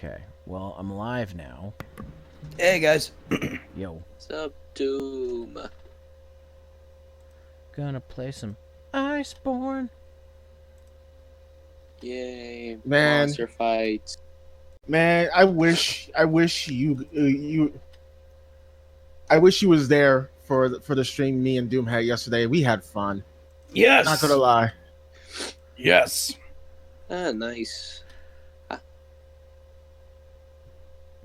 Okay. Well, I'm live now. Hey guys. Yo. What's up, Doom? Gonna play some Iceborne. Yay, Man. monster fights. Man, I wish you I wish you was there for the stream me and Doom had yesterday. We had fun. Yes. Not gonna lie. Yes. Ah, nice.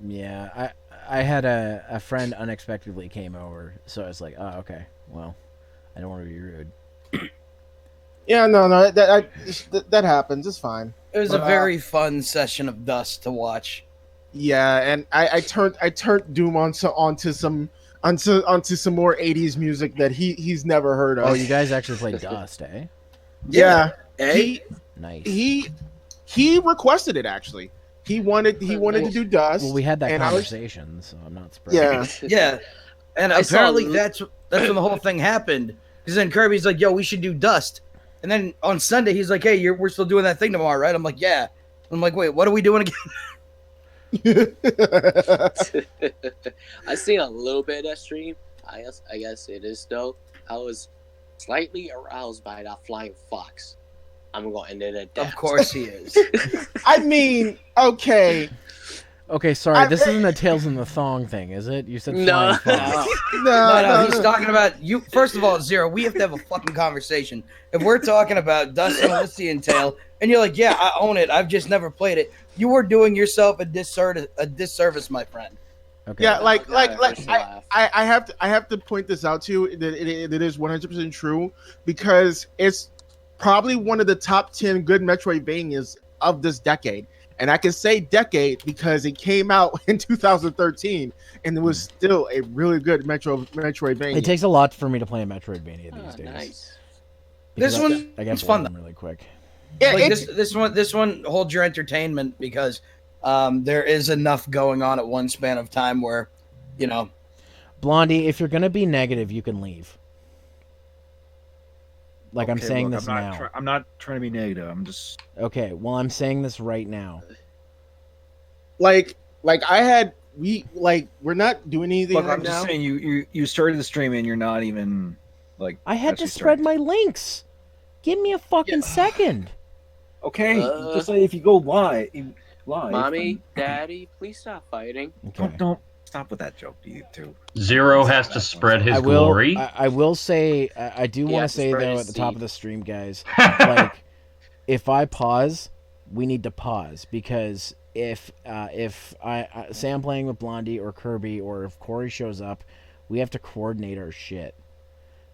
Yeah, I had a friend unexpectedly came over, so I was like, oh, okay. Well, I don't want to be rude. Yeah, no, that happens. It's fine. It was a very fun session of Dust to watch. Yeah, and I turned Doom onto some more 80s music that he's never heard of. Oh, you guys actually played Dust, eh? Yeah. Hey. Nice. He requested it actually. He wanted to do Dust. Well, we had that conversation, so I'm not surprised. Yeah. And apparently that's when the whole thing happened. Because then Kirby's like, "Yo, we should do Dust." And then on Sunday he's like, "Hey, we're still doing that thing tomorrow, right?" I'm like, "Yeah." I'm like, "Wait, what are we doing again?" I seen a little bit of that stream. I guess it is though. I was slightly aroused by that flying fox. I'm going to end it at that. Of course he is. I mean, okay. Okay, sorry, this isn't a Tales in the Thong thing, is it? You said flying fox. No, he's talking about you. First of all, Zero, we have to have a fucking conversation. If we're talking about Dust and Elysian Tale, and you're like, "Yeah, I own it. I've just never played it," you are doing yourself a disservice, my friend. Okay. Yeah, I have to point this out to you that it is 100% true because it's probably one of the top 10 good Metroidvanias of this decade. And I can say decade because it came out in 2013 and it was still a really good Metroidvania. It takes a lot for me to play a Metroidvania these days. Nice. This one is fun really quick. Yeah, like this one holds your entertainment because there is enough going on at one span of time where, you know. Blondie, if you're gonna be negative, you can leave. Like, okay, I'm saying this now. I'm not trying to be negative. I'm just... Okay, well, I'm saying this right now. We're not doing anything right now. I'm just saying, you started the stream and you're not even, like... I had to spread my links. Give me a fucking second. Okay, just like if you go live... Mommy, Daddy, please stop fighting. Okay. Don't stop with that joke, you two. Zero has to spread his glory. I will say, I do want to say, though, at the top of the stream, guys, like, if I pause, we need to pause, because if say I'm playing with Blondie or Kirby, or if Corey shows up, we have to coordinate our shit.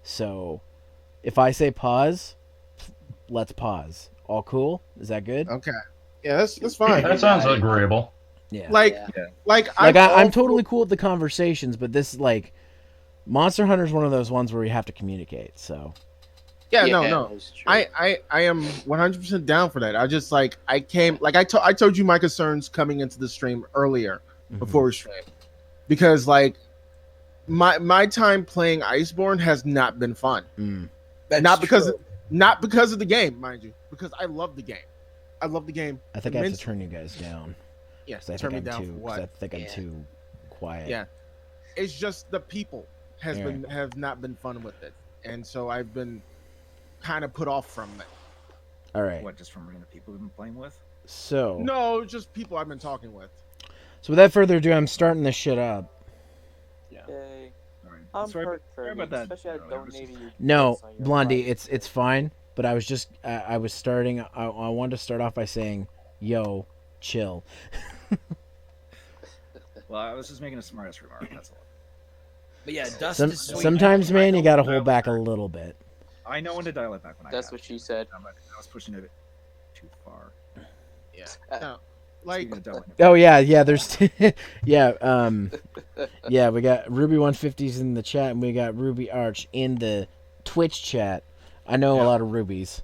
So, if I say pause, let's pause. All cool? Is that good? Okay. Yeah, that's fine. That sounds agreeable. Yeah. I'm totally cool with the conversations, but this, like, Monster Hunter is one of those ones where we have to communicate. So. Yeah, no. I am 100% down for that. I just I told you my concerns coming into the stream earlier before we streamed, because my time playing Iceborne has not been fun. Not because of the game, mind you, because I love the game. I love the game. I think I have to turn you guys down. Yes, turn me down for what? I think I'm too quiet. Yeah, it's just the people have not been fun with it, and so I've been kind of put off from it. All right. What, just from random people you've been playing with? So no, just people I've been talking with. So without further ado, I'm starting this shit up. Yeah. I'm sorry about that. No, Blondie, it's fine. But I was just I was starting. I wanted to start off by saying, "Yo, chill." Well, I was just making a smartass remark. That's all. But yeah, Dust is sweet. Sometimes, man, you gotta hold back a little bit. I know when to dial it back when That's what she said. I was pushing it too far. Yeah. Oh yeah. There's yeah. Yeah, we got Ruby150's in the chat, and we got Ruby Arch in the Twitch chat. I know a lot of rubies.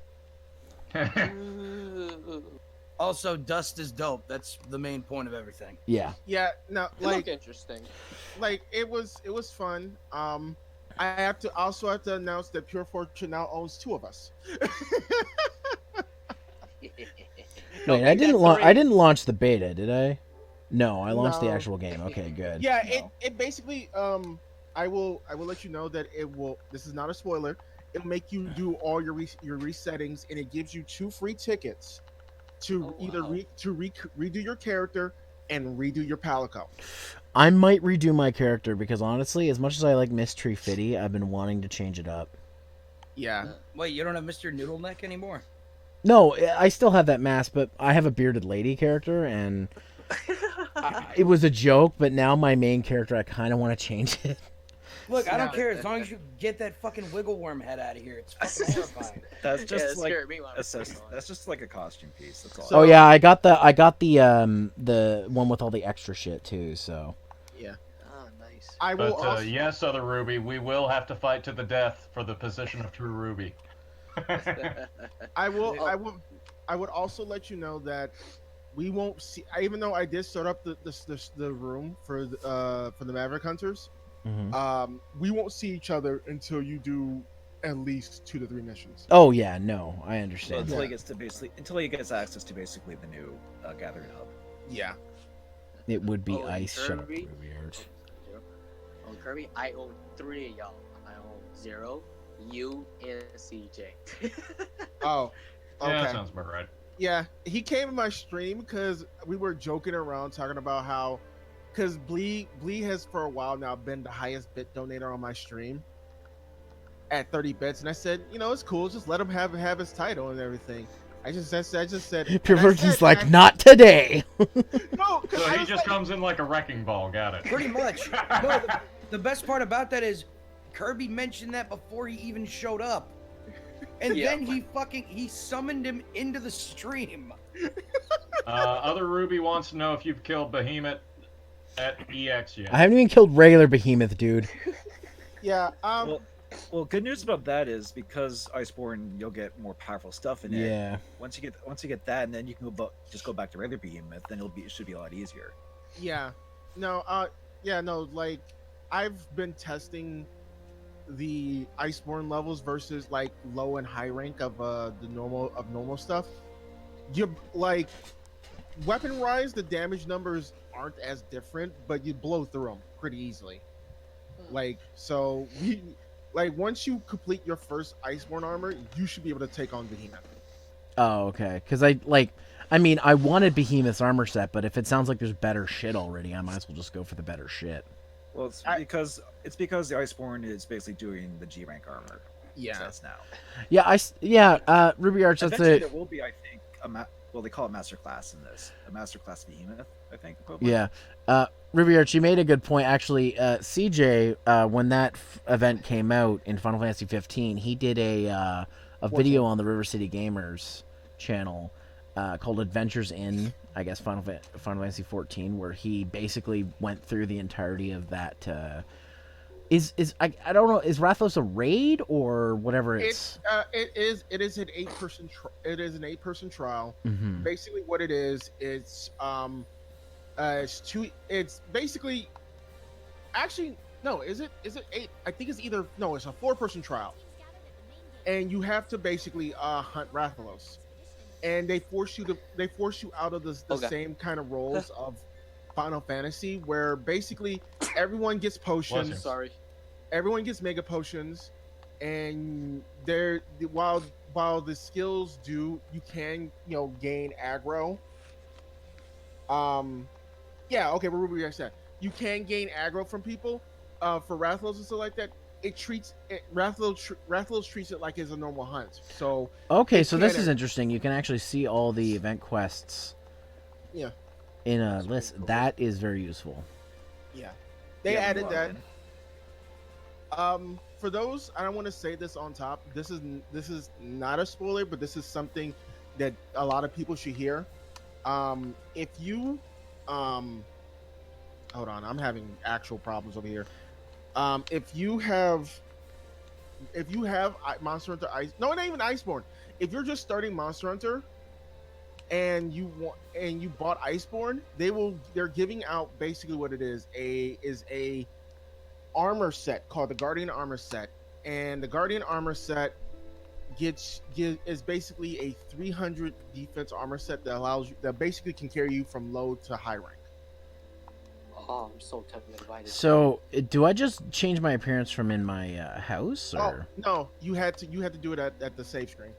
Also, Dust is dope. That's the main point of everything. Yeah. Yeah. No, interesting. It was fun. I also have to announce that Pure Fortune now owns 2 of us. Wait, I didn't launch the beta, did I? No, I launched the No. actual game. Okay, good. Yeah, No. it basically I will let you know that it will. This is not a spoiler. It'll make you do all your resettings, and it gives you 2 free tickets to redo your character and redo your palico. I might redo my character because honestly, as much as I like Mystery Fitty, I've been wanting to change it up. Yeah. Wait, you don't have Mr. Noodle Neck anymore? No, I still have that mask, but I have a bearded lady character, and it was a joke. But now my main character, I kind of want to change it. Look, I don't care as long as you get that fucking wiggle worm head out of here. It's fucking horrifying. That's just Yeah, like that's just like a costume piece. That's all. Oh yeah, I got the one with all the extra shit too. So Yeah. Oh, nice. I will But also, yes, other Ruby, we will have to fight to the death for the position of true Ruby. I would also let you know that we won't see. Even though I did start up the room for the Maverick Hunters, we won't see each other until you do at least 2 to 3 missions. oh yeah, no, I So understand. until he gets access to basically the new gathering hub. Yeah. It would be Oh, and ice. Shut up, Kirby? Ruby. On Kirby, I own 3 of y'all. I own Zero, you, and CJ. Oh. Okay. Yeah, that sounds about right. Yeah, he came in my stream because we were joking around talking about how, because Blee has for a while now been the highest bit donator on my stream at 30 bits, and I said, it's cool, just let him have his title and everything. I just said, Pure Virgin's like, not today. no, So he just comes in like a wrecking ball. Got it. Pretty much. No, the best part about that is Kirby mentioned that before he even showed up. And then he summoned him into the stream. Other Ruby wants to know if you've killed Behemoth at EX yet. I haven't even killed regular Behemoth, dude. Yeah. Well, good news about that is because Iceborne, you'll get more powerful stuff in it. Yeah. Once you get that, and then you can just go back to regular Behemoth, then it should be a lot easier. Yeah. No. Yeah. No. Like, I've been testing the Iceborne levels versus like low and high rank of the normal stuff. You like weapon wise, the damage numbers aren't as different, but you blow through them pretty easily. Like, so once you complete your first Iceborne armor, you should be able to take on Behemoth. Oh, okay. Because I wanted Behemoth's armor set, but if it sounds like there's better shit already, I might as well just go for the better shit. Well, it's because the Iceborne is basically doing the G rank armor. Yeah. Sets now. Yeah. Ruby Arch. That's Eventually it. there will be, I think, they call it Master Class in this. A Master Class Behemoth, I think. Yeah. Ruby Arch, you made a good point. Actually, CJ, when that event came out in Final Fantasy 15, he did a video on the River City Gamers channel called Adventures in, I guess, Final Fantasy 14, where he basically went through the entirety of that. I don't know, is Rathlos a raid or whatever it is an 8-person an 8-person trial. Mm-hmm. Basically what it is, it's basically, actually no, is it 8? I think it's either, no, it's a 4-person trial, and you have to basically hunt Rathalos, and they force you out of the same kind of roles of Final Fantasy, where basically everyone gets potions. Everyone gets mega potions, and while the skills you can gain aggro. Yeah, okay, what Ruby said, you can gain aggro from people. For Rathalos and stuff like that, Rathalos treats it like it's a normal hunt. So okay, so this is interesting. You can actually see all the event quests. Yeah. In a list. Cool. That is very useful. Yeah, they added that. For those, I don't want to say this on top. This is not a spoiler, but this is something that a lot of people should hear. If you hold on, I'm having actual problems over here. If you have Monster Hunter not even Iceborne, if you're just starting Monster Hunter and you bought Iceborne, they're giving out basically what it is a armor set called the Guardian Armor Set, and the Guardian Armor Set is basically a 300 defense armor set that basically can carry you from low to high rank. Oh, I'm so tempted to buy this. So, do I just change my appearance from in my house, or? Oh no, you had to do it at the save screen.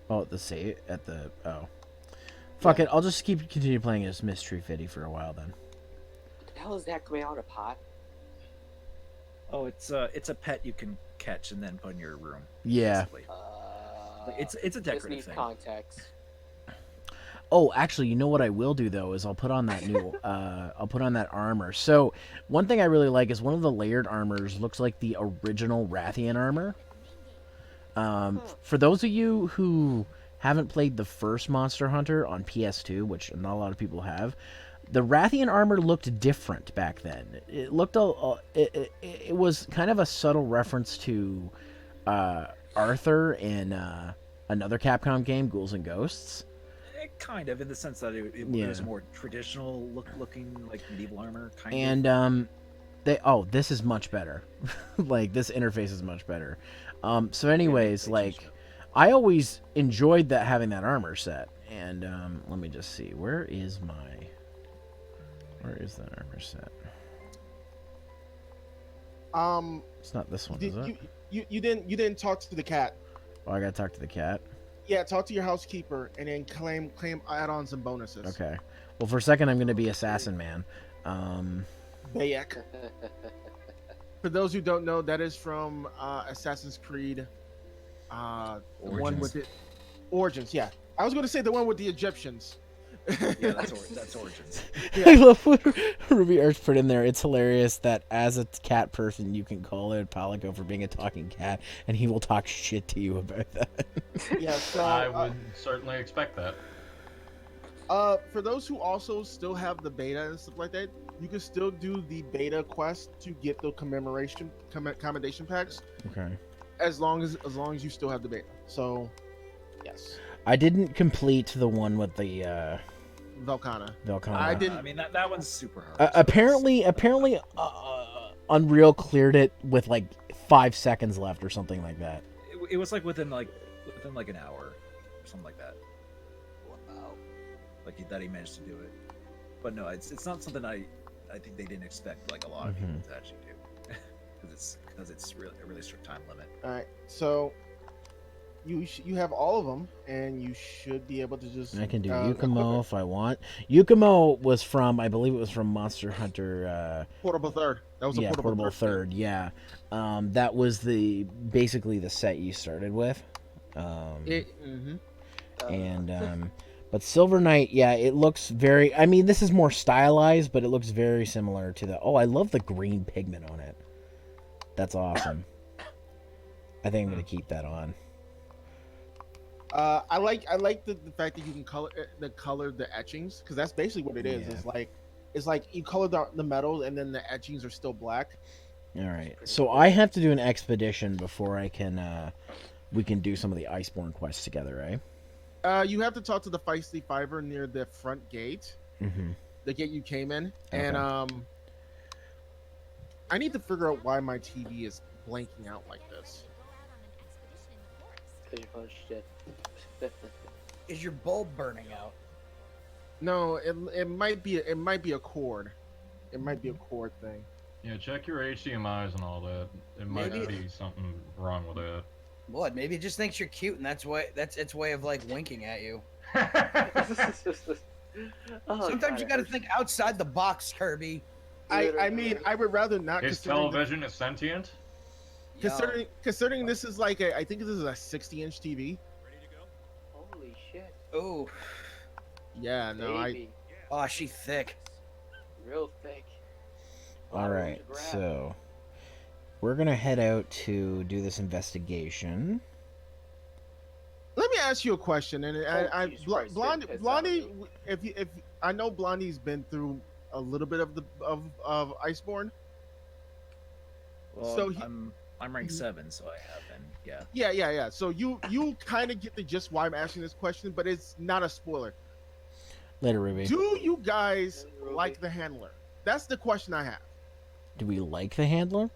Oh, at the save at the Fuck it, I'll just continue playing as Mystery Fitty for a while then. What the hell is that coming out of a pot? Oh, it's a pet you can catch and then put in your room. Yeah. It's a decorative thing. Context. Oh, actually, you know what I will do though is I'll put on that new I'll put on that armor. So one thing I really like is one of the layered armors looks like the original Rathian armor. For those of you who haven't played the first Monster Hunter on PS2, which not a lot of people have, the Rathian armor looked different back then. It looked it was kind of a subtle reference to Arthur in another Capcom game, Ghouls and Ghosts. Kind of, in the sense that it was more traditional looking, like medieval armor. This is much better. Like, this interface is much better. So anyways, like, I always enjoyed having that armor set. And let me just see, where is that armor set? It's not this one, is it? You didn't talk to the cat. Oh, I gotta talk to the cat. Yeah, talk to your housekeeper and then claim add-ons and bonuses. Okay. Well, for a second, I'm gonna be Assassin Man. Bayek. For those who don't know, that is from Assassin's Creed. The one with it. Origins. Yeah, I was going to say the one with the Egyptians. Yeah, that's Origins. Yeah. I love what Ruby Arch put in there. It's hilarious that as a cat person, you can call it Palico for being a talking cat, and he will talk shit to you about that. Yeah, so I would certainly expect that. For those who also still have the beta and stuff like that, you can still do the beta quest to get the commendation packs. Okay. As long as you still have the beta. So, yes. I didn't complete the one with the Velkhana. I didn't. I mean, that one's super hard. Apparently, Unreal cleared it with like 5 seconds left or something like that. It was like within an hour, or something like that. Wow. Like that he managed to do it. But no, it's not something I think they didn't expect like a lot of people to actually do, because it's really a really strict time limit. All right, so you have all of them, and you should be able to just. I can do Yukumo if I want. Yukumo was from, I believe it was from Monster Hunter. Portable Third. That was a portable third. Yeah, that was basically the set you started with. But Silver Knight, yeah, it looks very. I mean, this is more stylized, but it looks very similar to the. Oh, I love the green pigment on it. That's awesome. I think I'm gonna keep that on. I like the fact that you can color the etchings, because that's basically what it is. Yeah. It's like you color the metal and then the etchings are still black. All right, so I have to do an expedition before I can. We can do some of the Iceborne quests together, right? You have to talk to the Feisty Fiver near the front gate. Mm-hmm. The gate you came in, Okay. and I need to figure out why my TV is blanking out like this. Cause you're full of shit. Is your bulb burning out? No, it might be a cord. It might be a cord thing. Yeah, check your HDMI's and all that. It might be something wrong with that. What? Maybe it just thinks you're cute, and that's its way of like winking at you. Sometimes you got to think outside the box, Kirby. I mean, I would rather not. His television is sentient. Considering this is like I think this is a 60-inch TV. Holy shit. Oh. Yeah, no, Baby. Oh, she thick. Real thick. All right, so we're gonna head out to do this investigation. Let me ask you a question, and Blondie, if I know Blondie's been through a little bit of Iceborne. Well, so I'm ranked 7, so I have been. Yeah. Yeah. So you kind of get the gist why I'm asking this question, but it's not a spoiler. Later, Ruby. Do you guys like the handler? That's the question I have. Do we like the handler?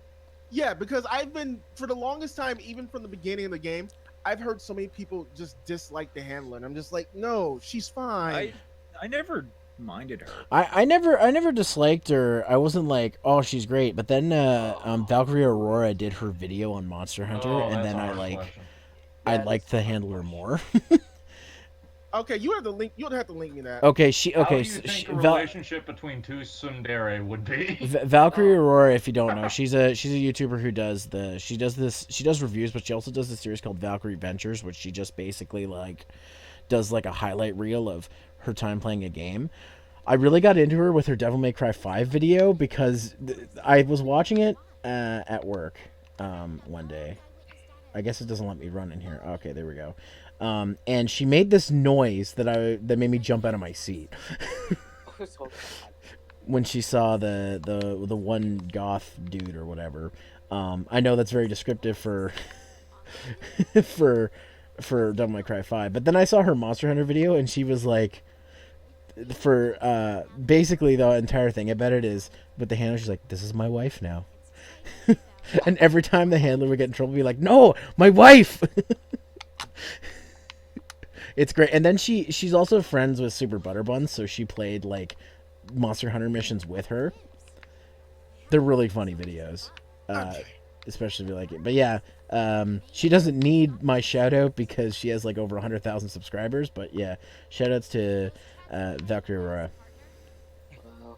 Yeah, because I've been, for the longest time, even from the beginning of the game, I've heard so many people just dislike the handler, and I'm just like, no, she's fine. I never minded her. I never disliked her. I wasn't like, oh, she's great. But then Valkyrie Aurora did her video on Monster Hunter, and then I liked the handler more. Okay, you have to link. You would have to link me that. Okay, How do you think a relationship between two tsundere would be? Valkyrie Aurora, if you don't know, she's a YouTuber who does reviews, but she also does this series called Valkyrie Ventures, which she just basically like does like a highlight reel of her time playing a game. I really got into her with her Devil May Cry 5 video because I was watching it at work one day. I guess it doesn't let me run in here. Okay, there we go. And she made this noise that made me jump out of my seat when she saw the one goth dude or whatever. I know that's very descriptive for for Devil May Cry 5, but then I saw her Monster Hunter video, and she was like, for basically the entire thing about it is with the handler, she's like, "This is my wife now." And every time the handler would get in trouble, be like, "No, my wife." It's great. And then she's also friends with Super Butterbuns, so she played like Monster Hunter missions with her. They're really funny videos, especially if you like it. But yeah, she doesn't need my shout out because she has like over 100,000 subscribers. But yeah, shout outs to Valkyrie Aurora. Wow.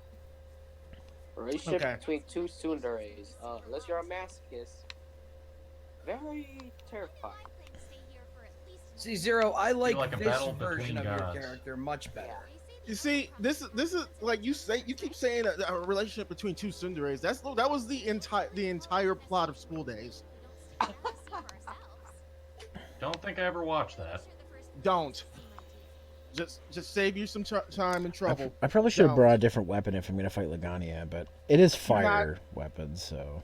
Relationship between two tsunderes. Unless you're a masochist, very terrifying. See, Zero, I like a this battle version of between your gods. character much better. You see, this is like you keep saying a relationship between two tsunderes. That was the entire plot of School Days. Don't think I ever watched that. Don't. Just save you some time and trouble. I probably should have brought a different weapon if I'm gonna fight Lagania, but it is fire weapon, so.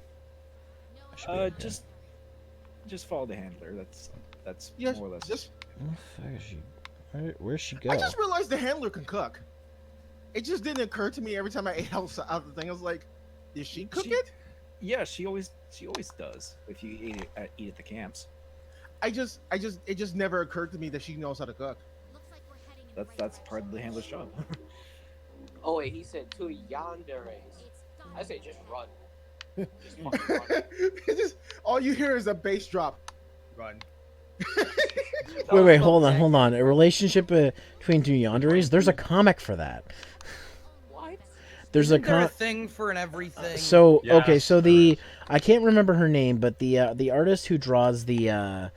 Just follow the handler. That's more or less. Where's she go? I just realized the handler can cook. It just didn't occur to me every time I ate out the thing. I was like, did she cook it? Yeah, she always does. If you eat at the camps. It just never occurred to me that she knows how to cook. That's part of the handler's job. Oh wait, he said two yanderes. I say just run. Just fucking run. All you hear is a bass drop. Run. Wait, hold on. A relationship between two yanderes? There's a comic for that. What? There's a thing for an everything. So okay, so I can't remember her name, but the artist who draws the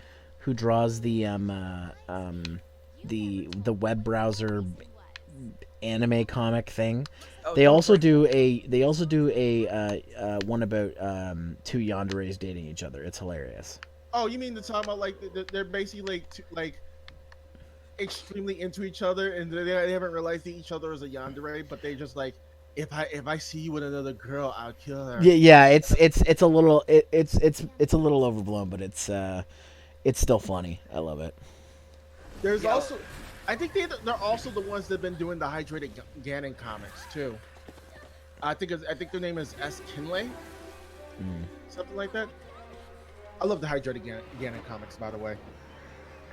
web browser anime comic thing. They also do a one about two yanderes dating each other. It's hilarious. Oh, you mean the time about like they're basically like extremely into each other, and they haven't realized that each other is a yandere, but they just like, if I see you with another girl, I'll kill her. Yeah. It's a little it's a little overblown, but it's still funny. I love it. There's also, I think they're also the ones that've been doing the Hydrated Ganon comics too. I think their name is S. Kinley, something like that. I love the Hydrated Ganon comics, by the way.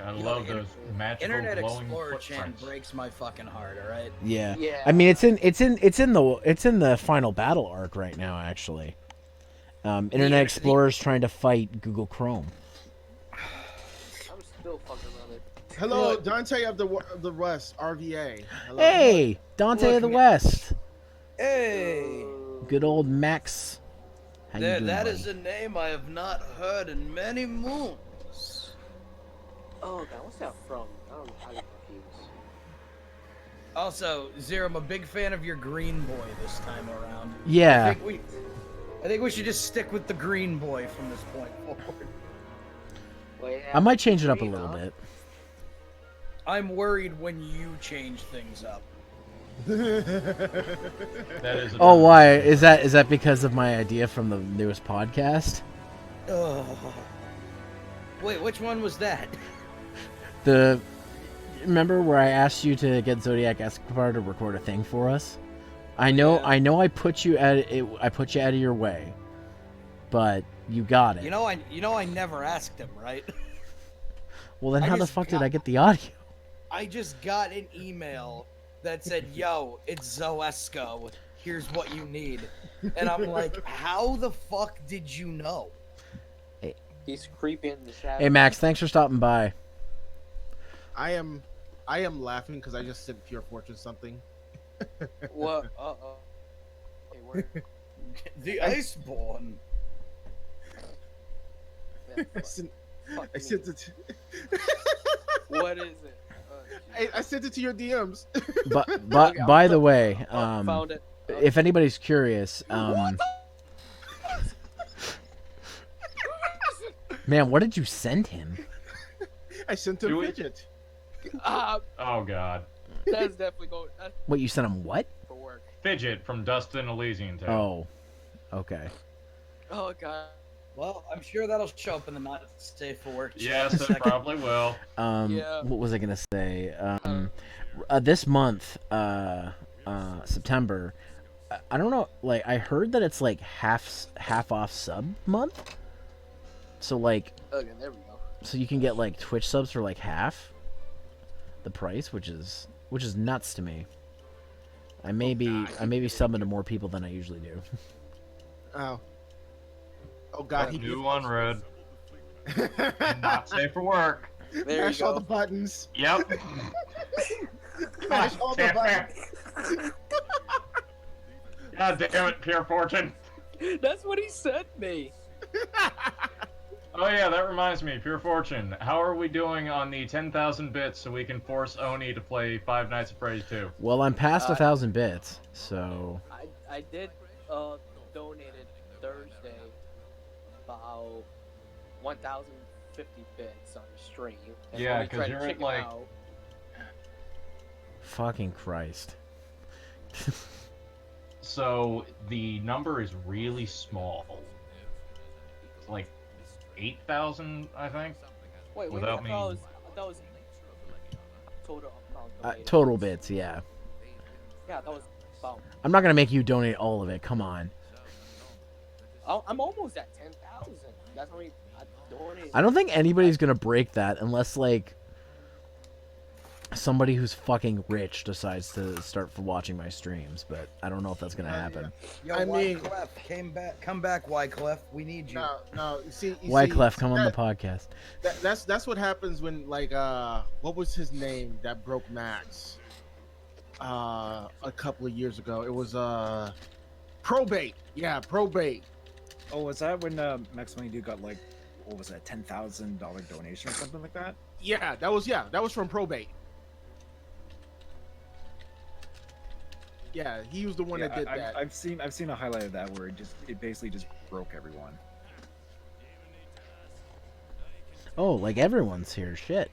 I love those magical Internet glowing Explorer footprints. breaks my fucking heart. All right. Yeah. I mean, it's in the final battle arc right now. Actually, Internet Explorer's trying to fight Google Chrome. I'm still fucking running. Hello, Dante of the West, RVA. Hello. Hey, Dante of the West. Hey. Good old Max. That is a name I have not heard in many moons. Oh God, what's that from? I'm confused. Also, Zero, I'm a big fan of your green boy this time around. Yeah. I think we should just stick with the green boy from this point forward. Wait, I might change it up a little bit. I'm worried when you change things up. That is. Oh, why is that? Because of my idea from the newest podcast? Oh. Wait, which one was that? Remember where I asked you to get Zodiac Escobar to record a thing for us? I know I put you out of your way, but you got it. You know I never asked him, right? Well, then how the fuck did I get the audio? I just got an email that said, "Yo, it's Zoesco. Here's what you need." And I'm like, "How the fuck did you know?" He's creeping in the shadows. Hey Max, thanks for stopping by. I am laughing because I just sent Pure Fortune something. What? Hey, where? The Iceborne. I sent it to... What is it? I sent it to your DMs. But by the way, found it. if anybody's curious, man, what did you send him? I sent him Fidget. Oh God. That's definitely going. What, you sent him what? For work. Fidget from Dustin Elysian Tale. Oh, okay. Oh God. Well, I'm sure that'll show up in the not safe for work. Yes, it probably will. Yeah. What was I gonna say? This month, September. I don't know. Like, I heard that it's like half off sub month. So like, Okay, there we go. so you can get like Twitch subs for like half the price, which is nuts to me. I may be subbing to more people than I usually do. Oh God, New one, Red. Not safe for work. There Mash you all go. the buttons. Yep. Mash all the buttons. God damn it, Pure Fortune. That's what he sent me. Oh yeah, that reminds me, Pure Fortune. How are we doing on the 10,000 bits so we can force Oni to play Five Nights at Freddy's 2? Well, I'm past 1,000 bits, so. I did donated Thursday about 1,050 bits on the stream. And Yeah, Oni because tried to you're at kick it like. out. Fucking Christ. So the number is really small. It's like 8,000, I think. Wait, without I me. thought it was total amount donated. Total bits, yeah. Yeah, that was about. I'm not gonna make you donate all of it. Come on. I'm almost at 10,000. That's how many I donated. I don't think anybody's gonna break that unless like somebody who's fucking rich decides to start watching my streams. But I don't know if that's gonna happen. Yo, I mean- Wyclef, come back, Wyclef. We need you. No. You see, Wyclef, come on the podcast. That's what happens when like what was his name that broke Max? A couple of years ago. It was Probate. Yeah, Probate. Oh, was that when Max Money Dude got like, what was that, $10,000 donation or something like that? Yeah, that was from Probate. Yeah, he was the one that did that. I've seen a highlight of that where it basically just broke everyone. Oh, like everyone's here. Shit.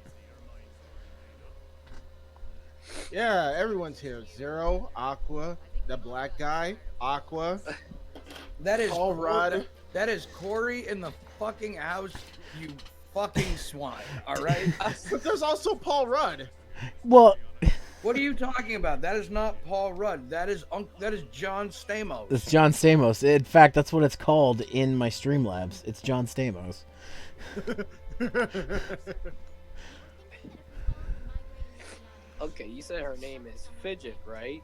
Yeah, everyone's here. Zero, Aqua, the black guy, Aqua. That is Paul Rudd. That is Corey in the fucking house. You fucking swine. All right. But there's also Paul Rudd. Well, What are you talking about? That is not Paul Rudd. That is John Stamos. it's John Stamos. In fact, that's what it's called in my Streamlabs. It's John Stamos. Okay, you said her name is Fidget, right?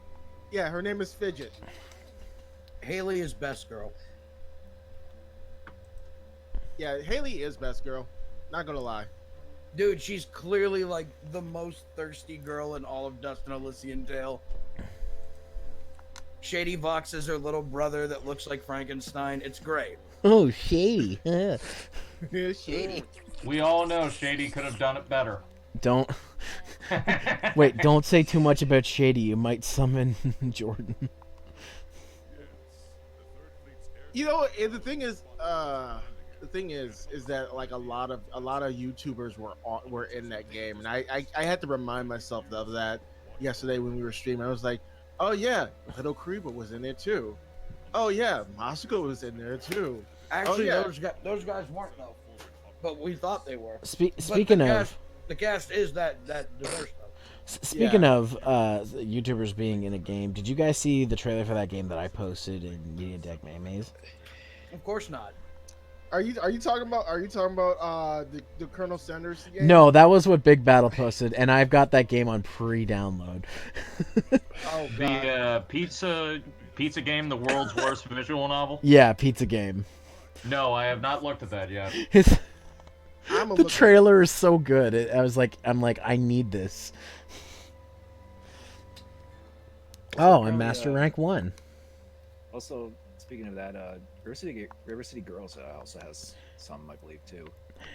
Yeah, her name is Fidget. Haley is best girl. Yeah, Haley is best girl. Not gonna lie. Dude, she's clearly like the most thirsty girl in all of Dustin Elysian Tale. Shady Vox is her little brother that looks like Frankenstein. It's great. Oh, shady. Shady. We all know Shady could have done it better. Don't. Wait, don't say too much about Shady. You might summon Jordan. You know, the thing is that like a lot of YouTubers were in that game, and I had to remind myself of that yesterday when we were streaming. I was like, oh yeah, Little Kriba was in there too. Oh yeah, Moscow was in there too. Actually, yeah. those guys weren't though, but we thought they were. Speaking of, the cast is that diverse though. Speaking of YouTubers being in a game, did you guys see the trailer for that game that I posted in Media Deck Mayonnaise? Of course not. Are you talking about the Colonel Sanders game? No, that was what Big Battle posted, and I've got that game on pre-download. Oh god. The pizza game, the world's worst visual novel. Yeah, pizza game. No, I have not looked at that yet. The trailer is so good. I'm like, I need this. Oh, I'm Master Rank 1. Also, speaking of that, River City Girls also has some, I believe, too.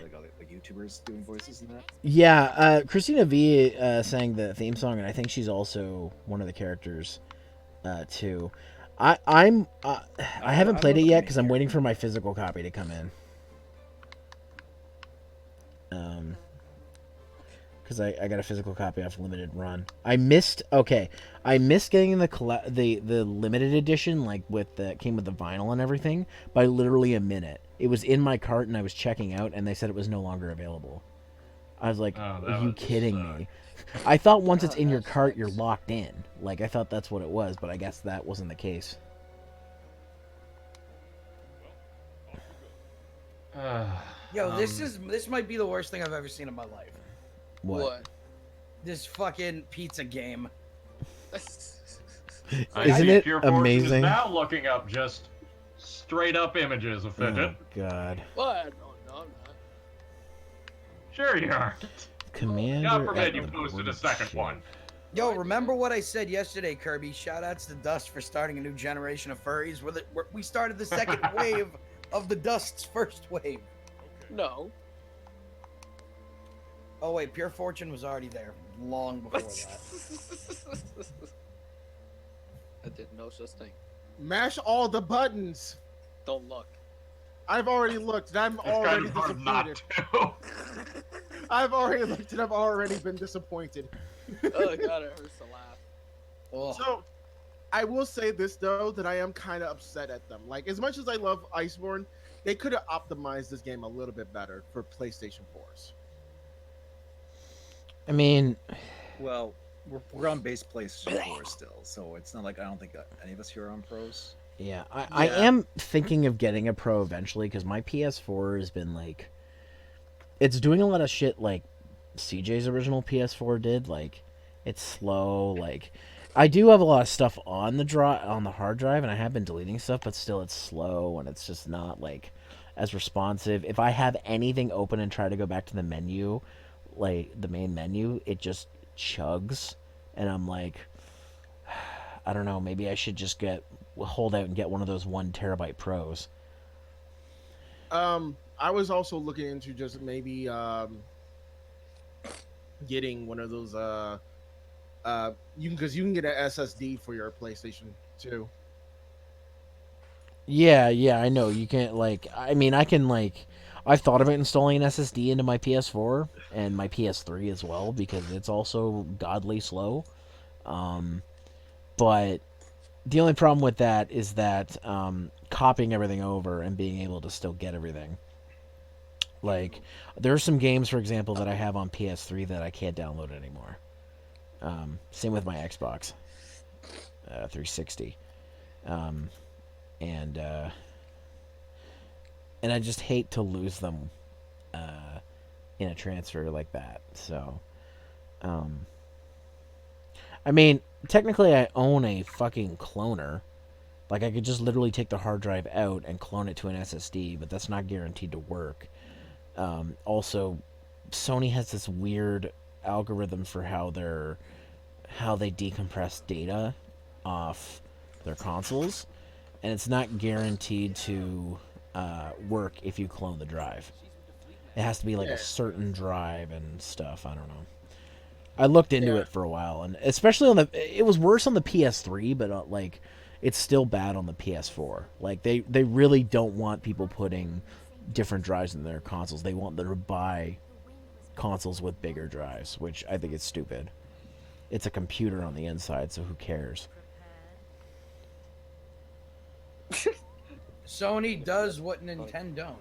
Like YouTubers doing voices in that. Yeah, Christina V sang the theme song, and I think she's also one of the characters, too. I haven't played it yet because I'm waiting for my physical copy to come in. Because I got a physical copy off Limited Run. I missed getting the limited edition, like came with the vinyl and everything, by literally a minute. It was in my cart and I was checking out, and they said it was no longer available. I was like, are you kidding me? I thought once it's in your cart, you're locked in. Like, I thought that's what it was, but I guess that wasn't the case. Yo, this might be the worst thing I've ever seen in my life. What? This fucking pizza game. Isn't it amazing? Is now looking up just straight up images of Fidget. Oh God. What? No, I'm not. Sure you are. Commander. God forbid you posted a second one. Yo, remember what I said yesterday, Kirby? Shoutouts to Dust for starting a new generation of furries. We started the second wave of the Dust's first wave. No. Oh wait, Pure Fortune was already there long before that. I did no such thing. Mash all the buttons. Don't look. I've already looked, and I'm already disappointed. I've already looked, and I've already been disappointed. Oh god, it hurts to laugh. Oh. So, I will say this though, that I am kind of upset at them. Like, as much as I love Iceborne, they could have optimized this game a little bit better for PlayStation 4s. I mean, well, we're on base PlayStation 4 still, so it's not like I don't think any of us here are on pros. Yeah, I am thinking of getting a Pro eventually because my PS4 has been like, it's doing a lot of shit like CJ's original PS4 did. Like, it's slow. Like, I do have a lot of stuff on the hard drive, and I have been deleting stuff, but still, it's slow and it's just not like as responsive. If I have anything open and try to go back to the menu, like the main menu, it just chugs, and I'm like, I don't know, maybe I should just hold out and get one of those 1 terabyte Pros. I was also looking into just maybe getting one of those you can get an SSD for your PlayStation 2. Yeah, I know you can't, like, I mean, I can, like, I've thought about installing an SSD into my PS4 and my PS3 as well because it's also godly slow. But the only problem with that is that copying everything over and being able to still get everything. Like, there are some games, for example, that I have on PS3 that I can't download anymore. Same with my Xbox 360. And I just hate to lose them in a transfer like that. So, I mean, technically I own a fucking cloner. Like, I could just literally take the hard drive out and clone it to an SSD, but that's not guaranteed to work. Also, Sony has this weird algorithm for how they decompress data off their consoles, and it's not guaranteed to work if you clone the drive. It has to be like a certain drive and stuff. I don't know. I looked into it for a while, and especially it was worse on the PS3, but like, it's still bad on the PS4. Like, they really don't want people putting different drives in their consoles. They want them to buy consoles with bigger drives, which I think is stupid. It's a computer on the inside, so who cares? Sony does what Nintendo don't.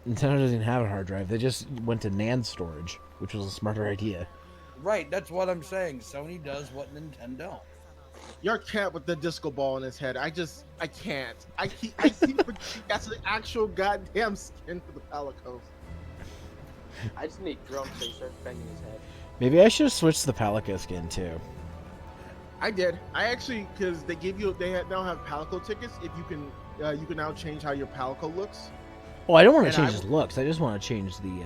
Nintendo doesn't have a hard drive. They just went to NAND storage, which was a smarter idea. Right, that's what I'm saying. Sony does what Nintendo don't. Your cat with the disco ball in his head. I can't. I keep that's the actual goddamn skin for the Palicos. I just need drums so he starts banging his head. Maybe I should have switched the Palico skin too. I did. I actually, because they now have Palico tickets. If you can now change how your Palico looks. Oh, I don't want to change his looks. I just want to change the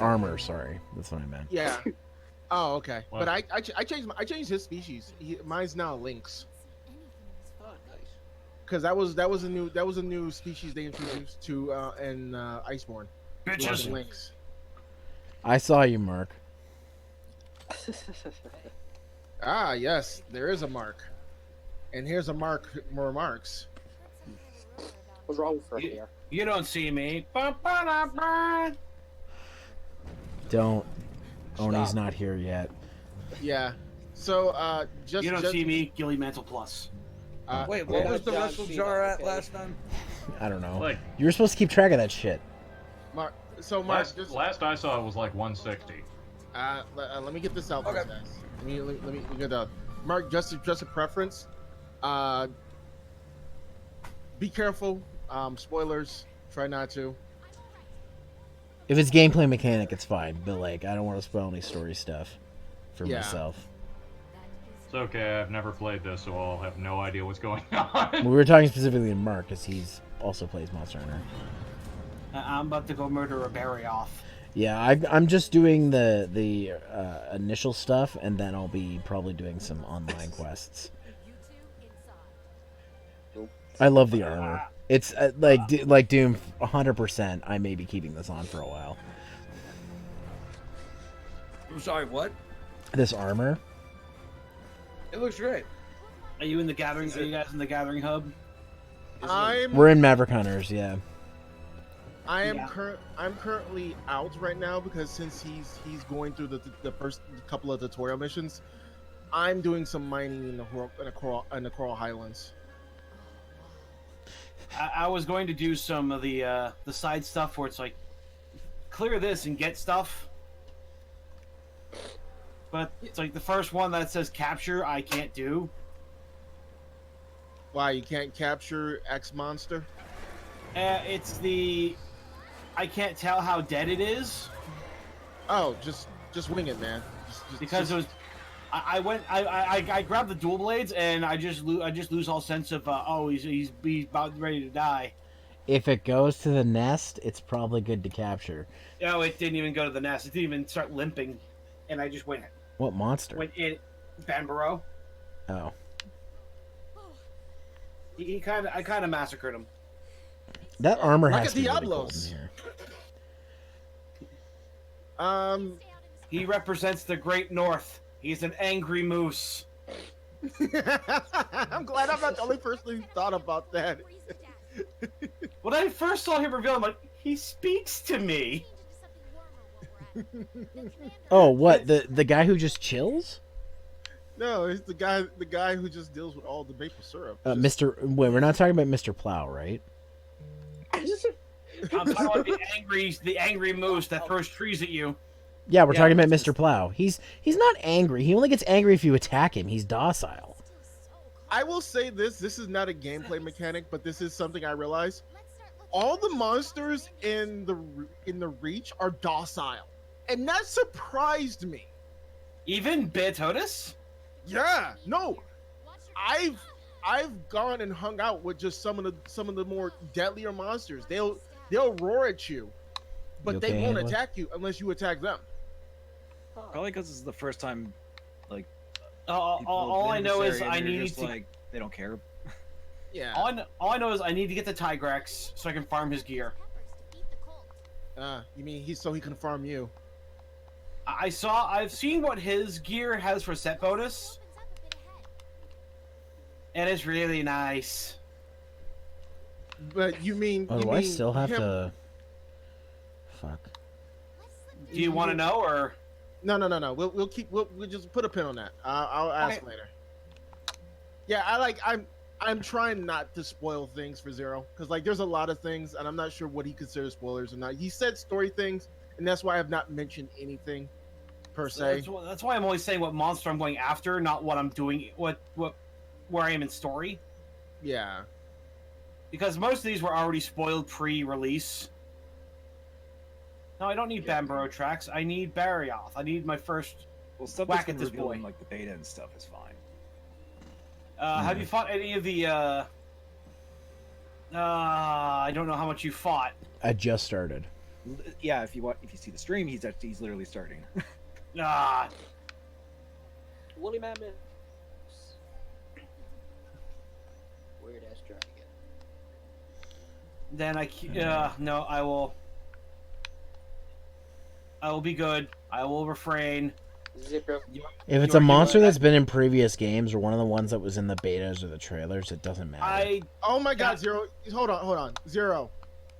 armor. Sorry, that's what I meant. Yeah. Oh, okay. What? But I changed his species. Mine's now lynx. Oh, nice. Because that was a new species they introduced to in Iceborne. Bitches. Lynx. I saw you, Mark. Ah, yes, there is a mark, and here's a mark. More marks. What's wrong with her hair? You don't see me. Don't. Oni's not here yet. Yeah. So just You don't see me. Gilly Mantle Plus. Wait, what was the wrestle jar at last time? I don't know. Like You were supposed to keep track of that shit. Mark. So Mark, last I saw it was like 160. let me get this out. Okay. Guys. Let me get out. Mark, just a preference. Be careful. Spoilers. Try not to. If it's gameplay mechanic, it's fine. But like, I don't want to spoil any story stuff for myself. It's okay. I've never played this, so I'll have no idea what's going on. We were talking specifically to Mark because he's also plays Monster Hunter. I'm about to go murder a berry off. Yeah, I'm just doing the initial stuff, and then I'll be probably doing some online quests. I love the armor. It's like Doom 100%. I may be keeping this on for a while. I'm sorry, what? This armor. It looks great. Are you in the gathering? Are you guys in the gathering hub? We're in Maverick Hunters, yeah. I'm currently out right now because since he's going through the first couple of tutorial missions, I'm doing some mining in the Coral Highlands. I was going to do some of the side stuff where it's like clear this and get stuff, but it's like the first one that says capture I can't do. Why you can't capture X monster? It's the I can't tell how dead it is. Oh, just wing it, man. Because it was, I grabbed the dual blades and I just lose all sense of he's about ready to die. If it goes to the nest, it's probably good to capture. No, it didn't even go to the nest. It didn't even start limping, and I just went. What monster? Went in, Banbaro. Oh. I kind of massacred him. That armor Like has a to be really Diablos. cool in here. He represents the Great North. He's an angry moose. I'm glad I'm not the only person who thought about that. When I first saw him reveal, I'm like, he speaks to me. Oh, what? The guy who just chills? No, it's the guy who just deals with all the maple syrup. Wait, we're not talking about Mr. Plow, right? I'm talking about the angry moose that throws trees at you. Yeah, we're talking about Mr. Plow. He's not angry. He only gets angry if you attack him. He's docile. I will say this is not a gameplay mechanic, but this is something I realized. All the monsters in the Reach are docile, and that surprised me. Even BEOTODUS? Yeah, no, I've gone and hung out with just some of the more deadlier monsters. They'll roar at you, but they won't attack you unless you attack them. Probably because it's the first time, like. All I know is I need to. Like, they don't care. Yeah. All I know is I need to get the Tigrex so I can farm his gear. You mean so he can farm you? I've seen what his gear has for set bonus, and it's really nice. But you mean? Oh, do I still have to? Fuck. Do you want to know or? No. We'll just put a pin on that. I'll ask later. Yeah, I'm trying not to spoil things for Zero because like there's a lot of things and I'm not sure what he considers spoilers or not. He said story things and that's why I have not mentioned anything. per se. That's why I'm always saying what monster I'm going after, not what I'm doing, where I am in story. Yeah. Because most of these were already spoiled pre-release. No, I don't need Bamboro tracks. I need Barioth. I need my first stuff whack that's at this boy. in, like the beta and stuff is fine. Have you fought any of the? I don't know how much you fought. I just started. Yeah, if you see the stream, he's literally starting. Woolly Mammoth. Weird ass dragon. Then no, I will be good. I will refrain. Zipper. If it's a monster that's been in previous games or one of the ones that was in the betas or the trailers, it doesn't matter. Oh my God, Zero! Hold on, Zero.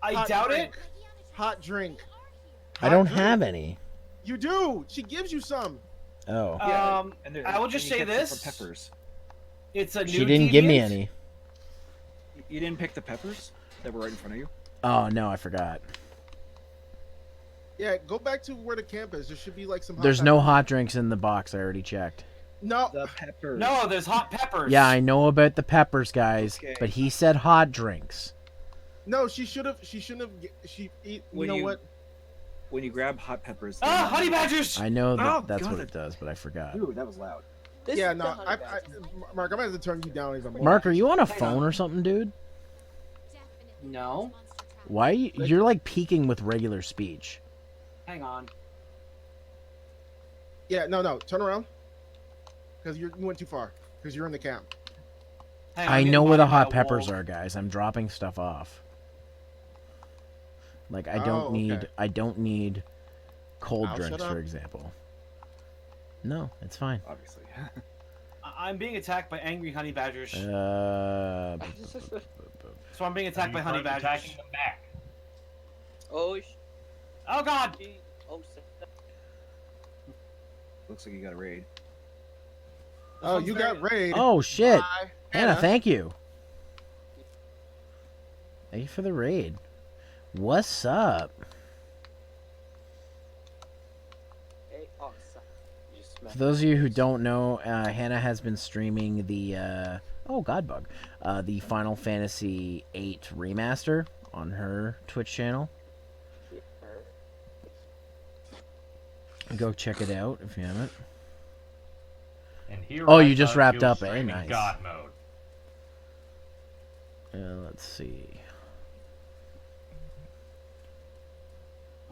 I doubt it. Hot drink. I don't have any. You do. She gives you some. Oh. I will just say this. Peppers. It's a new. She didn't give me any. You didn't pick the peppers that were right in front of you? Oh no, I forgot. Yeah, go back to where the camp is. There should be like some. There's no hot drinks in the box. I already checked. No. The peppers. No, there's hot peppers. Yeah, I know about the peppers, guys. Okay. But he said hot drinks. No, she should have. She shouldn't have. You know what? When you grab hot peppers. Honey badgers. I know that's what it does, but I forgot. Ooh, that was loud. Yeah, no. Mark, I'm gonna have to turn you down even more. Mark, are you on a phone or something, dude? No. Why? You're like peaking with regular speech. Hang on. Yeah, no. Turn around. Because you went too far. Because you're in the camp. I know where the hot peppers are, guys. I'm dropping stuff off. Like I don't need cold drinks, for example. No, it's fine. Obviously. I'm being attacked by angry honey badgers. So So I'm being attacked by honey badgers. Attacking them back. Oh God! Oh, Looks like you got a raid. Oh, you got raid. Oh shit, Bye. Hannah, thank you. Thank you for the raid. What's up? Hey, For those of you who don't know, Hannah has been streaming the the Final Fantasy VIII remaster on her Twitch channel. Go check it out if you haven't. And here you just wrapped up, eh? Nice. God mode. Let's see.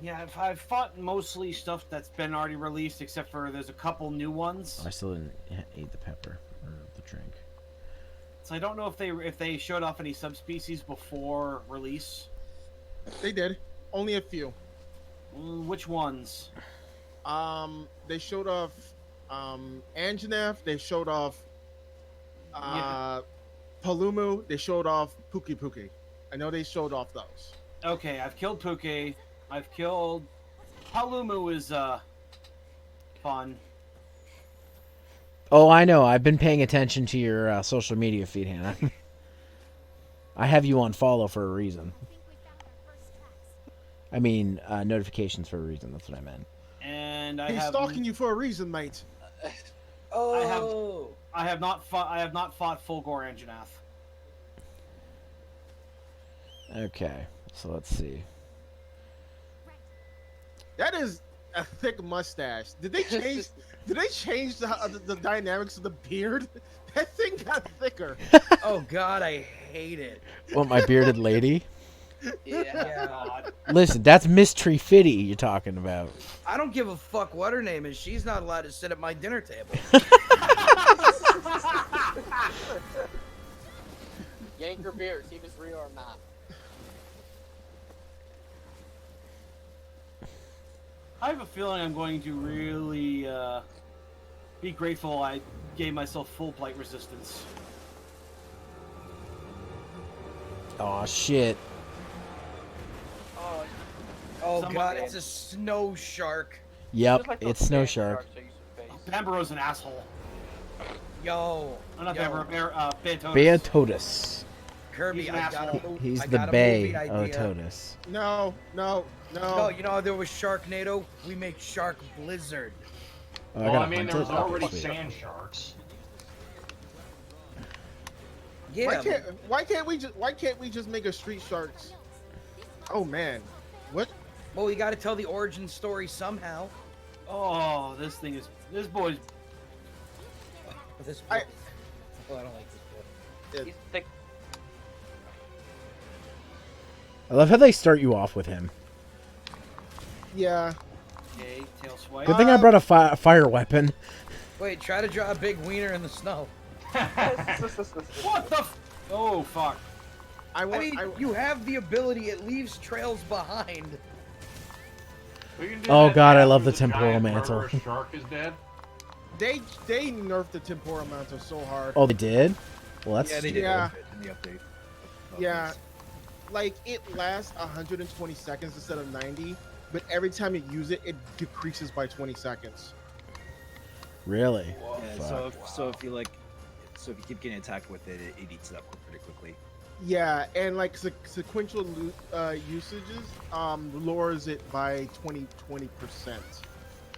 Yeah, I've fought mostly stuff that's been already released, except for there's a couple new ones. I still didn't eat the pepper or the drink. So I don't know if they showed off any subspecies before release. They did. Only a few. Which ones? They showed off Anjanath. They showed off Palumu. They showed off Puki. I know they showed off those. Okay, I've killed Puki. I've killed Palumu is fun. Oh, I know. I've been paying attention to your social media feed, Hannah. I have you on follow for a reason. I mean, notifications for a reason. That's what I meant. And He's stalking you for a reason, mate. I have not fought full gore Anjanath. Okay, so let's see. That is a thick mustache. Did they change? Did they change the dynamics of the beard? That thing got thicker. Oh God, I hate it. What, my bearded lady? Yeah. Listen, that's Miss Tree Fitty you're talking about. I don't give a fuck what her name is. She's not allowed to sit at my dinner table. Yank her beard, see if it's real or not. I have a feeling I'm going to really be grateful I gave myself full blight resistance. Oh shit. Oh God, it's a snow shark. Yep, it's Snow Shark. Bambaro's an asshole. Yo. Oh, not Bambaro, BEOTODUS. BEOTODUS. Kirby, He's an I got asshole. a He's I the got a Bay movie idea. No. No, you know how there was Sharknado? We make Shark Blizzard. Oh, Well, I gotta mean, hunt there was it? already Okay, sweet. sand sharks. Yeah. Why can't we just make a Street Sharks? Oh man, what? Well, we got to tell the origin story somehow. Oh, this boy's. This boy. Oh, I don't like this boy. He's thick. I love how they start you off with him. Yeah. Okay, tail swipe. Good thing I brought a fire weapon. Wait, try to draw a big wiener in the snow. What the? Oh fuck! I mean, you have the ability. It leaves trails behind. Oh god, I love after the temporal giant mantle. murderous shark is dead. They nerfed the temporal mantle so hard. Oh, they did? Well, that's Yeah, they stupid. did Yeah. in the update. Yeah, like it lasts 120 seconds instead of 90, but every time you use it, it decreases by 20 seconds. Really? Yeah, Fuck. so if you keep getting attacked with it, it eats it up pretty quickly. Yeah, and like sequential usages lowers it by 20%.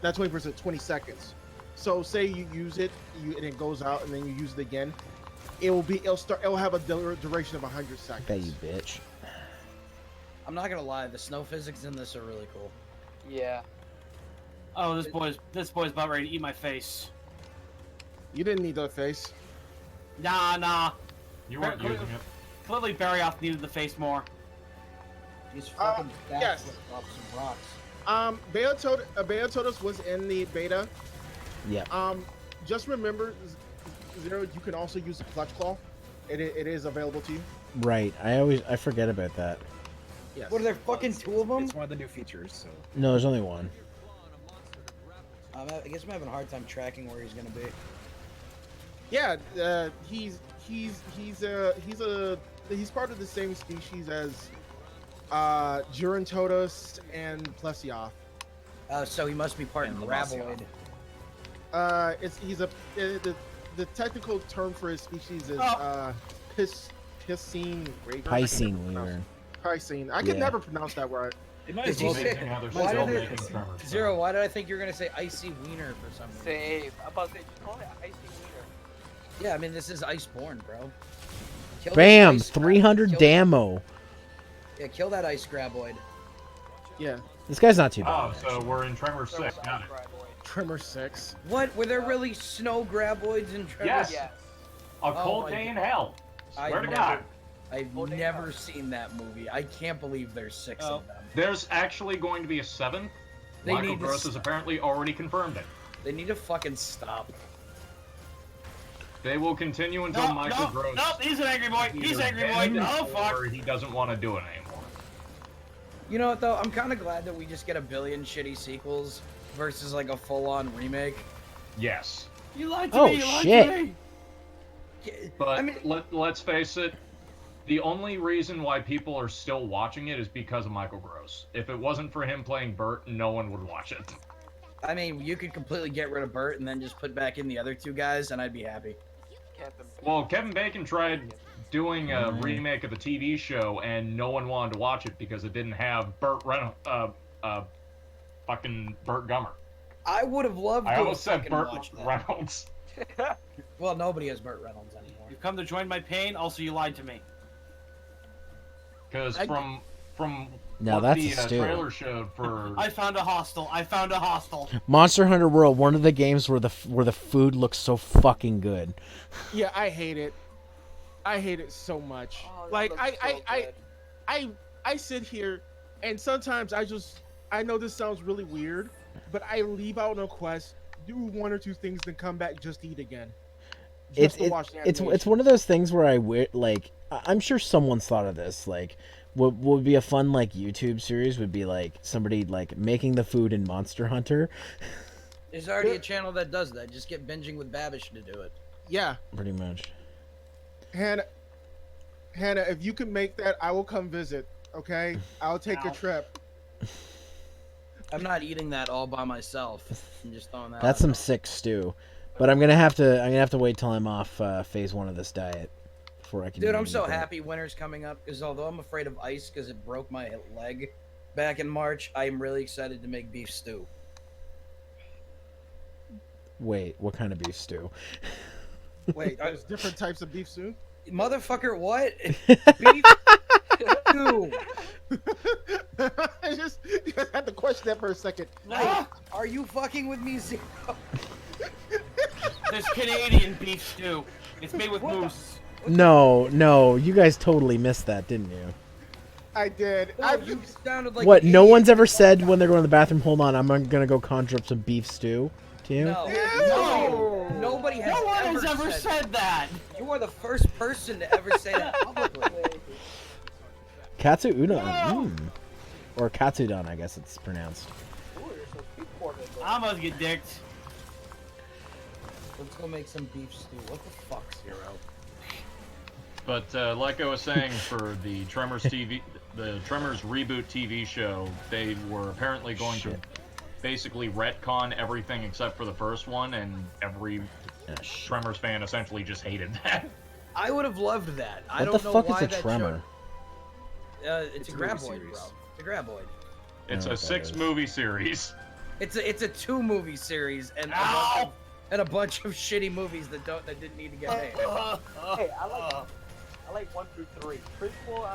Not 20%, 20 seconds. So say you use it, and it goes out, and then you use it again. It'll have a duration of 100 seconds. That you bitch. I'm not gonna lie, the snow physics in this are really cool. Yeah. Oh, this boy's about ready to eat my face. You didn't need that face. Nah. You weren't using it. Clearly, Barryoff needed the face more. He's fucking yes. off some rocks. BEOTODUS was in the beta. Yeah. Just remember, Zero, you can also use the clutch claw. It is available to you. Right. I forget about that. Yes. What are there fucking two of them? It's one of the new features. So No, there's only one. I guess I'm having a hard time tracking where he's gonna be. Yeah, he's part of the same species as Gerontotus and Plesioth. So he must be part And graboid. The technical term for his species is Piscine Raven. Piscine Weaver. Piscine. I could Yeah. never pronounce that word. it might Did as you well say- be. Amazing how they're Why still did it- making Tremors. Zero, why did I think you were gonna say icy wiener for some reason? Save. I'm about to say, just call it icy wiener. Yeah, I mean this is Iceborne, bro. Kill this Bam! ice 300 kill- damo. Yeah, kill that ice graboid. Yeah. This guy's not too Oh, bad. so we're in Tremors 6. Got it. Tremor 6. What? Were there really snow graboids in Tremors? Yes. Yes. A cold my day in hell. Swear I've to never- God. I've Oh, damn. never seen that movie. I can't believe there's 6 of them. There's actually going to be a 7th. They Michael need to Gross has apparently already confirmed it. They need to fucking stop. They will continue until Michael Gross. Nope, he's an angry boy. He's an angry boy. Oh, fuck. Or he doesn't want to do it anymore. You know what though? I'm kind of glad that we just get a billion shitty sequels versus like a full-on remake. Yes. You lied to Oh, me. You lied shit. to me. But I mean- let's face it, the only reason why people are still watching it is because of Michael Gross. If it wasn't for him playing Bert, no one would watch it. I mean, you could completely get rid of Bert and then just put back in the other two guys, and I'd be happy. Captain Well, Kevin Bacon tried doing a remake of the TV show, and no one wanted to watch it because it didn't have fucking Burt Gummer. I would have loved to I have almost said fucking Burt watched that. Reynolds. Well, nobody has Burt Reynolds anymore. You've come to join my pain. Also, you lied to me. Because from Now what that's the a stew. trailer showed for I found a hostel. I found a hostel. Monster Hunter World, one of the games where the food looks so fucking good. Yeah, I hate it. I hate it so much. Oh, that Like looks so good. I sit here and sometimes I know this sounds really weird, but I leave out on a quest, do one or two things, then come back just to eat again. Just to watch the It's animation. one of those things where I'm sure someone's thought of this. Like, what would be a fun like YouTube series would be like somebody like making the food in Monster Hunter. There's already a channel that does that. Just get binging with Babish to do it. Yeah, Pretty much. Hannah, if you can make that, I will come visit. Okay, I'll take a Ow. trip. I'm not eating that all by myself. I'm just throwing that. That's out some sick stew. But I'm gonna have to wait till I'm off phase 1 of this diet before I can. Dude, I'm eat so that. happy winter's coming up because although I'm afraid of ice because it broke my leg back in March, I'm really excited to make beef stew. Wait, what kind of beef stew? Wait, There's different types of beef stew. motherfucker, what? Beef stew. I just had to question that for a second. Wait, are you fucking with me, Zero? There's Canadian beef stew. It's made with moose. No, you guys totally missed that, didn't you? I did. No, you sounded like What? an No idiot. one's ever said when they're going to the bathroom, hold on, I'm gonna go conjure up some beef stew to you? No. Nobody has No one has ever said that. You are the first person to ever say that publicly. Katsu udon. Or katsudon, I guess it's pronounced. I'm about to get dicked. Let's go make some beef stew. What the fuck, Zero? But like I was saying, for the Tremors TV, the Tremors reboot TV show, they were apparently going to basically retcon everything except for the first one, and every Tremors fan essentially just hated that. I would have loved that. I What don't the know fuck why is a that tremor? It's a graboid, bro. It's a graboid. It's a 6-movie series. It's a 2-movie series and a bunch of shitty movies that didn't need to get made. Hey, I like 1 through 3. Prequel,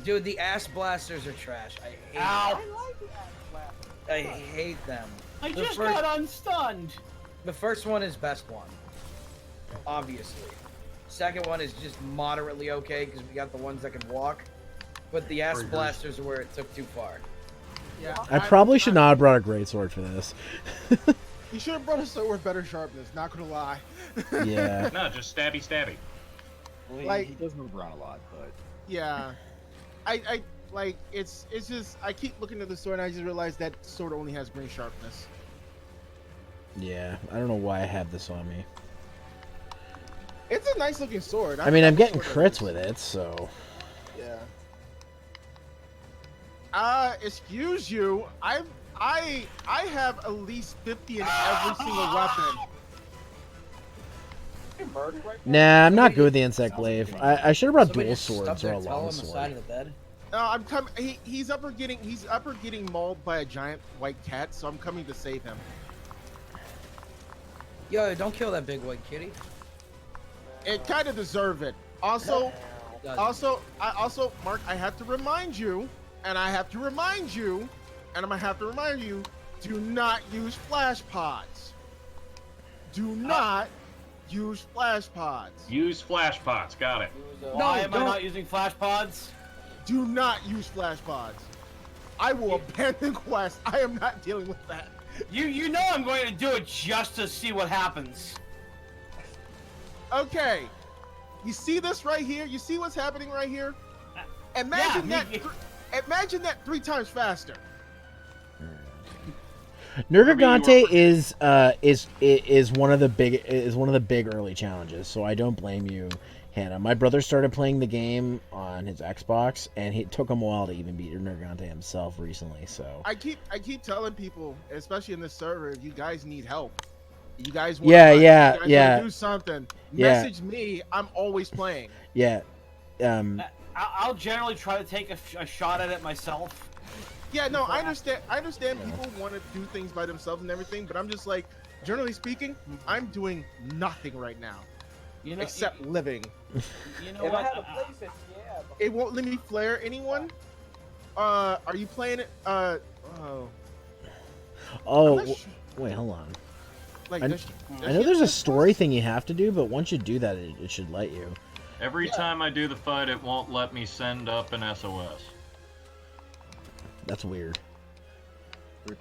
Dude, the ass blasters are trash. I hate them. I like the ass blasters. I hate them. I The just first- got unstunned. The first one is best one, obviously. Second one is just moderately okay because we got the ones that can walk, but the ass blasters are where it took too far. Yeah. I probably should not have brought a greatsword for this. You should have brought a sword with better sharpness. Not gonna lie. Yeah. No, just stabby. Well, Like- he does move around a lot, but Yeah. I like it's just I keep looking at the sword and I just realized that sword only has green sharpness. Yeah, I don't know why I have this on me. It's a nice looking sword. I mean, I'm getting crits with it, so... Yeah. Excuse you. I have at least 50 in every single weapon. Nah, I'm not good with the insect glaive. I should have brought Somebody dual just stuck swords or their a toe long on the side sword. of the bed. No, I'm coming. He's upper getting mauled by a giant white cat, so I'm coming to save him. Yo, don't kill that big white kitty. It kind of deserve it. Also, Doesn't. Mark, I have to remind you, and I have to remind you, and I'm gonna have to remind you, do not use flash pods. Do not use flash pods. Use flash pots, got it. Why am I not using flash pods? Do not use flash pods. I will abandon quest. I am not dealing with that. You know I'm going to do it just to see what happens. Okay. You see this right here? You see what's happening right here? Imagine imagine that 3 times faster. Nergigante is one of the big early challenges, so I don't blame you, Hannah. My brother started playing the game on his Xbox, and it took him a while to even beat Nergigante himself recently. So I keep telling people, especially in this server, if you guys need help, you guys want to do something. Yeah. Message me. I'm always playing. Yeah. I'll generally try to take a shot at it myself. Yeah, no, I understand. I understand people want to do things by themselves and everything, but I'm just like, generally speaking, I'm doing nothing right now, except living. You know If I what? had a PlayStation, yeah. But It won't let me flare anyone. Are you playing it? I'm not sure. Wait, hold on. Like, I know there's a story thing you have to do, but once you do that, it should let you. Every time I do the fight, it won't let me send up an SOS. That's weird.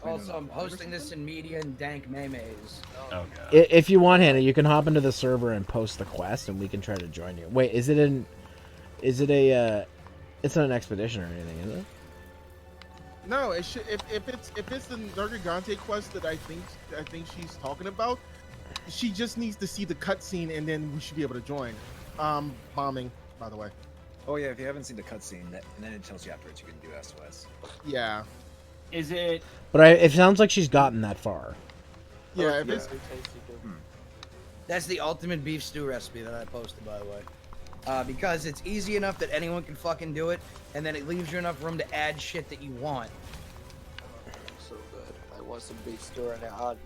Also, I'm posting this in media and dank memes. Oh god. If you want, Hannah, you can hop into the server and post the quest, and we can try to join you. Wait, it's not an expedition or anything, is it? No, it should. If it's the Nergigante quest that I think she's talking about, she just needs to see the cutscene, and then we should be able to join. Bombing, by the way. oh yeah, if you haven't seen the cutscene, and then it tells you afterwards you can do SOS. Yeah. Is it? But it sounds like she's gotten that far. Yeah, if it's That's the ultimate beef stew recipe that I posted, by the way. Because it's easy enough that anyone can fucking do it, and then it leaves you enough room to add shit that you want. So good. I want some beef stew right now.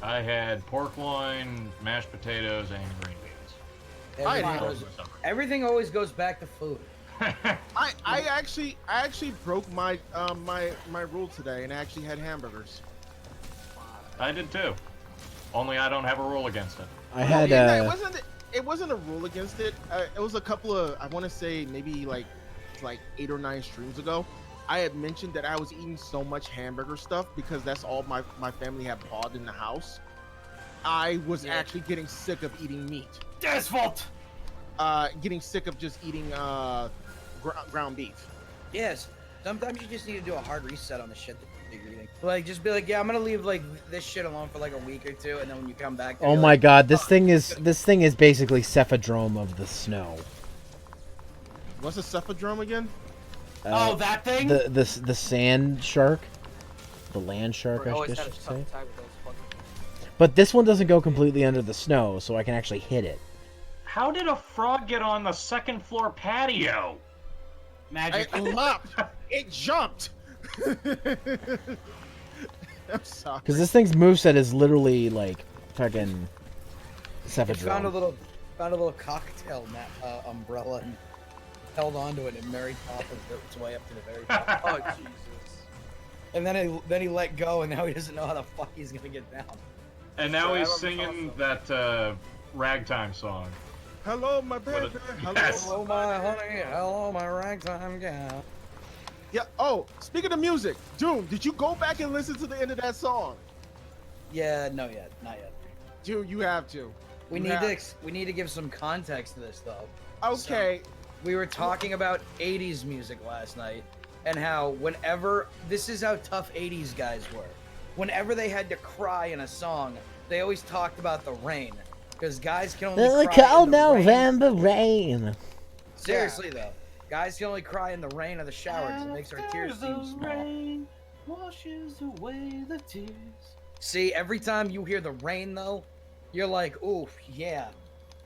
I had pork loin, mashed potatoes, and green beans. Everything always goes back to food. I actually broke my my rule today and actually had hamburgers. I did too. Only I don't have a rule against it. I had it wasn't a rule against it. It was a couple of, I want to say maybe like 8 or 9 streams ago. I had mentioned that I was eating so much hamburger stuff because that's all my family had bought in the house. I was actually getting sick of eating meat. Dad's fault. Getting sick of just eating ground beef. Yes. Sometimes you just need to do a hard reset on the shit that you're eating. Like, just be like, yeah, I'm gonna leave like this shit alone for like a week or two, and then when you come back, oh my god, this thing is basically Cephadrome of the snow. What's a Cephadrome again? Oh, that thing? The sand shark, the land shark, I guess you should say. But this one doesn't go completely under the snow, so I can actually hit it. How did a frog get on the second floor patio? Magic. It leapt. It jumped. I'm sorry. Because this thing's moveset is literally like fucking Cephadrome. It found a little cocktail umbrella and held onto it and Mary Poppins worked its way up to the very top. Oh Jesus! And then he let go, and now he doesn't know how the fuck he's gonna get down. And now he's singing that ragtime song. Hello, my baby. Yes. Hello, my honey. Hello, my ragtime gal. Yeah. Oh, speaking of music, Doom, did you go back and listen to the end of that song? Yeah, not yet. Dude, you have to. We need to give some context to this though. Okay. So, we were talking about 80s music last night and how this is how tough 80s guys were. Whenever they had to cry in a song, they always talked about the rain. Because guys can only cry in the November rain. Seriously though. Guys can only cry in the rain or the shower because it makes our tears seem small. Rain washes away the tears. See, every time you hear the rain though, you're like, ooh, yeah.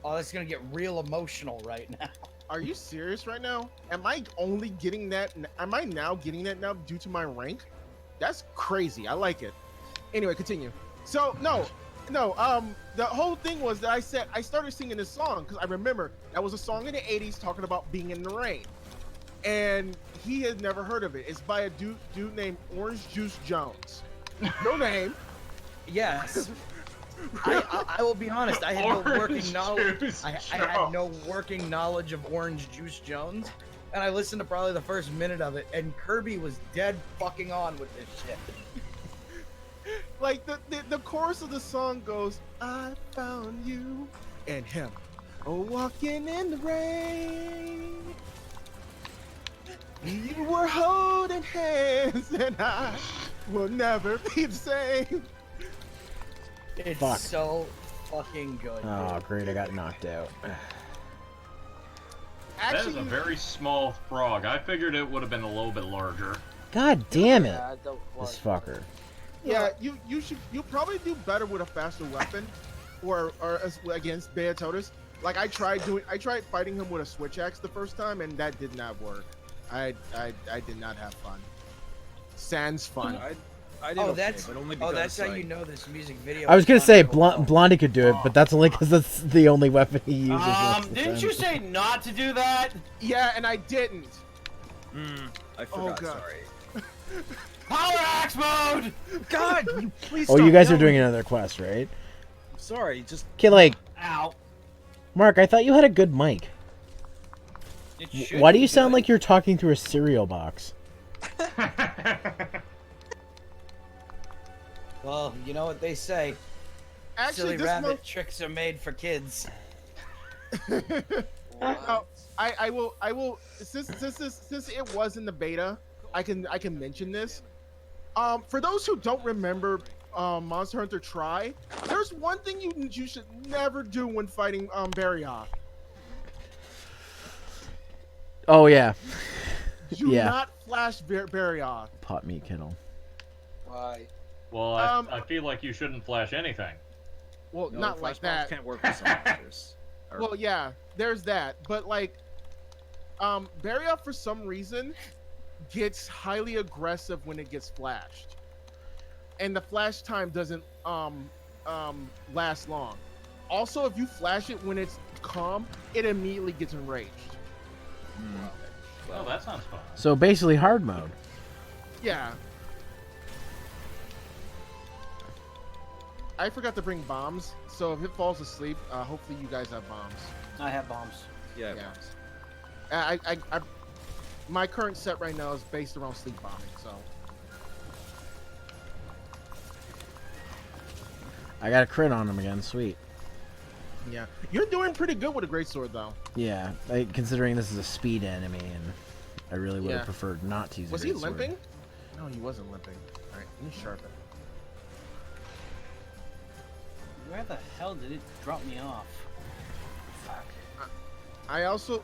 Oh, that's gonna get real emotional right now. Are you serious right now? Am I only getting that? Am I now getting that now due to my rank? That's crazy. I like it. Anyway, continue. So no. The whole thing was that I started singing this song because I remember that was a song in the 80s talking about being in the rain, and he had never heard of it. It's by a dude named Orange Juice Jones. No name. Yes. I will be honest. I had no working knowledge. I had no working knowledge of Orange Juice Jones, and I listened to probably the first minute of it, and Kirby was dead fucking on with this shit. Like the chorus of the song goes, I found you and him, walking in the rain. You were holding hands, and I will never be the same. It's so fucking good. Oh, great! I got knocked out. That is a very small frog. I figured it would have been a little bit larger. God damn it! This fucker. Yeah, you'll probably do better with a faster weapon, or against BEOTODUS. Like I tried fighting him with a switch axe the first time, and that did not work. I did not have fun. Sans fun. I did but only because, that's how you know this music video. I was gonna say Blondie could do it, but that's only because that's the only weapon he uses. Didn't you say not to do that? Yeah, and I didn't. I forgot. Sorry. Power axe mode! God, you please. Oh, you guys are doing another quest, right? I'm sorry, just. Okay, like. Ow. Mark, I thought you had a good mic. Why do you sound like you're talking through a cereal box? Well, you know what they say. Actually, silly rabbit tricks are made for kids. I will. Since it was in the beta, I can mention this. For those who don't remember Monster Hunter Tri, there's one thing you should never do when fighting Barioth. Oh yeah. Do not flash Barioth. Pot meat kennel. Why? Well, I feel like you shouldn't flash anything. Well, no, not like that. Can't work with some monsters. Well, yeah, there's that. But like, Barioth for some reason gets highly aggressive when it gets flashed, and the flash time doesn't last long. Also, if you flash it when it's calm, it immediately gets enraged. Well, that sounds fun. So basically hard mode. Yeah. I forgot to bring bombs, so if it falls asleep, hopefully you guys have bombs. I have bombs. Yeah. I my current set right now is based around sleep bombing, so. I got a crit on him again. Sweet. Yeah, you're doing pretty good with a greatsword, though. Yeah, considering this is a speed enemy, and I really would have preferred not to use. Was he limping? No, he wasn't limping. All right, let me sharpen. Where the hell did it drop me off? Fuck. I also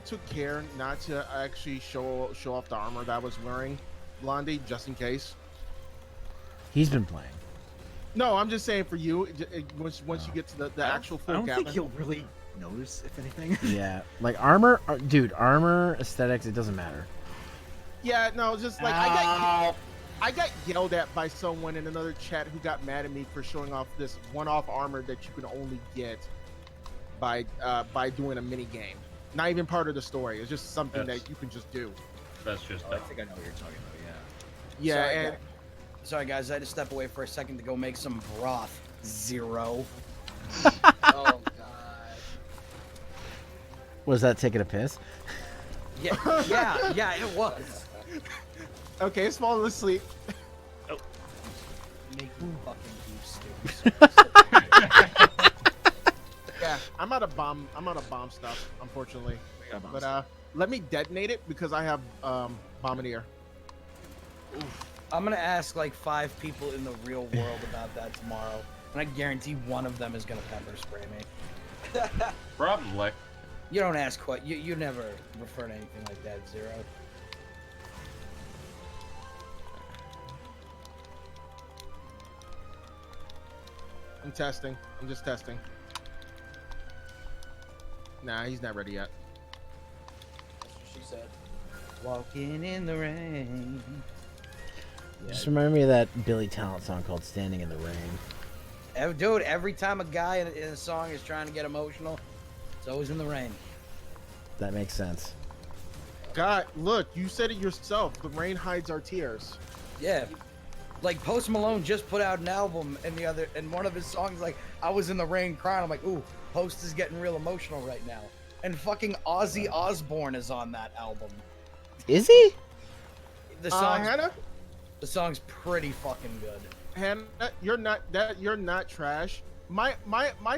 took care not to actually show off the armor that I was wearing, Blondie, just in case. He's been playing. No, I'm just saying for you. Once you get to the actual full I don't Gatling. think he'll really notice, if anything. Yeah, like armor, dude. Armor aesthetics, it doesn't matter. Yeah, no, just like I got yelled at by someone in another chat who got mad at me for showing off this one-off armor that you can only get by doing a mini game. Not even part of the story. It's just something that you can just do. That's just. I think I know what you're talking about. Yeah. Sorry, guys. I had to step away for a second to go make some broth. Zero. Oh god. Was that taking a piss? Yeah, it was. Okay, it's falling asleep. Making fucking beef stew. Yeah, I'm out of bomb stuff, unfortunately. But let me detonate it because I have bombardier. I'm gonna ask like 5 people in the real world about that tomorrow, and I guarantee one of them is gonna pepper spray me. Probably. You don't ask what you never refer to anything like that, Zero. I'm testing. I'm just testing. Nah, he's not ready yet. That's what she said. Walking in the rain. Just remind me of that Billy Talent song called "Standing in the Rain." Dude, every time a guy in a song is trying to get emotional, it's always in the rain. That makes sense. God, look, you said it yourself. The rain hides our tears. Yeah. Like Post Malone just put out an album, and one of his songs, like, I was in the rain crying. I'm like, ooh, Post is getting real emotional right now. And fucking Ozzy Osbourne is on that album. Is he? Hannah? The song's pretty fucking good. Hannah, you're not trash. My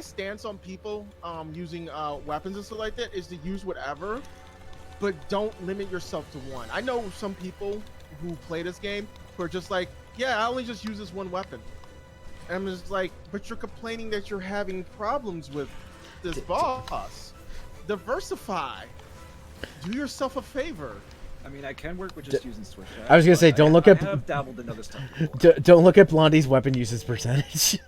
stance on people using weapons and stuff like that is to use whatever, but don't limit yourself to one. I know some people who play this game who are just like, yeah, I only just use this one weapon. And I'm just like, but you're complaining that you're having problems with this boss. Diversify. Do yourself a favor. I mean, I can work with just using switch. I was gonna say, don't look at. I have dabbled in other stuff. Don't look at Blondie's weapon uses percentage.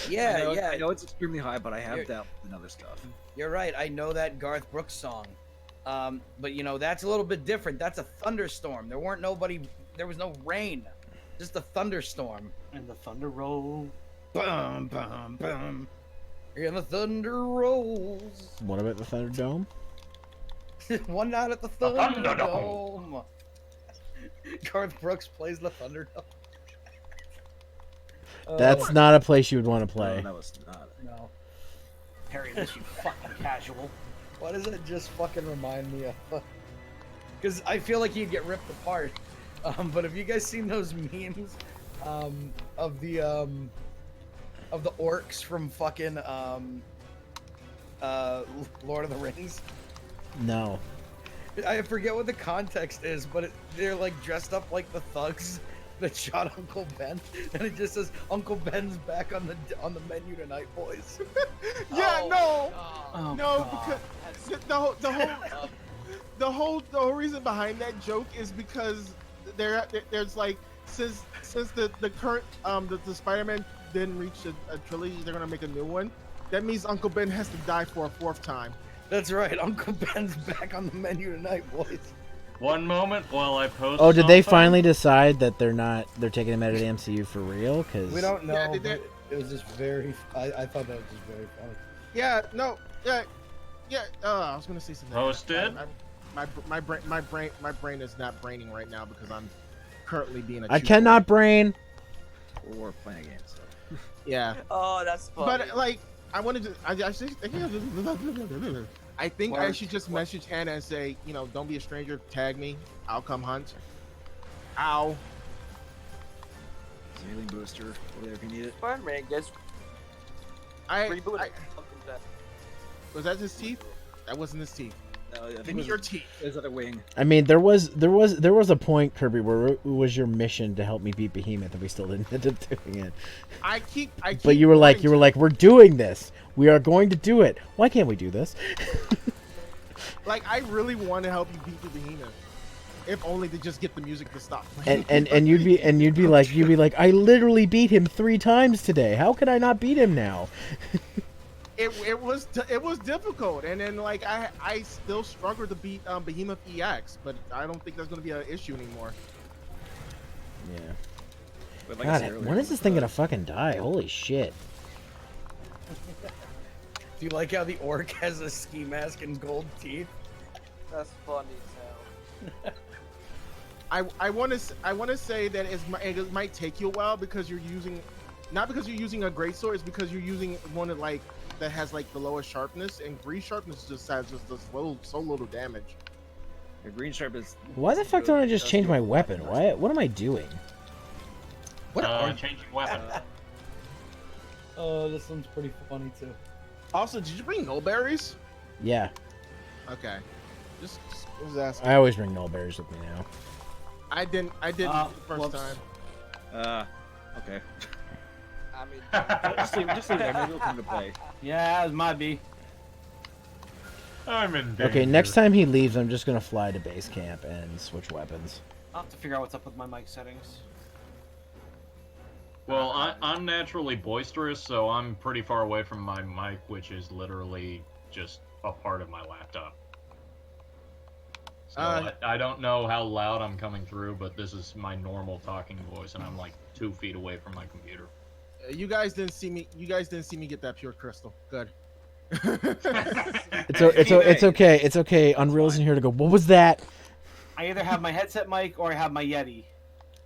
I know it's extremely high, but I have dabbled in other stuff. You're right. I know that Garth Brooks song, but you know that's a little bit different. That's a thunderstorm. There was no rain, just a thunderstorm. And the thunder roll. Bum bum bum. And the thunder rolls. What about the Thunderdome? One night at the Thunderdome. Garth Brooks plays the Thunderdome. That's not a place you would want to play. No, that was not. No. Harry, this you fucking casual. Why does it just fucking remind me of? Because I feel like he'd get ripped apart. But have you guys seen those memes of the orcs from fucking Lord of the Rings? No. I forget what the context is, but they're like dressed up like the thugs that shot Uncle Ben, and it just says Uncle Ben's back on the menu tonight, boys. Yeah, no, God. because the whole reason behind that joke is because there's like since the current the Spider-Man didn't reach a trilogy, they're gonna make a new one. That means Uncle Ben has to die for a 4th time. That's right, Uncle Ben's back on the menu tonight, boys. One moment while I post. Oh, did they something. finally decide that they're taking him out of the MCU for real? Because We don't know. Yeah, but it was just very. I thought that was just very funny. Yeah, no, yeah. I was gonna say something. Posted. My brain is not braining right now because I'm currently being a. I cannot brain. Or playing a game. So. Yeah. Oh, that's funny. But like, I wanted to. I think I should just message Hannah and say, you know, don't be a stranger. Tag me. I'll come hunt. Ow. Healing booster over there if you need it. Spider-Man gets rebooted. Was that his teeth? That wasn't his teeth. No, I think Give me your teeth. Is that a wing? I mean, there was a point, Kirby, where it was your mission to help me beat Behemoth, and we still didn't end up doing it. I keep. But you were like, we're doing this. We are going to do it. Why can't we do this? Like, I really want to help you beat the Behemoth. If only to just get the music to stop playing. And you'd be like, I literally beat him 3 times today. How can I not beat him now? It was difficult, and then like I still struggle to beat Behemoth EX, but I don't think that's going to be an issue anymore. Yeah. But like God, I said earlier, when is this thing gonna fucking die? Holy shit! Do you like how the orc has a ski mask and gold teeth? That's funny as hell. I want to say that it might take you a while because you're using, not because you're using a great sword, it's because you're using one that has like the lowest sharpness, and green sharpness just has so little damage. The green sharp is. Why the fuck don't I just change my weapon? What am I doing? Changing weapon. Oh, this one's pretty funny too. Also, did you bring nullberries? Yeah, Okay, just was asking. I always bring nullberries with me now. I didn't the first whoops. time. Okay. I mean, just leave it there. Maybe it'll come to play. Yeah, it might be. I'm in danger. Okay, next time he leaves, I'm just gonna fly to base camp and switch weapons. I'll have to figure out what's up with my mic settings. Well, I'm naturally boisterous, so I'm pretty far away from my mic, which is literally just a part of my laptop. So I don't know how loud I'm coming through, but this is my normal talking voice, and I'm like 2 feet away from my computer. You guys didn't see me. You guys didn't see me get that pure crystal. Good. It's okay. It's okay. Unreal's in here to go. What was that? I either have my headset mic or I have my Yeti.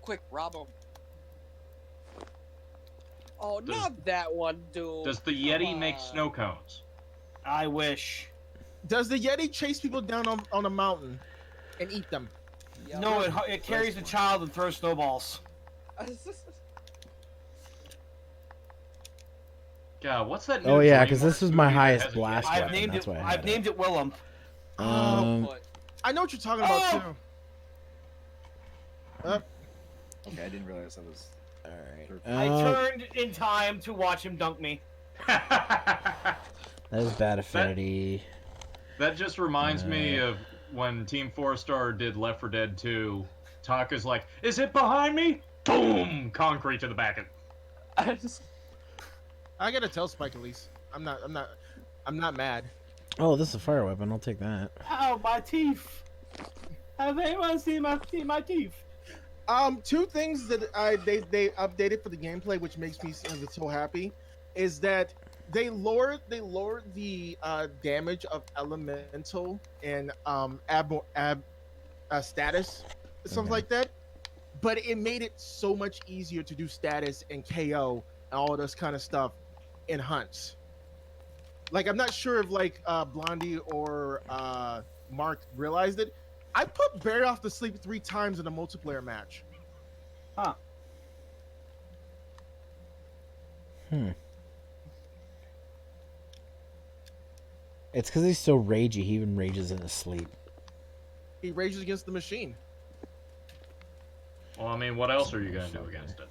quick, rob him. Oh, not that one, dude. Does the Yeti make snow cones? I wish. Does the Yeti chase people down on a mountain and eat them? Yeah, No, it carries a child and throws snowballs. God, what's that? New Oh yeah, DreamWorks because this was movie my that highest has a blast Yeti? I've weapon. named That's it. why I I've named it Willem. I know what you're talking about too. Okay, I didn't realize that was. All right. I turned in time to watch him dunk me. That is bad affinity. That just reminds me of when Team 4-Star did Left 4 Dead 2. Taka's like, "Is it behind me?" Boom! Concrete to the back of. I gotta tell Spike at least. I'm not mad. Oh, this is a fire weapon. I'll take that. Ow, my teeth! Have anyone seen my teeth? Two things that they updated for the gameplay, which makes me so happy, is that they lowered the damage of elemental and status, stuff like that, but it made it so much easier to do status and KO and all this kind of stuff in hunts. Like, I'm not sure if like Blondie or Mark realized it. I put Barry off to sleep 3 times in a multiplayer match. Huh. It's because he's so ragey. He even rages in his sleep. He rages against the machine. Well, I mean, what else are you gonna do against it?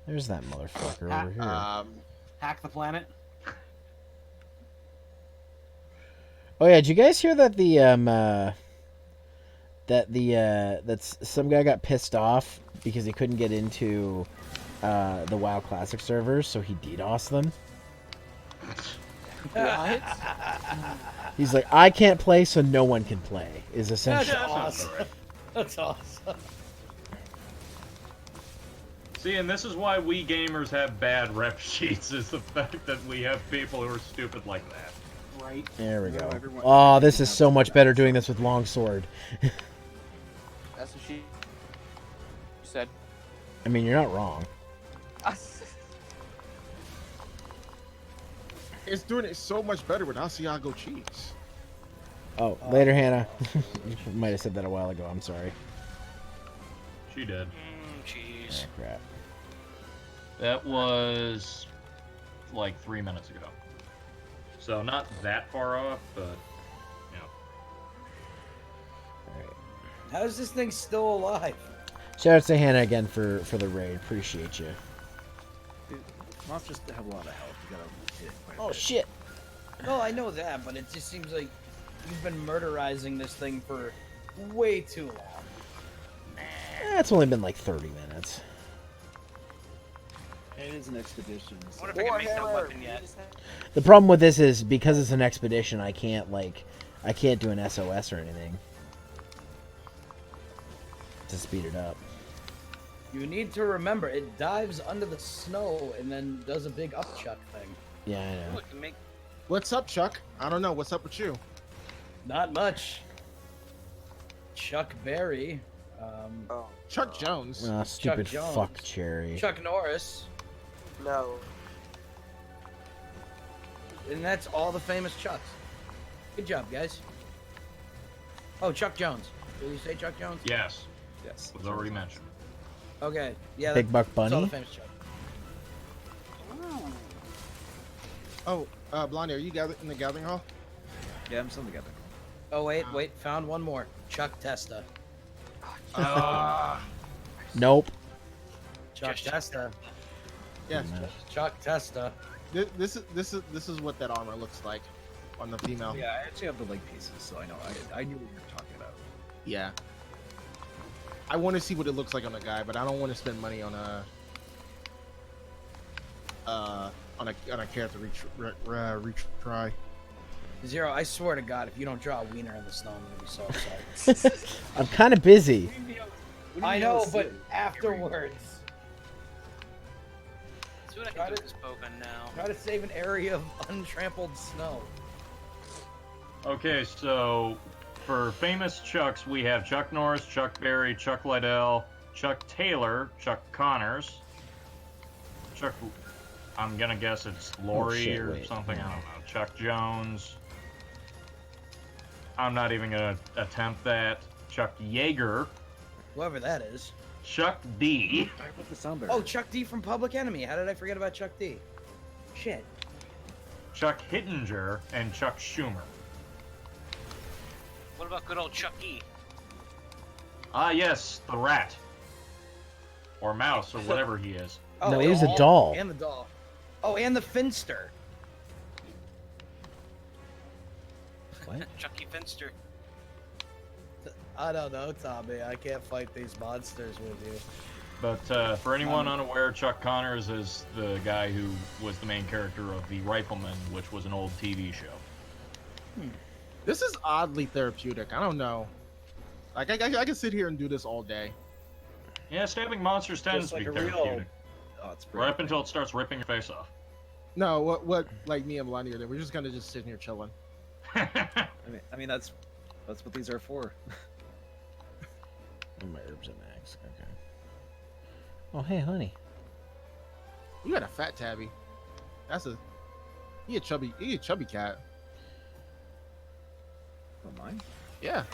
There's that motherfucker over here. Hack the planet. Oh yeah, did you guys hear that that's some guy got pissed off because he couldn't get into the WoW Classic servers, so he DDoSed them? What? He's like, I can't play, so no one can play. Is That's essentially. awesome. That's awesome. See, and this is why we gamers have bad rep sheets, is the fact that we have people who are stupid like that. Right. There we go. everyone- Oh, this is so much better doing this with longsword. That's what she said. I mean, you're not wrong. It's doing it so much better with Asiago cheese. Oh, later, Hannah. You might have said that a while ago. I'm sorry. She did. Jeez. Oh, crap. That was like 3 minutes ago. So not that far off, but you know. Alright. How is this thing still alive? Shout out to Hannah again for the raid. Appreciate you. Dude, monsters have a lot of health. You gotta hit quite a Oh bit. shit. No, I know that, but it just seems like you've been murderizing this thing for way too long. It's only been like 30 minutes. It is an expedition. So What if I can make that weapon yet? The problem with this is because it's an expedition, I can't do an SOS or anything to speed it up. You need to remember, it dives under the snow and then does a big upchuck thing. Yeah, I know. Look, make What's up, Chuck? I don't know. What's up with you? Not much. Chuck Berry. Chuck Jones. Ah, stupid Jones. fuck Cherry. Chuck Norris. No. And that's all the famous Chucks. Good job, guys. Oh, Chuck Jones. Did you say Chuck Jones? Yes, yes. was already mentioned. Okay. Yeah. Big Buck That's all Bunny. the famous Chuck. Oh, Blondie, are you in the gathering hall? Yeah, I'm still together. Oh, wait. Found one more. Chuck Testa. Nope. Chuck Testa. Yeah. Chuck Testa. This is what that armor looks like on the female. Yeah, I actually have the leg pieces, so I know. I knew what you were talking about. Yeah. I want to see what it looks like on a guy, but I don't want to spend money on a character retry. Zero, I swear to God, if you don't draw a wiener in the snow, I'm gonna be so upset. I'm kind of busy. I know, but afterwards. see what I can do with this bowgun now. Try to save an area of untrampled snow. Okay, so for famous Chucks, we have Chuck Norris, Chuck Berry, Chuck Liddell, Chuck Taylor, Chuck Connors, Chuck. I'm gonna guess it's Lori or something. I don't know. Chuck Jones. I'm not even gonna attempt that. Chuck Yeager. Whoever that is. Chuck D. I put the sound better. Oh, Chuck D from Public Enemy. How did I forget about Chuck D? Shit. Chuck Hittinger, and Chuck Schumer. What about good old Chuck E? Ah, yes, the rat. Or mouse, or whatever he is. Oh, No, and- he's a doll. And the doll. Oh, and the Finster. What? Chucky Finster. I don't know, Tommy. I can't fight these monsters with you. But for anyone unaware, Chuck Connors is the guy who was the main character of The Rifleman, which was an old TV show. This is oddly therapeutic. I don't know. Like I can sit here and do this all day. Yeah, stabbing monsters tends Just to be like a real- therapeutic. Oh, it's Right up until it starts ripping your face off. No, what like me and Blondie are doing. We're just gonna just sit here chilling. I mean that's what these are for. Oh, my herbs and max. Okay. Oh, hey, honey. You got a fat tabby. He a chubby cat. Oh, mine? Yeah. I'm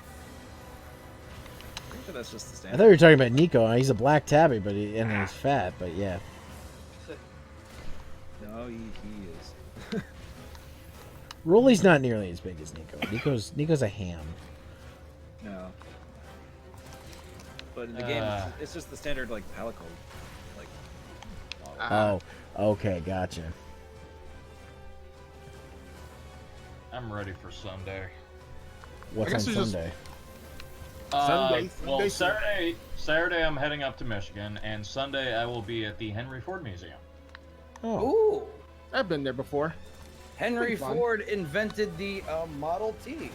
pretty sure that's just the I standard. thought you were talking about Nico. He's a black tabby, but and he's fat. But yeah. No, he is. Rolly's not nearly as big as Nico. Nico's a ham. No. But in the game, it's just the standard like palico, like. model. Oh, okay, gotcha. I'm ready for Sunday. What's I on guess we just- Sunday? Well, Sunday. Saturday I'm heading up to Michigan, and Sunday I will be at the Henry Ford Museum. Oh, Ooh. I've been there before. Henry Ford invented the Model T.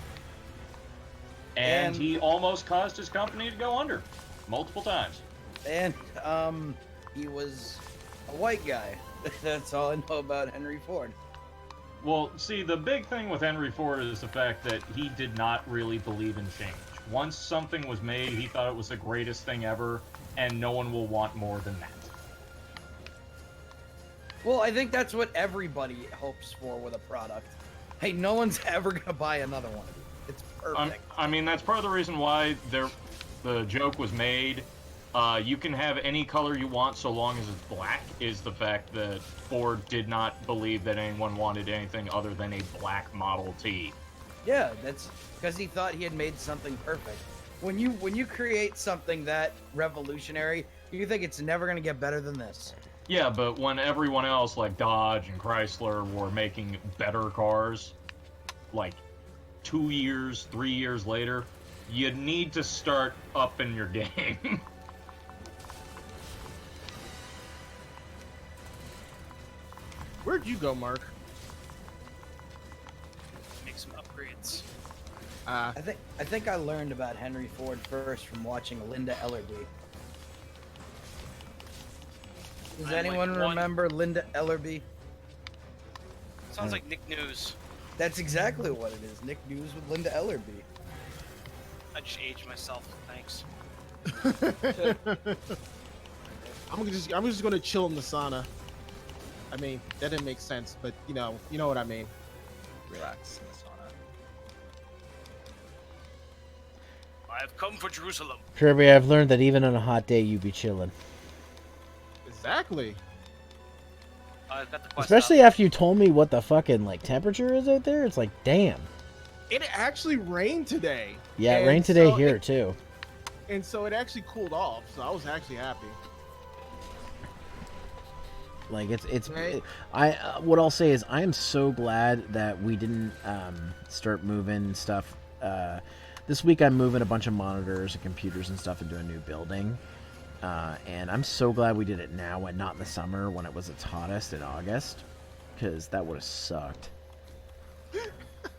And he almost caused his company to go under multiple times. And he was a white guy. That's all I know about Henry Ford. Well, see, the big thing with Henry Ford is the fact that he did not really believe in change. Once something was made, he thought it was the greatest thing ever, and no one will want more than that. Well, I think that's what everybody hopes for with a product. Hey, no one's ever going to buy another one. It's perfect. I mean, that's part of the reason why the joke was made. You can have any color you want so long as it's black, is the fact that Ford did not believe that anyone wanted anything other than a black Model T. Yeah, that's because he thought he had made something perfect. When you create something that revolutionary, you think it's never going to get better than this. Yeah, but when everyone else, like Dodge and Chrysler, were making better cars, like 2 years, 3 years later, you need to start upping your game. Where'd you go, Mark? Make some upgrades. I think I learned about Henry Ford first from watching Linda Ellerby. Does anyone remember Linda Ellerby? Sounds like Nick News. That's exactly what it is. Nick News with Linda Ellerby. I just aged myself. Thanks. I'm just gonna chill in the sauna. I mean, that didn't make sense, but you know what I mean. Relax in the sauna. I have come for Jerusalem. Kirby, I've learned that even on a hot day, you be chilling. Exactly. Got the quest Especially up. after you told me what the fucking temperature is out there. It's like, damn. It actually rained today. Yeah, it rained today here too. And so it actually cooled off. So I was actually happy. Like it's Right. what I'll say is I am so glad that we didn't start moving stuff. This week I'm moving a bunch of monitors and computers and stuff into a new building. And I'm so glad we did it now and not in the summer when it was its hottest in August, because that would have sucked.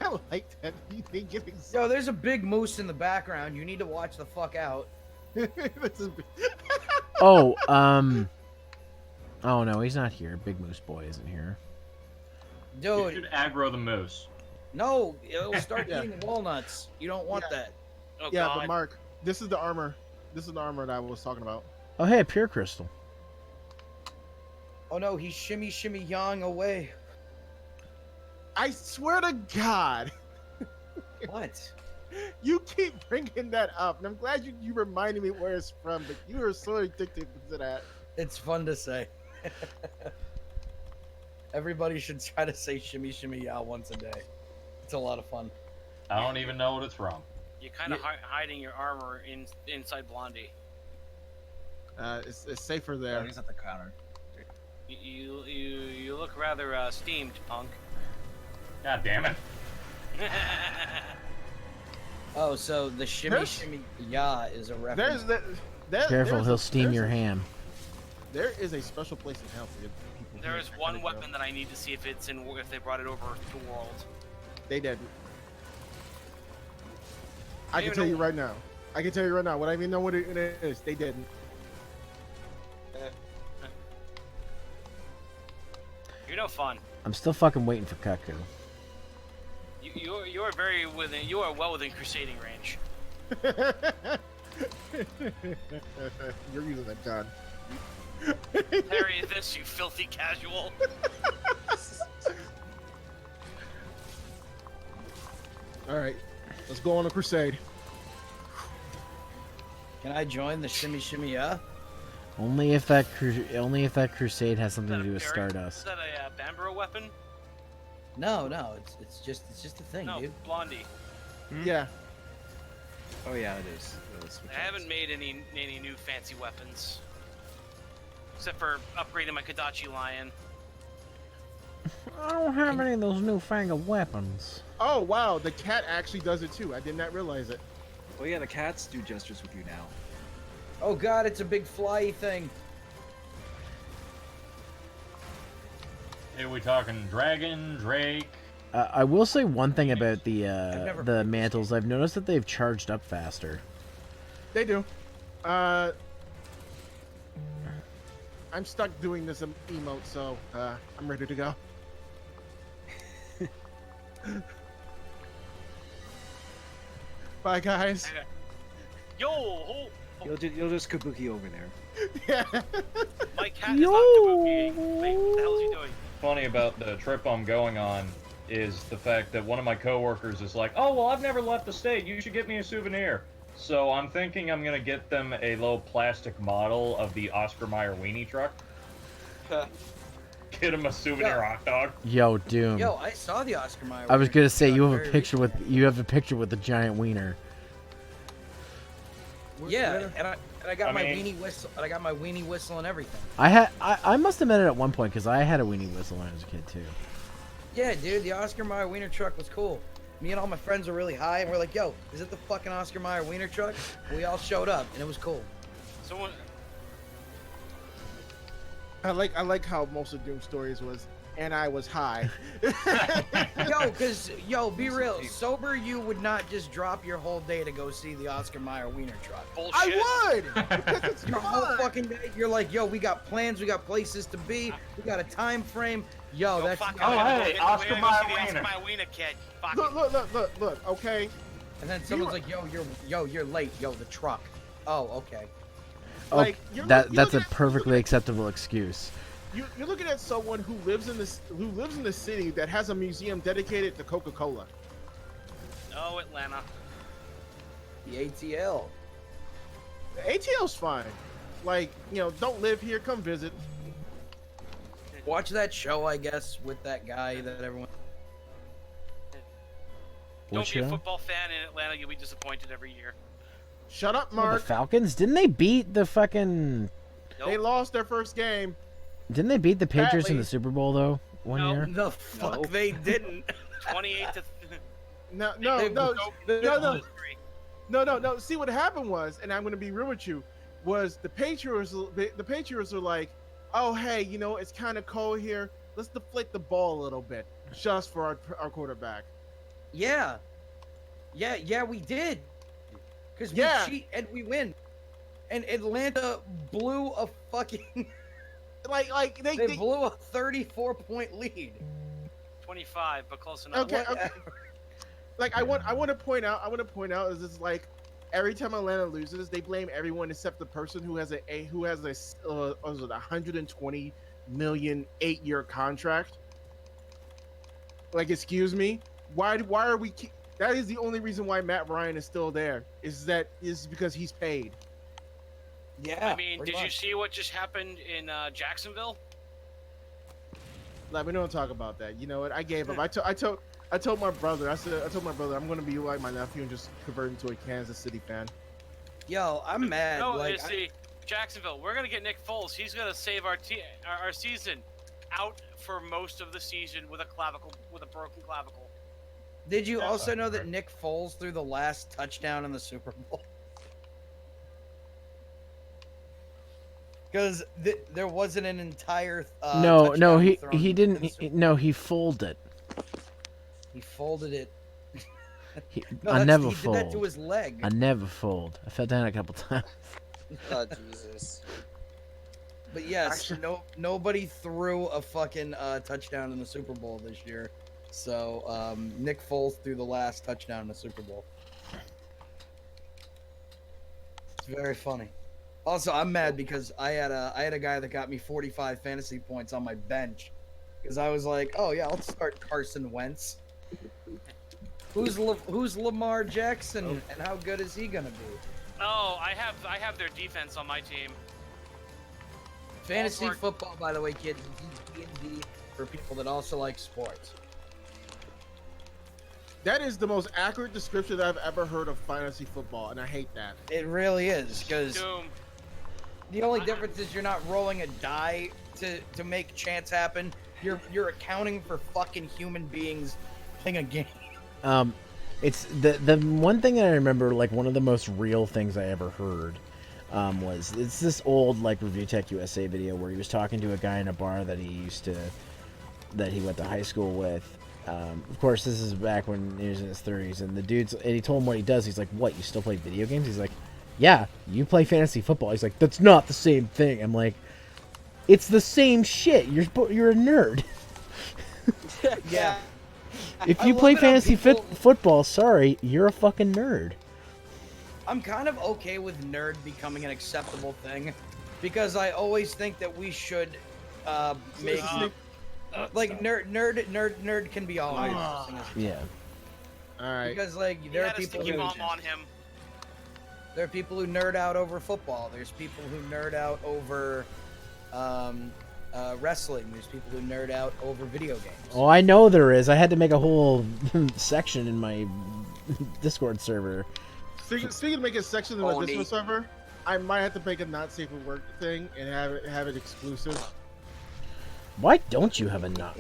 I like that. You think getting Yo, there's a big moose in the background. You need to watch the fuck out. Oh, oh no, he's not here. Big Moose Boy isn't here. Dude, You should aggro the moose. no, it'll start eating walnuts. You don't want that. Oh, yeah, God. but Mark, this is the armor. This is the armor that I was talking about. Oh hey, Pure Crystal. Oh no, he's shimmy yawing away. I swear to God, What? you keep bringing that up, and I'm glad you reminded me where it's from. But you are so addicted to that. It's fun to say. Everybody should try to say shimmy yaw once a day. It's a lot of fun. I don't even know what it's from. You're kind of hiding your armor inside Blondie. It's safer there. He's at the counter. You look rather steamed, punk. God damn it. Oh, so the shimmy yaw is a reference. Careful, he'll steam your ham. There is a special place in hell for you people. There is one weapon that I need to see if they brought it over to World. They didn't. I can tell you right now. I can tell you right now. What I even know what it is. They didn't. You're no fun. I'm still fucking waiting for Kaku. You are very within. You are well within crusading range. You're using that gun. Parry this, you filthy casual. All right, let's go on a crusade. Can I join the shimmy yaw? Only if that crusade has something to do with Is Stardust. that a Bambro weapon? No, it's just a thing, No, dude. Blondie. Yeah. Oh yeah, it is. I haven't made any new fancy weapons. Except for upgrading my Kodachi Lion. I don't have any of those newfangled weapons. Oh wow, the cat actually does it too. I did not realize it. Oh yeah, the cats do gestures with you now. Oh god, it's a big fly thing. Are we talking Dragon, Drake? I will say one thing about the mantles. I've noticed that they've charged up faster. They do. I'm stuck doing this emote, so I'm ready to go. Bye, guys. Yo! You'll just kabuki over there. Yeah. My cat is not kabukiing. Wait, what the hell is he doing? Funny about the trip I'm going on is the fact that one of my coworkers is like, "Oh, well, I've never left the state. You should get me a souvenir." So I'm thinking I'm gonna get them a little plastic model of the Oscar Mayer weenie truck. Get him a souvenir hot dog. Yo, Doom. Yo, I saw the Oscar Mayer. I was gonna say you have a picture with the giant wiener. Yeah, and I got my weenie whistle, and I got my weenie whistle and everything. I must have met it at one point because I had a weenie whistle when I was a kid too. Yeah, dude, the Oscar Mayer wiener truck was cool. Me and all my friends were really high, and we're like, "Yo, is it the fucking Oscar Mayer wiener truck?" And we all showed up, and it was cool. Someone. I like how most of Doom's stories was, and I was high. Be real, sober you would not just drop your whole day to go see the Oscar Mayer wiener truck. Bullshit. I would. Your whole fucking day, you're like, yo, we got plans, we got places to be, we got a time frame. Yo, that's. Hey, Oscar Mayer wiener. Kid. Look. Okay. And then someone's like, you're late. Yo, the truck. Oh, okay. Like, that's a perfectly acceptable excuse. You're looking at someone who lives in the city that has a museum dedicated to Coca-Cola. No, Atlanta. The ATL. The ATL's fine. Like, don't live here, come visit. Watch that show, I guess, with that guy that everyone. Don't be a football fan in Atlanta. You'll be disappointed every year. Shut up, Mark. The Falcons? Didn't they beat the fucking... They lost their first game. Didn't they beat the Patriots in the Super Bowl, though, one year? The fuck they didn't. 28 to... No. See, what happened was, and I'm going to be real with you, was the Patriots are like, oh, hey, it's kind of cold here. Let's deflate the ball a little bit just for our quarterback. Yeah, we did. Because we cheat and we win. And Atlanta blew a fucking... they blew a 34-point lead. 25, but close enough. Okay. Like, I want to point out is it's like every time Atlanta loses, they blame everyone except the person who has a 120 million 8-year contract. Like, excuse me, why are we? That is the only reason why Matt Ryan is still there. Is because he's paid. Yeah. I mean, did you see what just happened in Jacksonville? Like, we don't talk about that. You know what? I gave up. I told my brother. I told my brother I'm going to be like my nephew and just convert into a Kansas City fan. Yo, I'm mad. No, see, Jacksonville. We're gonna get Nick Foles. He's gonna save our season out for most of the season with a broken clavicle. Did you also know that Nick Foles threw the last touchdown in the Super Bowl? Because there wasn't an entire no, he didn't. No, he folded. He folded it. I never fold. He did that to his leg. I never fold. I fell down a couple times. Oh Jesus! But yes, nobody threw a fucking touchdown in the Super Bowl this year. So Nick Foles threw the last touchdown in the Super Bowl. It's very funny. Also, I'm mad because I had a guy that got me 45 fantasy points on my bench because I was like, oh yeah, I'll start Carson Wentz. Who's Lamar Jackson and how good is he gonna be? Oh, I have their defense on my team. Fantasy football, by the way, kids, is D&D for people that also like sports. That is the most accurate description I've ever heard of fantasy football, and I hate that. It really is, because the only difference is you're not rolling a die to make chance happen. You're accounting for fucking human beings playing a game. It's the one thing that I remember, like one of the most real things I ever heard, was it's this old like Review Tech USA video where he was talking to a guy in a bar that he used to that he went to high school with. Of course, this is back when he was in his 30s, and he told him what he does. He's like, "What? You still play video games?" He's like, "Yeah, you play fantasy football." He's like, "That's not the same thing." I'm like, "It's the same shit. You're a nerd." Yeah. If you play fantasy football, sorry, you're a fucking nerd. I'm kind of okay with nerd becoming an acceptable thing, because I always think that we should make like nerd can be all encompassing. Yeah. All right. Because like there are people who on him. There are people who nerd out over football. There's people who nerd out over wrestling. There's people who nerd out over video games. Oh, I know there is. I had to make a whole section in my Discord server. Speaking of making a section in my Discord server, I might have to make a not safe for work thing and have it exclusive. Why don't you have a not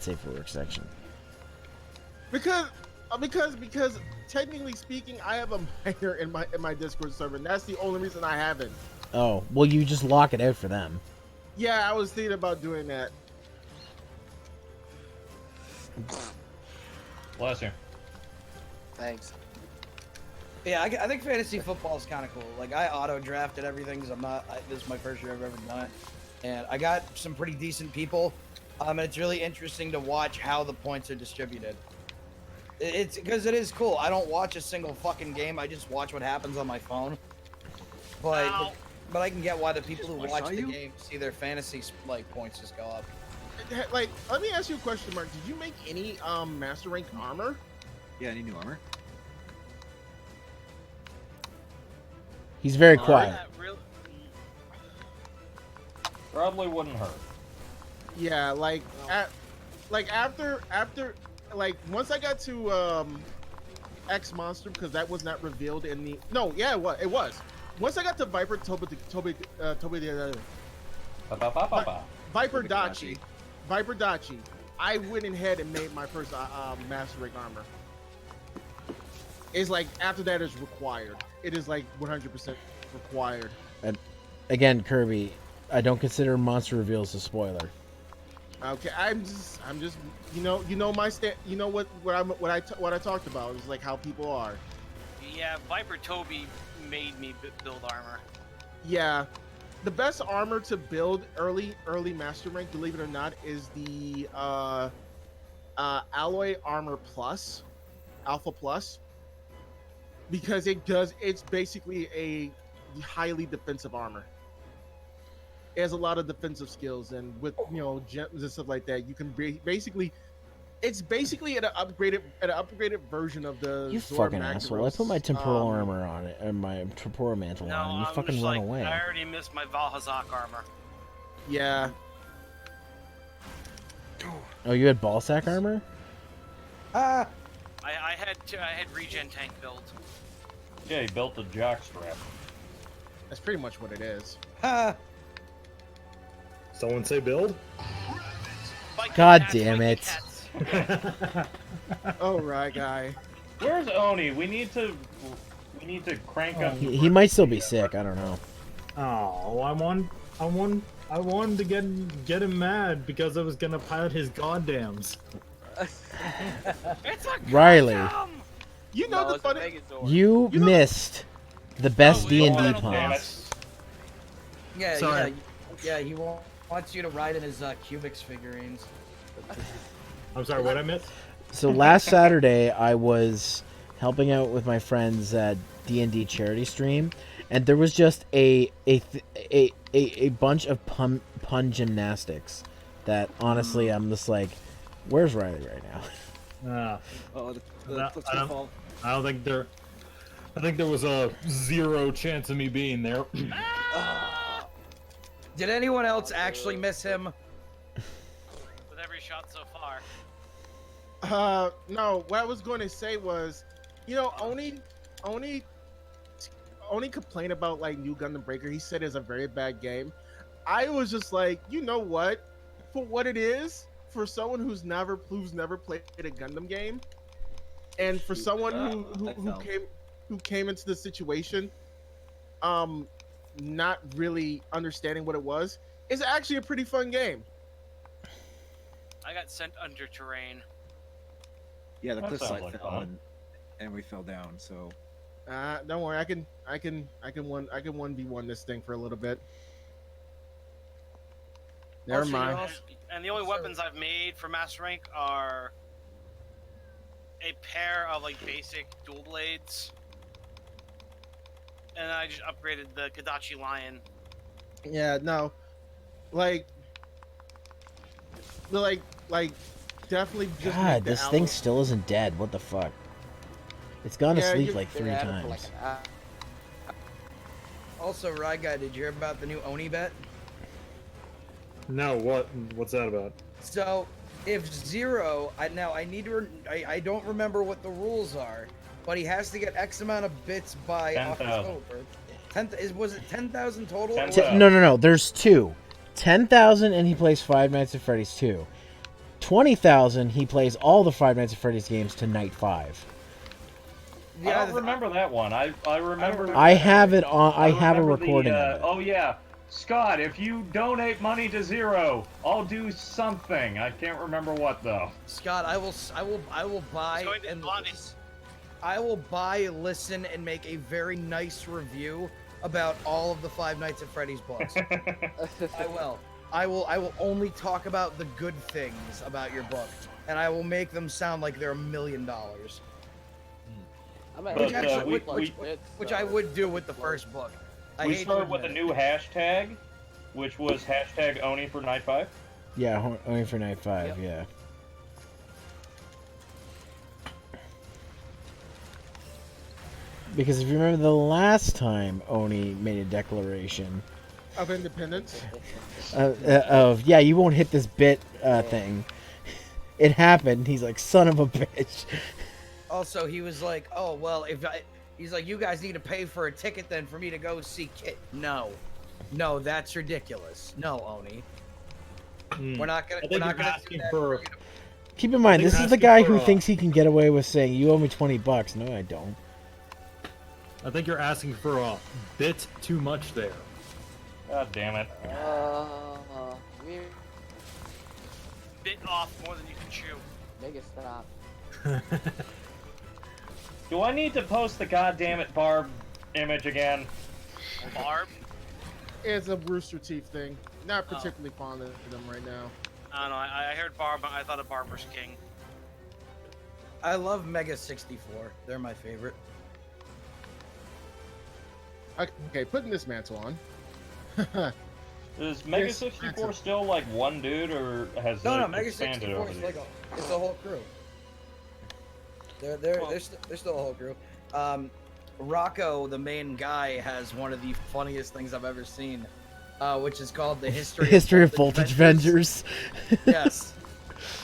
safe for work section? Because technically speaking, I have a minor in my Discord server, and that's the only reason I haven't. Oh, well, you just lock it out for them. Yeah, I was thinking about doing that. Bless you. Thanks. Yeah, I think fantasy football is kind of cool. Like, I auto-drafted everything because this is my first year I've ever done it. And I got some pretty decent people. And it's really interesting to watch how the points are distributed. It's because it is cool. I don't watch a single fucking game. I just watch what happens on my phone. But I can get why the people who watch the game see their fantasy points just go up. Like, let me ask you a question, Mark. Did you make any master rank armor? Yeah, any new armor? He's very quiet. Probably wouldn't hurt. Yeah, after once I got to X Monster, because that was not revealed in the it was. Once I got to Viper Dachi, I went ahead and made my first master rank armor. It's like after that is required. It is like 100% required. And again, Kirby, I don't consider monster reveals a spoiler. Okay, I'm just you know my you know what I talked about is like how people are. Yeah, Viper Toby made me build armor. Yeah, the best armor to build early master rank, believe it or not, is the Alloy Armor Plus, Alpha Plus, because it's basically a highly defensive armor. It has a lot of defensive skills, and with gems and stuff like that, you can basically. It's basically an upgraded version of the. You fucking asshole! I put my temporal armor on it, and my temporal mantle on, and you fucking run away. I already missed my Valhazak armor. Yeah. Oh, you had ballsack armor? I had regen tank build. Yeah, he built a jockstrap. That's pretty much what it is. Someone say build? God damn it. All right, guy. Where's Oni? We need to crank up. He might still be sick. I don't know. Oh, I wanted to get him mad because I was gonna pilot his goddams. It's a Riley, you know the funny. You missed the best D&D puns. Yeah, he wants you to ride in his Cubics figurines. I'm sorry, what I missed? So last Saturday, I was helping out with my friend's D&D charity stream, and there was just a bunch of pun gymnastics that honestly I'm just like, where's Riley right now? I think there was a 0 chance of me being there. Did anyone else actually miss him? With every shot so far. No. What I was going to say was, Oni complained about like New Gundam Breaker. He said it's a very bad game. I was just like, you know what? For what it is, for someone who's never played a Gundam game, and for someone who came into the situation, not really understanding what it was, it's actually a pretty fun game. I got sent under terrain. Yeah, the That cliff sounds side like fell fun. and we fell down. So Don't worry, I can 1v1 this thing for a little bit. Never Also, mind. you're also- And the only weapons I've made for Master Rank are a pair of like basic dual blades, and I just upgraded the Kadachi Lion. Yeah, no, like, definitely just. God, make the this allo- thing still isn't dead. What the fuck? It's gone to Yeah, sleep you- like 3 times. Also, Rye Guy, did you hear about the new Oni bet? No, what's that about? So, if Zero, I don't remember what the rules are, but he has to get X amount of bits by 10,000. October. Was it 10,000 total? 10,000. No. There's 2. 10,000 and he plays Five Nights at Freddy's 2. 20,000 he plays all the Five Nights at Freddy's games to night 5. I don't remember that one. I remember. I have it on. I have a remember recording of it. Oh yeah, Scott. If you donate money to Zero, I'll do something. I can't remember what though. Scott, I will buy Going to and Blondie's. I will buy, listen, and make a very nice review about all of the Five Nights at Freddy's books. I will. I will only talk about the good things about your book, and I will make them sound like they're $1 million. Which I would do with the first book. We started with a new hashtag, which was hashtag Oni for Night 5. Yeah, only for night 5. Yep. Yeah. Because if you remember the last time Oni made a declaration of independence, of yeah, you won't hit this bit thing. It happened. He's like, son of a bitch. Also, he was like, "Oh well, he's like, you guys need to pay for a ticket then for me to go see Kit." No, that's ridiculous. No, Oni, we're not gonna do that. Keep in mind, this is the guy who thinks he can get away with saying, "You owe me $20." No, I don't. I think you're asking for a bit too much there. God damn it. Bit off more than you can chew. Make it stop. Do I need to post the goddammit Barb image again? Barb? It's a Rooster Teeth thing. Not particularly fond of them right now. I don't know. I heard Barb. I thought of Barber's King. I love Mega 64. They're my favorite. Okay, putting this mantle on. Is Mega 64 still like one dude, or has No, it Mega expanded 64 over is the like it's a whole crew. They're still a whole crew. Rocco, the main guy, has one of the funniest things I've ever seen, which is called the history of Voltage Vengers. Yes,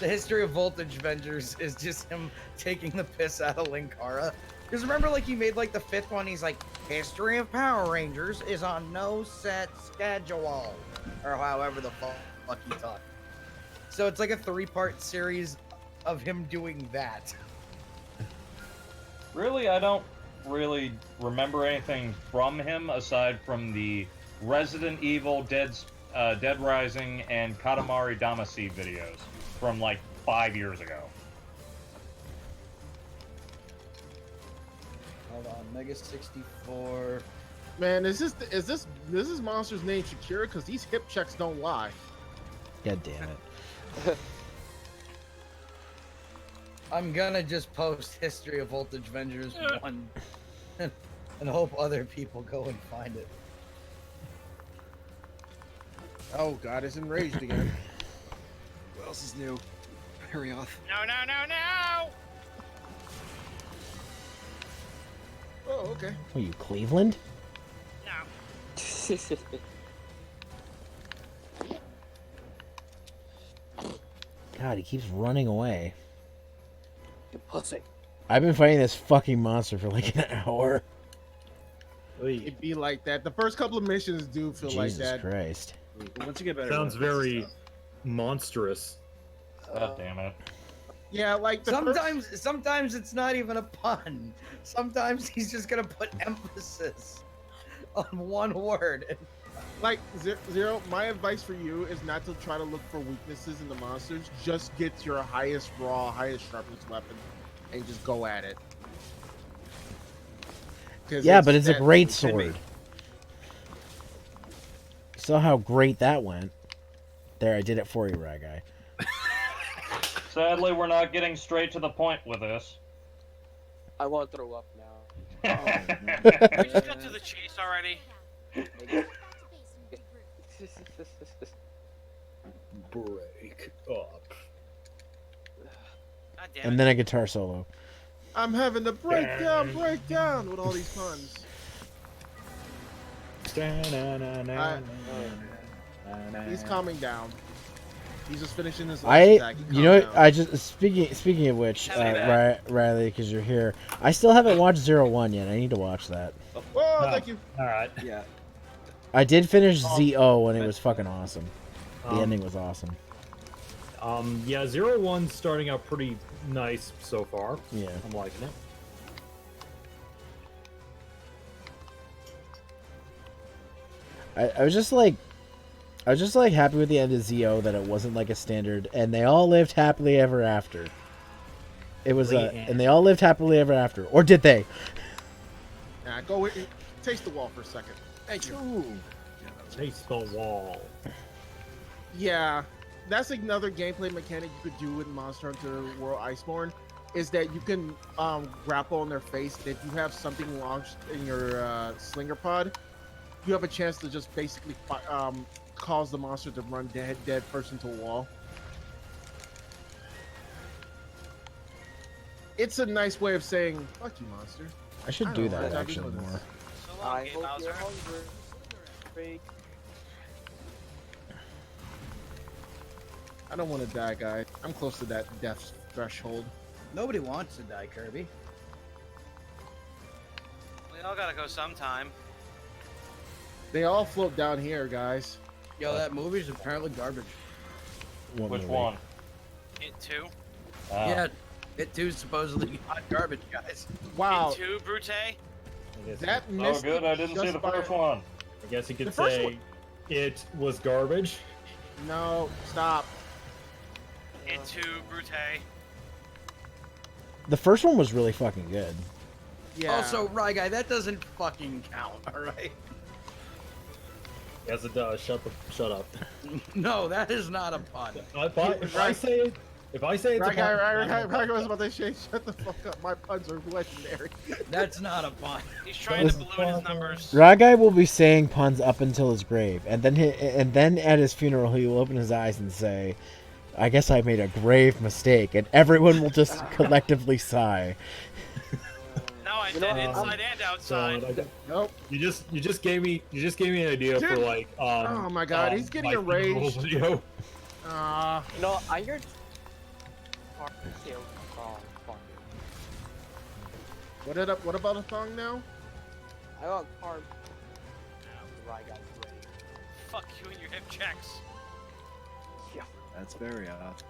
the history of Voltage Vengers is just him taking the piss out of Linkara. Because remember, like, he made, like, the 5th one, he's like, History of Power Rangers is on no set schedule. Or however the fuck he talked. So it's like a 3-part series of him doing that. Really, I don't really remember anything from him aside from the Resident Evil, Dead Rising, and Katamari Damacy videos from, like, 5 years ago. Hold on, Mega 64. Man, is this monster's name Shakira? Because these hip checks don't lie. God damn it. I'm gonna just post History of Voltage Vengers 1 and hope other people go and find it. Oh god, it's enraged again. What else is new? Hurry off. No! Oh, okay. What are you, Cleveland? No. God, he keeps running away. You pussy. I've been fighting this fucking monster for like an hour. It'd be like that. The first couple of missions do feel like that. Jesus Christ. Once you get better. Sounds very monstrous. God damn it. Yeah, like sometimes it's not even a pun. Sometimes he's just gonna put emphasis on one word. Like Zero, my advice for you is not to try to look for weaknesses in the monsters. Just get your highest raw, highest sharpness weapon, and just go at it. Yeah, but it's a great sword. Saw how great that went. There, I did it for you, Rye Guy. Sadly, we're not getting straight to the point with this. I want to throw up now. We just got to the chase already. Break up. God damn it. And then a guitar solo. I'm having to break down with all these puns. He's calming down. He's just finishing his last attack. You know what? I just speaking of which, Riley, because you're here, I still haven't watched 01 yet. I need to watch that. Whoa, thank you. All right. Yeah. I did finish ZO and it was fucking awesome. The ending was awesome. Yeah, 01's starting out pretty nice so far. Yeah. I'm liking it. I was just like happy with the end of ZO that it wasn't like a standard, and they all lived happily ever after. It was and they all lived happily ever after, or did they? Nah, go with it. Taste the wall for a second. Thank you. Ooh. Taste the wall. Yeah, that's another gameplay mechanic you could do with Monster Hunter World Iceborne, is that you can grapple on their face. If you have something launched in your slinger pod, you have a chance to just basically cause the monster to run dead first into a wall. It's a nice way of saying, fuck you, monster. I should do that actually more. I hope you're hungry. I don't want to die, guys. I'm close to that death threshold. Nobody wants to die, Kirby. We all gotta go sometime. They all float down here, guys. Yo, that movie's apparently garbage. Which one? It 2. Yeah, It 2's supposedly hot garbage, guys. Wow. It 2, Brute? That oh, good. I didn't see the first one. I guess you could say it was garbage. No, stop. It 2, Brute. The first one was really fucking good. Yeah. Also, Rye Guy, that doesn't fucking count, alright? Yes, it does. Shut up. No, that is not a pun. If I say it's Right a pun, guy was about to say, shut the fuck up. My puns are legendary. That's not a pun. He's trying to balloon his numbers. Ragai will be saying puns up until his grave, and then at his funeral he will open his eyes and say, "I guess I made a grave mistake," and everyone will just collectively sigh. No, I did inside and outside. Nope. You just gave me an idea for like oh my god, he's getting enraged. Video. No, I heard. What about a thong now? I got carb. Right, got ready. Fuck you and your hip checks. Yeah. That's very odd.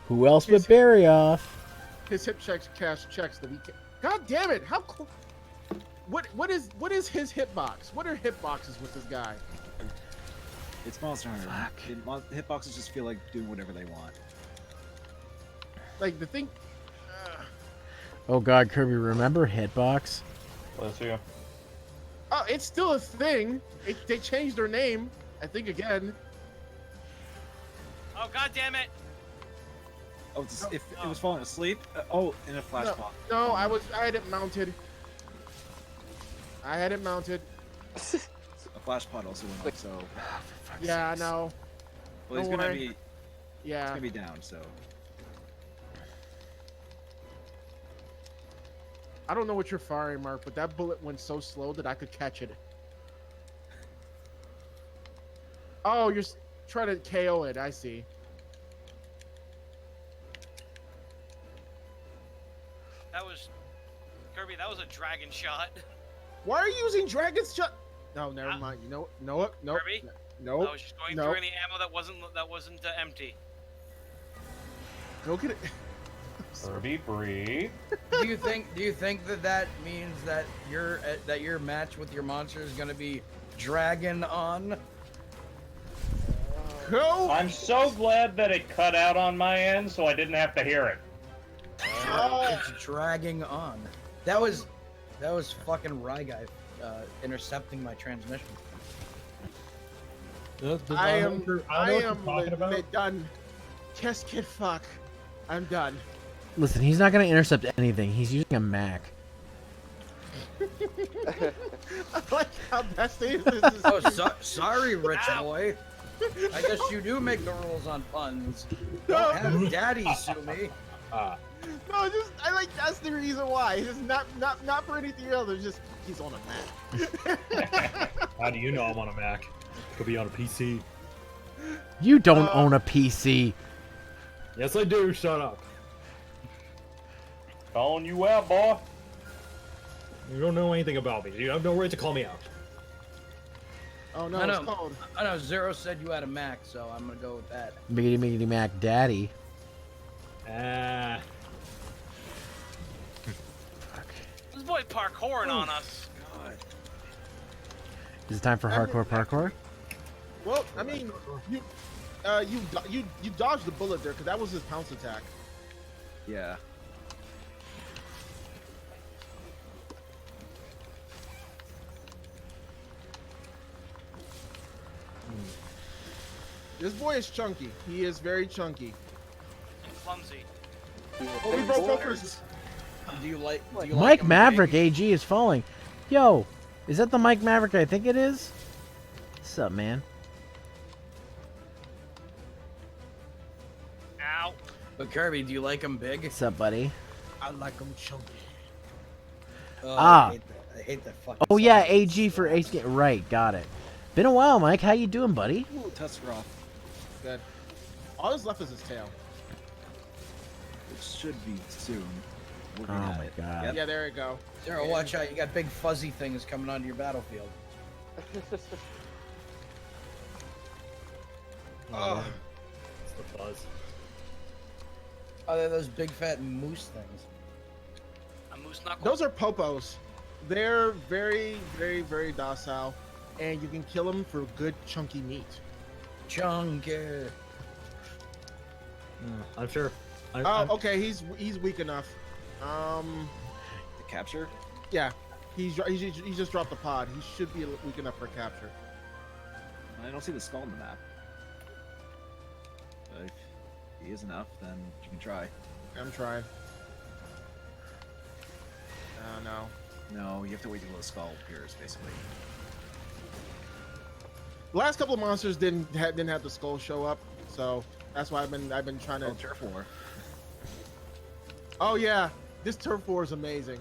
Who else but Barryoff? His hip checks cash checks that we can. God damn it! How cool? What is his hitbox? What are hitboxes with this guy? It's Monster Hunter. Hitboxes just feel like doing whatever they want. Like the thing. Oh god, Kirby, remember Hitbox? Bless you. Oh, it's still a thing. They changed their name, I think again. Oh, god damn it! Oh, if it was falling asleep. In a flash bomb. No, I had it mounted. A flash pod also went up, so. Yeah, I know. Well, he's Don't gonna worry. be. Yeah. He's gonna be down, so. I don't know what you're firing, Mark, but that bullet went so slow that I could catch it. Oh, you're trying to KO it. I see. That was Kirby. That was a dragon shot. Why are you using dragon's shot? No, never mind. You know what? No. Kirby? No. I was just going through any ammo that wasn't empty. Go get it. Kirby, breathe. Do you think that means that your match with your monster is gonna be dragon on. Go! I'm so glad that it cut out on my end, so I didn't have to hear it. It's dragging on. That was fucking Rye Guy intercepting my transmission. I am legit done. Test kid fuck. I'm done. Listen, he's not going to intercept anything. He's using a Mac. I like how best this is. Oh, sorry, rich boy. I guess you do make the rules on puns. Don't have daddy sue me. No, just that's the reason why. It's just not for anything else. It's just he's on a Mac. How do you know I'm on a Mac? Could be on a PC. You don't own a PC. Yes, I do. Shut up. Calling you out, boy. You don't know anything about me. You have no right to call me out. Oh no, it's cold. I know Zero said you had a Mac, so I'm gonna go with that. Miggity Miggity Mac Daddy. This boy parkouring on us. God. Is it time for hardcore parkour? Well, I mean, you dodged the bullet there because that was his pounce attack. Yeah. This boy is chunky. He is very chunky. And clumsy. Oh, we broke focus. Do you like Mike him Maverick big? AG is falling. Yo, is that the Mike Maverick I think it is? What's up, man? Ow. But Kirby, do you like him big? What's up, buddy? I like him chunky. Oh, Ah. I hate that fucking. Oh yeah, song. AG for Ace Game. Right, got it. Been a while, Mike. How you doing, buddy? Ooh, tusk rough. Good. All that's left is his tail. It should be soon. Oh my god. Yep. Yeah, there you go. Zero, watch out! You got big fuzzy things coming onto your battlefield. Oh. It's the buzz. Oh, they're those big fat moose things. A moose knuckle. Those are popos. They're very, very, very docile, and you can kill them for good chunky meat. Chunky. I'm sure. Okay, he's weak enough. The capture? Yeah, he just dropped the pod. He should be weak enough for capture. I don't see the skull on the map. But if he is enough, then you can try. I'm trying. No. No, you have to wait until the skull appears, basically. The last couple of monsters didn't have the skull show up, so that's why I've been trying to. Oh, turf war. Oh yeah, this turf war is amazing.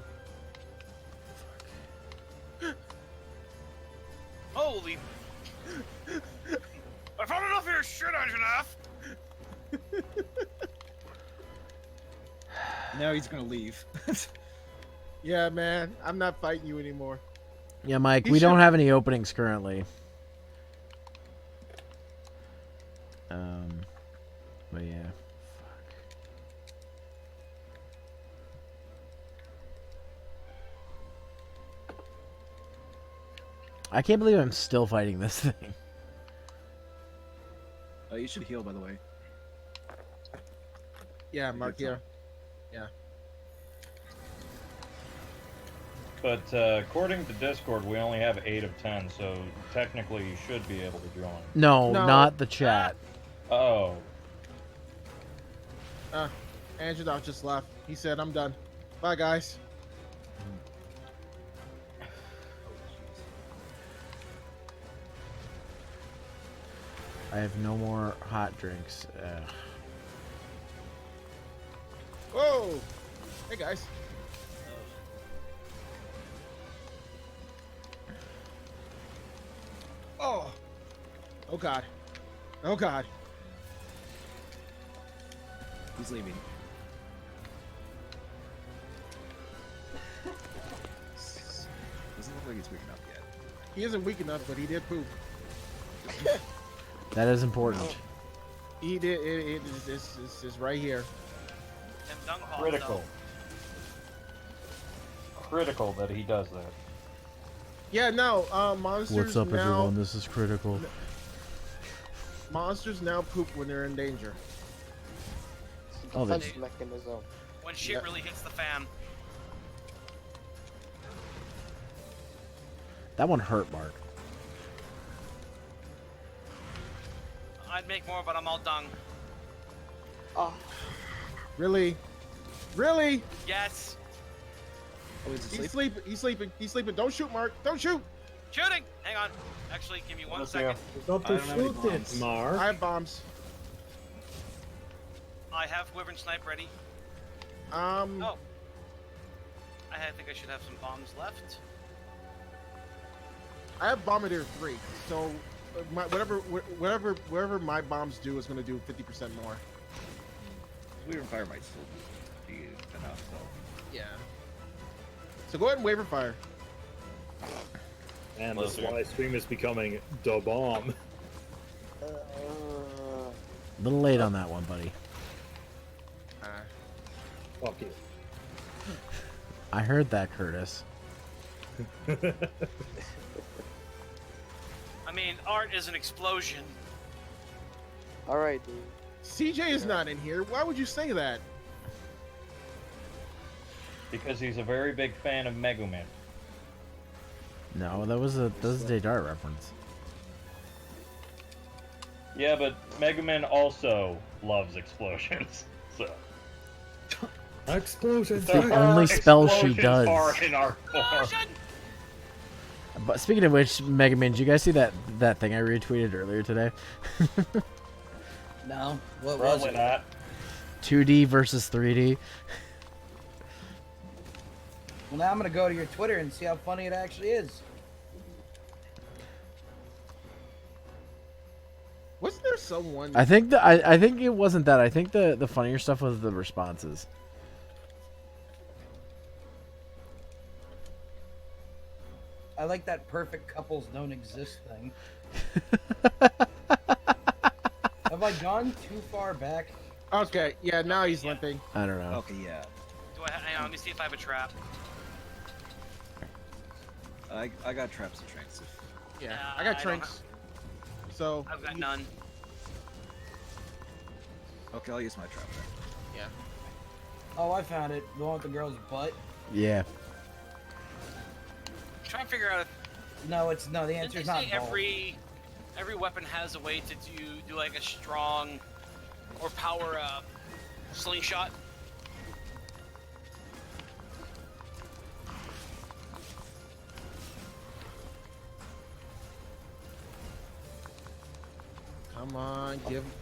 Holy. I found enough of your shit engine F. Now he's gonna leave. Yeah, man, I'm not fighting you anymore. Yeah, Mike, we don't have any openings currently. But yeah. I can't believe I'm still fighting this thing. You should heal, by the way. Yeah, Mark here. Yeah. But according to Discord, we only have 8 of 10, so technically you should be able to join. No, not the chat. Oh. Angelo just left. He said, "I'm done. Bye, guys." I have no more hot drinks. Whoa! Hey, guys. Oh! Oh God! Oh God! He's leaving. Doesn't look like he's weak enough yet. He isn't weak enough, but he did poop. That is important. He did. It's right here. Critical. Critical that he does that. Yeah, no. Monsters. What's up, now, everyone? This is critical. Monsters now poop when they're in danger. Oh, Defense mechanism. When shit really hits the fan. That one hurt, Mark. I'd make more, but I'm all dung. Oh. Really? Really? Yes. Oh, is it He's sleep? sleeping. He's sleeping. He's sleeping. Don't shoot, Mark. Don't shoot. Shooting! Hang on. Actually, give me 1 second. Got to shoot it, Mark. I have bombs. I have Wyvern Snipe ready. Oh. I think I should have some bombs left. I have Bombardier 3, so whatever my bombs do is going to do 50% more. Weird fire might still be enough, though. Yeah. So go ahead and waiver fire. And this live stream is becoming the bomb. A little late on that one, buddy. Fuck you. I heard that, Curtis. I mean, art is an explosion. Alright, dude. CJ is not in here. Why would you say that? Because he's a very big fan of Megumin. No, that was a Day Dart reference. Yeah, but Megumin also loves explosions. So explosions. It's the only spell she Explosions does. are in our form. But speaking of which, Mega Man, did you guys see that thing I retweeted earlier today? No, what was Probably it? not. 2D versus 3D. Well, now I'm gonna go to your Twitter and see how funny it actually is. Wasn't there someone? I think I think it wasn't that. I think the funnier stuff was the responses. I like that perfect couples don't exist thing. Have I gone too far back? Okay, yeah, now he's limping. I don't know. Okay, yeah. Hang on, let me see if I have a trap. I got traps and tranks. Yeah, I got tranks. So I've got none. Okay, I'll use my trap then. Yeah. Oh, I found it. The one with the girl's butt. Yeah. Try and figure out. No, it's no. The Didn't answer they is not. say every weapon has a way to do like a strong or power slingshot? Come on,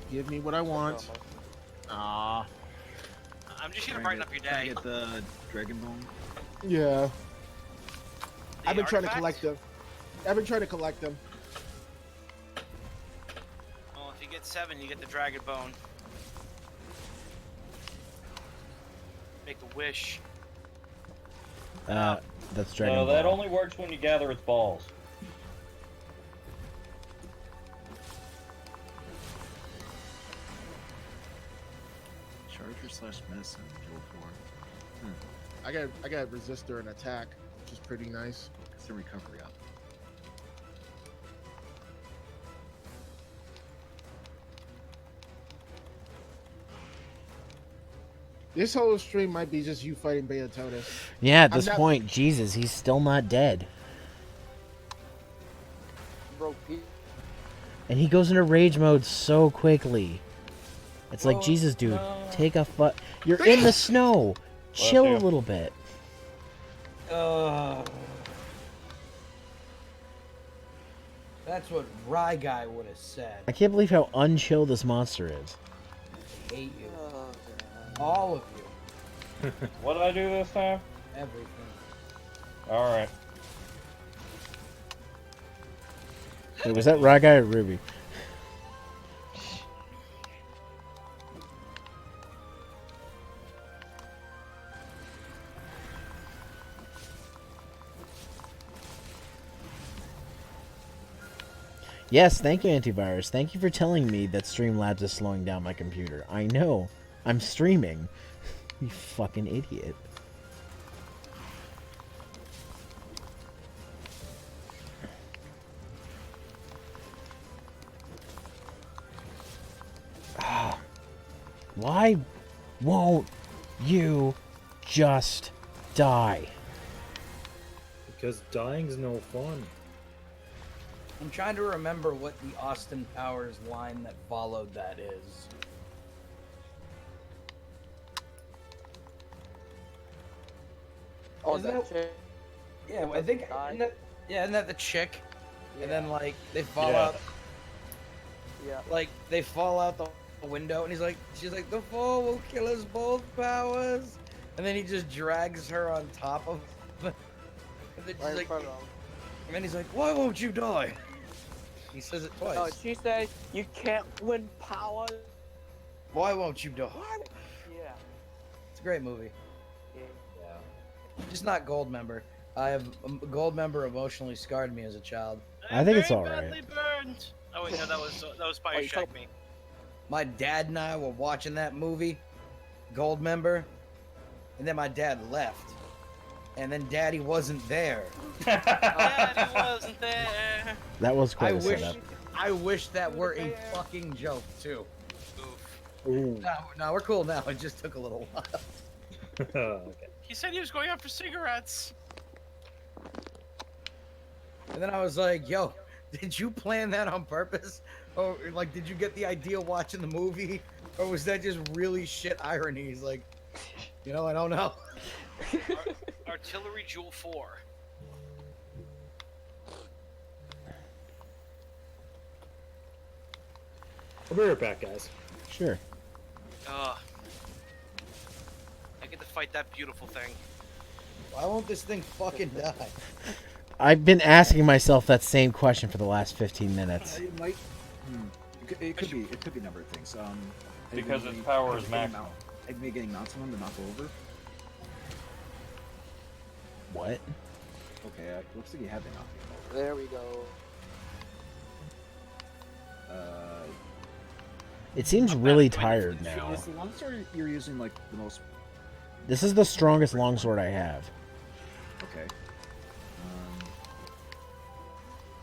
give me what I want. Ah. I'm just here to brighten up your day. Get the Dragon Bone. Yeah. The I've been trying to artifact? collect them. I've been trying to collect them. Well, if you get 7, you get the Dragon Bone. Make a wish. That's Dragon No, Ball. that only works when you gather its balls. Charger / medicine, Jewel 4. I got resistor and attack, which is pretty nice. It's the recovery up. This whole stream might be just you fighting BEOTODUS. Yeah, at this point, Jesus, he's still not dead. Bro, And he goes into rage mode so quickly. It's like, Jesus, dude, take a You're in the snow. Chill a little bit. That's what Rye Guy would have said. I can't believe how unchill this monster is. I hate you. All of you. What did I do this time? Everything. Alright. Wait, was that Raw Guy or Ruby? Yes, thank you, Antivirus. Thank you for telling me that Streamlabs is slowing down my computer. I know. I'm streaming. You fucking idiot. Why won't you just die? Because dying's no fun. I'm trying to remember what the Austin Powers line that followed that is. Oh, Isn't that chick. Yeah, I think. Isn't that the chick? Yeah. And then like they fall out. Yeah. Like they fall out the window, and she's like, the fall will kill us both, Powers. And then he just drags her on top of. And then she's like, and then he's like, why won't you die? He says it twice. No, she says, you can't win, Powers. Why won't you die? Yeah. It's a great movie. Yeah. Just not Gold Member. I have Gold Member emotionally scarred me as a child. I think it's Very all right. badly burned. Oh wait, no, that was Fire Shake Me. My dad and I were watching that movie, Gold Member, and then my dad left, and then Daddy wasn't there. Daddy wasn't there. That was quite a setup. I wish that were a fucking joke too. Ooh. No, we're cool now. It just took a little while. Okay. He said he was going out for cigarettes. And then I was like, yo, did you plan that on purpose? Or like, did you get the idea watching the movie? Or was that just really shit irony? He's like, you know, I don't know. Artillery Jewel 4. I'll be right back, guys. Sure. I get to fight that beautiful thing. Why won't this thing fucking die? I've been asking myself that same question for the last 15 minutes. It might. It could be a number of things. Because its power is maximum. It may getting mounts on them to knock over. What? Okay, looks like you have been knocking over. There we go. It seems really tired now. Is the longsword you're using like the most? This is the strongest longsword I have. Okay.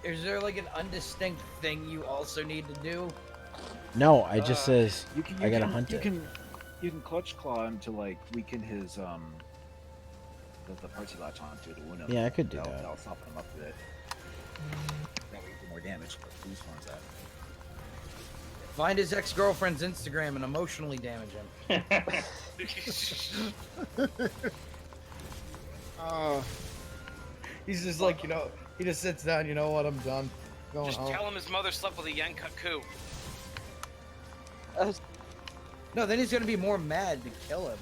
Is there like an undistinct thing you also need to do? No, it just says I gotta hunt it. You can clutch claw him to like weaken his the parts he latch onto to wound him. Yeah, I could do that. That'll soften him up a bit. That way you do more damage. But who's farms that? Find his ex-girlfriend's Instagram and emotionally damage him. He's just like, you know, he just sits down, you know what, I'm done. Going Just home. tell him his mother slept with a Yankaku. No, then he's gonna be more mad to kill him.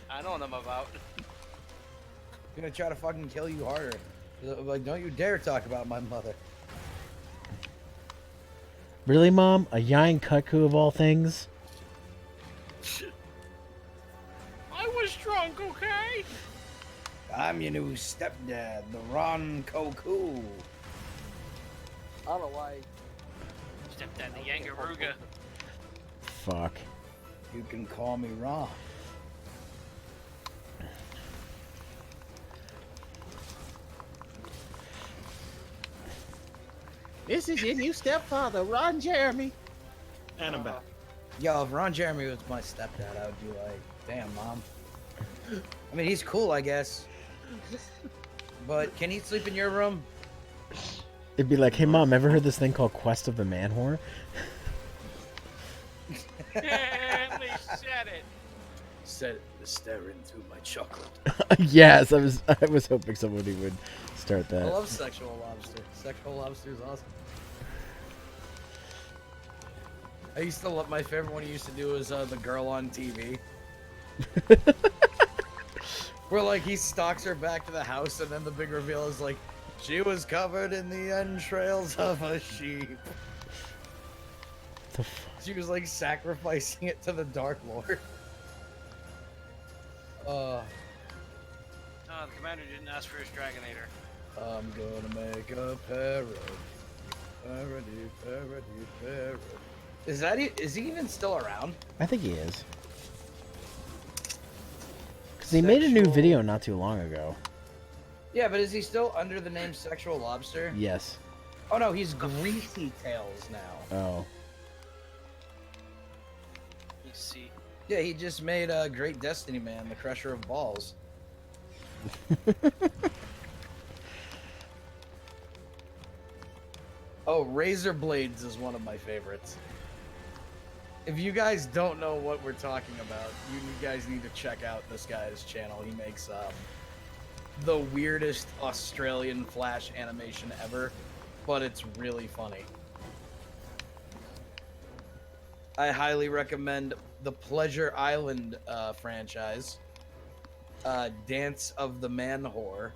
I know what I'm about. He's gonna try to fucking kill you harder. Like, don't you dare talk about my mother. Really, Mom? A Yain Kutku of all things? I was drunk, okay? I'm your new stepdad, the Ron Koku. I don't know why. Stepdad, the Yangaruga. Fuck. You can call me Ron. This is your new stepfather, Ron Jeremy. And I'm back. Yo, if Ron Jeremy was my stepdad, I would be like, damn, Mom. I mean, he's cool, I guess. But can he sleep in your room? It'd be like, hey, Mom, ever heard this thing called Quest of the Man Whore? Yeah, they said it. Said it was staring through my chocolate. Yes, I was hoping somebody would start that. I love Sexual Lobster. Sexual Lobster is awesome. I used to love, my favorite one he used to do was the girl on TV. Where like he stalks her back to the house and then the big reveal is like, she was covered in the entrails of a sheep. She was like sacrificing it to the Dark Lord. Oh, the commander didn't ask for his Dragonator. I'm gonna make a parody. Parody. Is he even still around? I think he is. Because he made a new video not too long ago. Yeah, but is he still under the name Sexual Lobster? Yes. Oh no, he's Greasy Tails now. Oh. see. Yeah, he just made a great Destiny man, the Crusher of Balls. Oh, Razor Blades is one of my favorites. If you guys don't know what we're talking about, you guys need to check out this guy's channel. He makes the weirdest Australian Flash animation ever, but it's really funny. I highly recommend the Pleasure Island franchise, Dance of the Man Whore.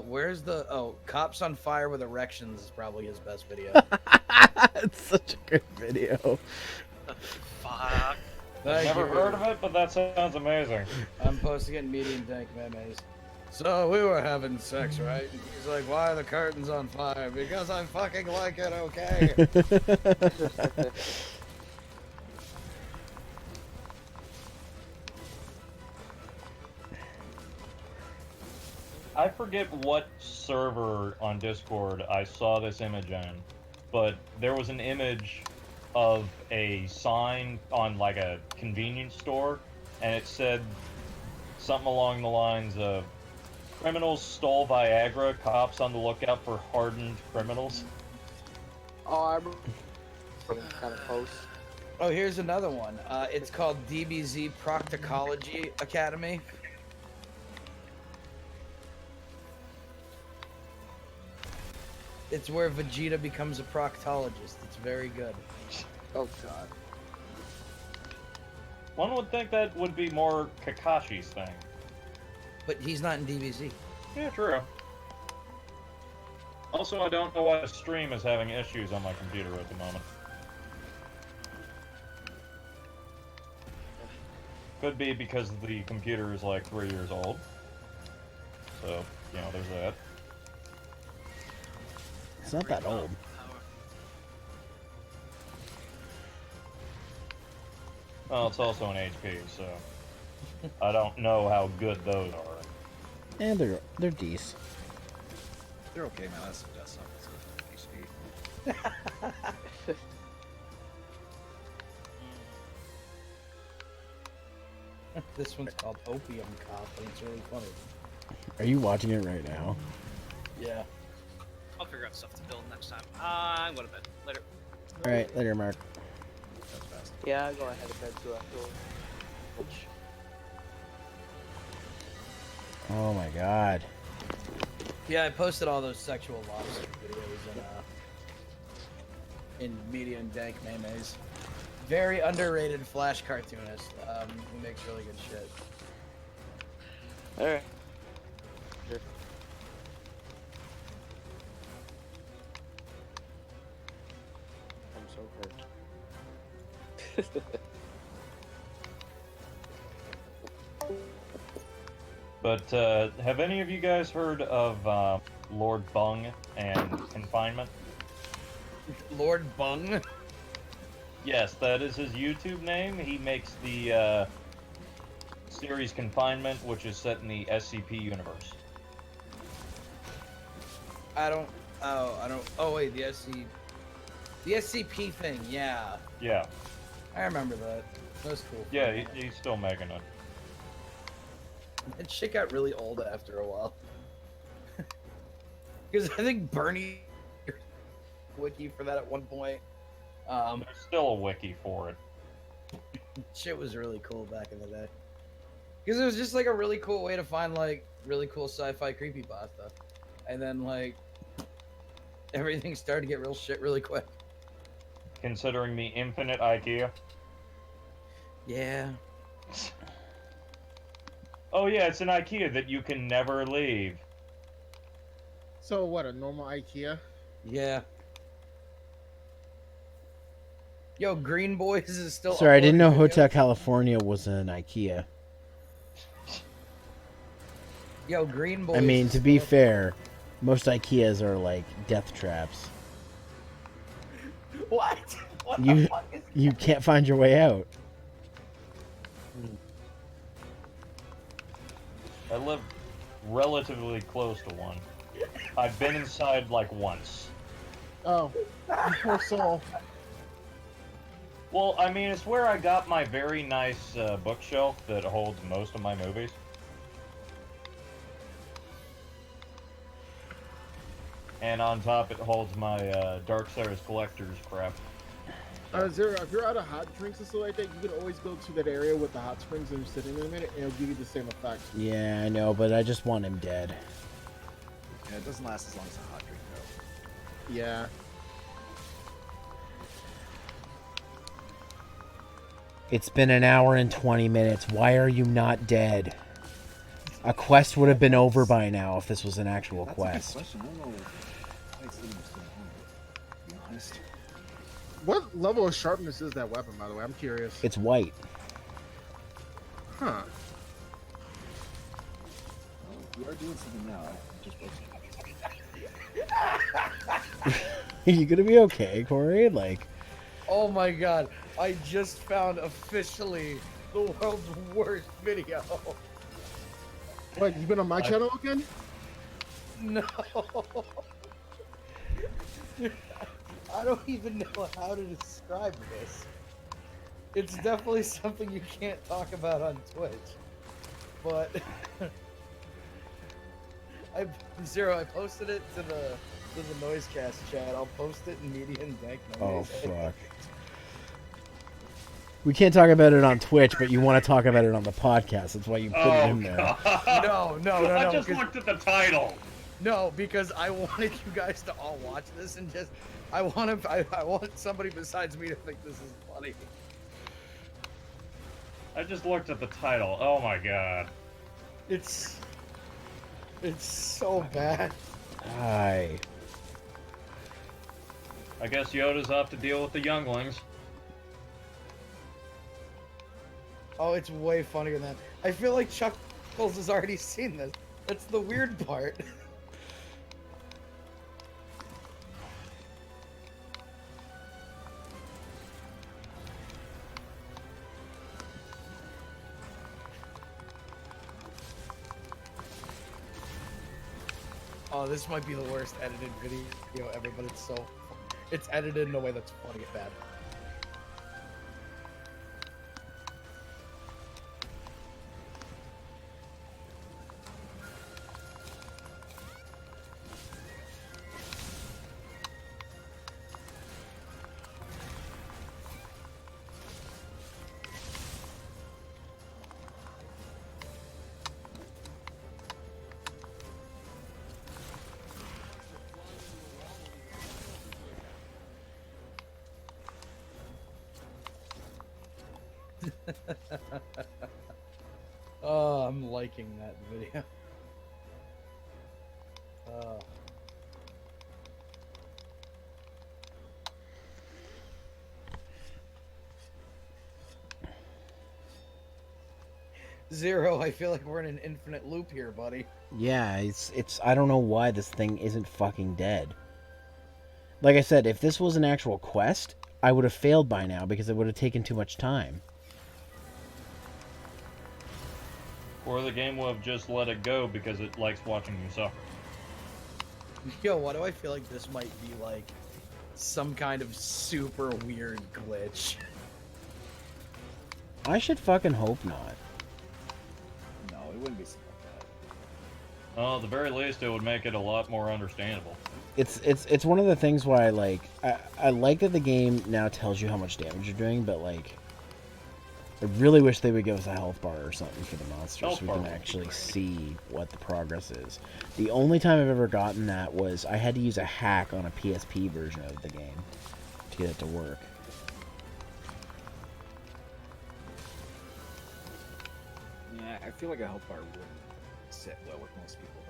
Where's the Cops on Fire with Erections is probably his best video. It's such a good video. Fuck. I've never heard of it, but that sounds amazing. I'm posting it in medium dank memes. So we were having sex, right? And he's like, why are the curtains on fire? Because I fucking like it, okay? I forget what server on Discord I saw this image in, but there was an image of a sign on like a convenience store, and it said something along the lines of, criminals stole Viagra, cops on the lookout for hardened criminals. Oh, I remember kind of post. Oh, here's another one. It's called DBZ Proctology Academy. It's where Vegeta becomes a proctologist. It's very good. Oh god. One would think that would be more Kakashi's thing. But he's not in DBZ. Yeah, true. Also, I don't know why the stream is having issues on my computer at the moment. Could be because the computer is like 3 years old. So, you know, there's that. It's not that old. Well, it's also an HP, so I don't know how good those are. And they're decent. They're okay, man. That's not HP. This one's called Opium Cop, and it's really funny. Are you watching it right now? Yeah. I'll figure out stuff to build next time. I'm going to bed. Later. Alright, later, Mark. Yeah, I'll go ahead and bed too afterwards. Oh my god. Yeah, I posted all those sexual lobster videos in media and dank memes. Very underrated Flash cartoonist. Who makes really good shit. Alright. I'm so hurt. But have any of you guys heard of Lord Bung and Confinement? Lord Bung? Yes, that is his YouTube name. He makes the series Confinement, which is set in the SCP universe. Oh wait, the SCP thing, yeah. Yeah. I remember that. That was cool. Yeah, he's still making it. That shit got really old after a while. Because I think Bernie wiki for that at one point. There's still a wiki for it. Shit was really cool back in the day. Because it was just like a really cool way to find like really cool sci-fi creepypasta. And then like everything started to get real shit really quick. Considering the infinite IKEA. Yeah. Oh yeah, it's an IKEA that you can never leave. So what, a normal IKEA? Yeah. Yo, Green Boys is still. Sorry, I didn't know Hotel California was an IKEA. Yo, Green Boys. I mean, to be fair, most IKEAs are like death traps. What? What the fuck is you can't find your way out. I live relatively close to one. I've been inside like once. Oh, you poor soul. Well, I mean, it's where I got my very nice bookshelf that holds most of my movies. And on top, it holds my Darksiders Collector's crap. Zero, if you're out of hot drinks and stuff like that, you can always go to that area with the hot springs and sit in a minute, and it'll give you the same effect. Yeah, I know, but I just want him dead. Yeah, it doesn't last as long as a hot drink, though. Yeah. It's been an hour and 20 minutes. Why are you not dead? A quest would have been over by now if this was an actual quest. That's a good question. I don't know why it's even still on, to be honest. What level of sharpness is that weapon, by the way? I'm curious. It's white. Huh. Well, we are doing something now. I just Are you gonna be okay, Corey? Like... Oh my god, I just found officially the world's worst video. What, you been on my channel again? No. I don't even know how to describe this. It's definitely something you can't talk about on Twitch. But I posted it to the Noisecast chat. I'll post it in media and dank Oh fuck. We can't talk about it on Twitch, but you want to talk about it on the podcast. That's why you put it in there. No. I just looked at the title. No, because I wanted you guys to all watch this and just I want somebody besides me to think this is funny. I just looked at the title. Oh my god. It's so bad. Hi. I guess Yoda's off to deal with the younglings. Oh, it's way funnier than that. I feel like Chuckles has already seen this. That's the weird part. Oh, this might be the worst edited video ever, but it's edited in a way that's funny and bad. Oh, I'm liking that video. Zero, I feel like we're in an infinite loop here, buddy. Yeah, it's I don't know why this thing isn't fucking dead. Like I said, if this was an actual quest, I would have failed by now because it would have taken too much time. Or the game will have just let it go because it likes watching you suffer. Yo, why do I feel like this might be like some kind of super weird glitch? I should fucking hope not. No, it wouldn't be something like that. Oh, at the very least, it would make it a lot more understandable. It's one of the things why I like that the game now tells you how much damage you're doing, but like I really wish they would give us a health bar or something for the monsters so we can actually see what the progress is. The only time I've ever gotten that was I had to use a hack on a PSP version of the game to get it to work. Yeah, I feel like a health bar wouldn't sit well with most people,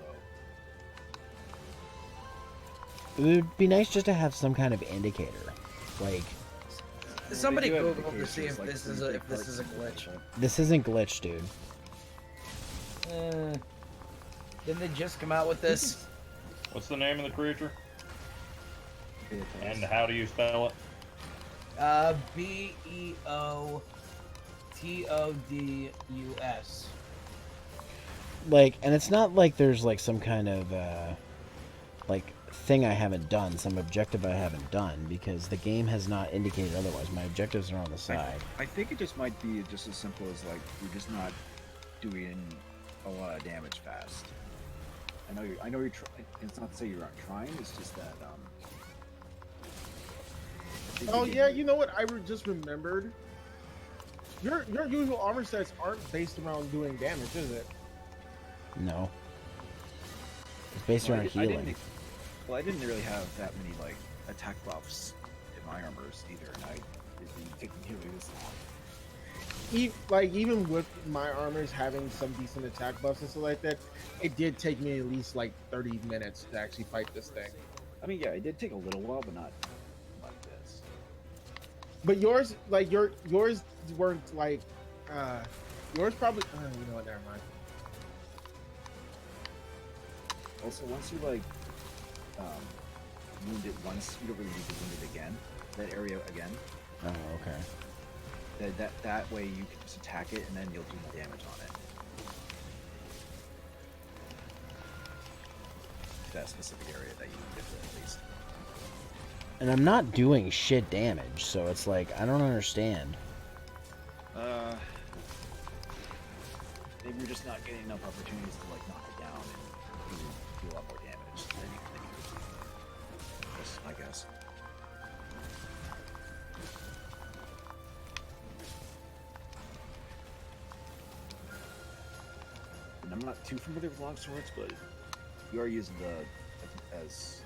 though. It would be nice just to have some kind of indicator, like. Somebody Google to see if this is a glitch. This isn't glitch, dude. Didn't they just come out with this? What's the name of the creature? And how do you spell it? BEOTODUS. Like, and it's not like there's like some kind of like thing I haven't done, some objective I haven't done, because the game has not indicated otherwise. My objectives are on the side. I think it just might be just as simple as like you're just not doing a lot of damage fast. I know you're trying. It's not to say you aren't trying. It's just that. Oh yeah, you know what? Just remembered. Your usual armor sets aren't based around doing damage, is it? No. It's based around healing. I didn't really have that many like attack buffs in my armors either, and I didn't take nearly this long. Even with my armors having some decent attack buffs and stuff like that, it did take me at least like 30 minutes to actually fight this thing. I mean, yeah, it did take a little while, but not like this. But yours, like yours weren't like, yours probably. You know what? Never mind. Also, once you like wound it once, you don't really need to wound it again. That area again. Oh, okay. That way you can just attack it and then you'll do the damage on it. That specific area that you need it at least. And I'm not doing shit damage, so it's like I don't understand. Maybe you're just not getting enough opportunities to like knock it down and do a lot more damage than you can. That's my guess. And I'm not too familiar with long swords, but you are using as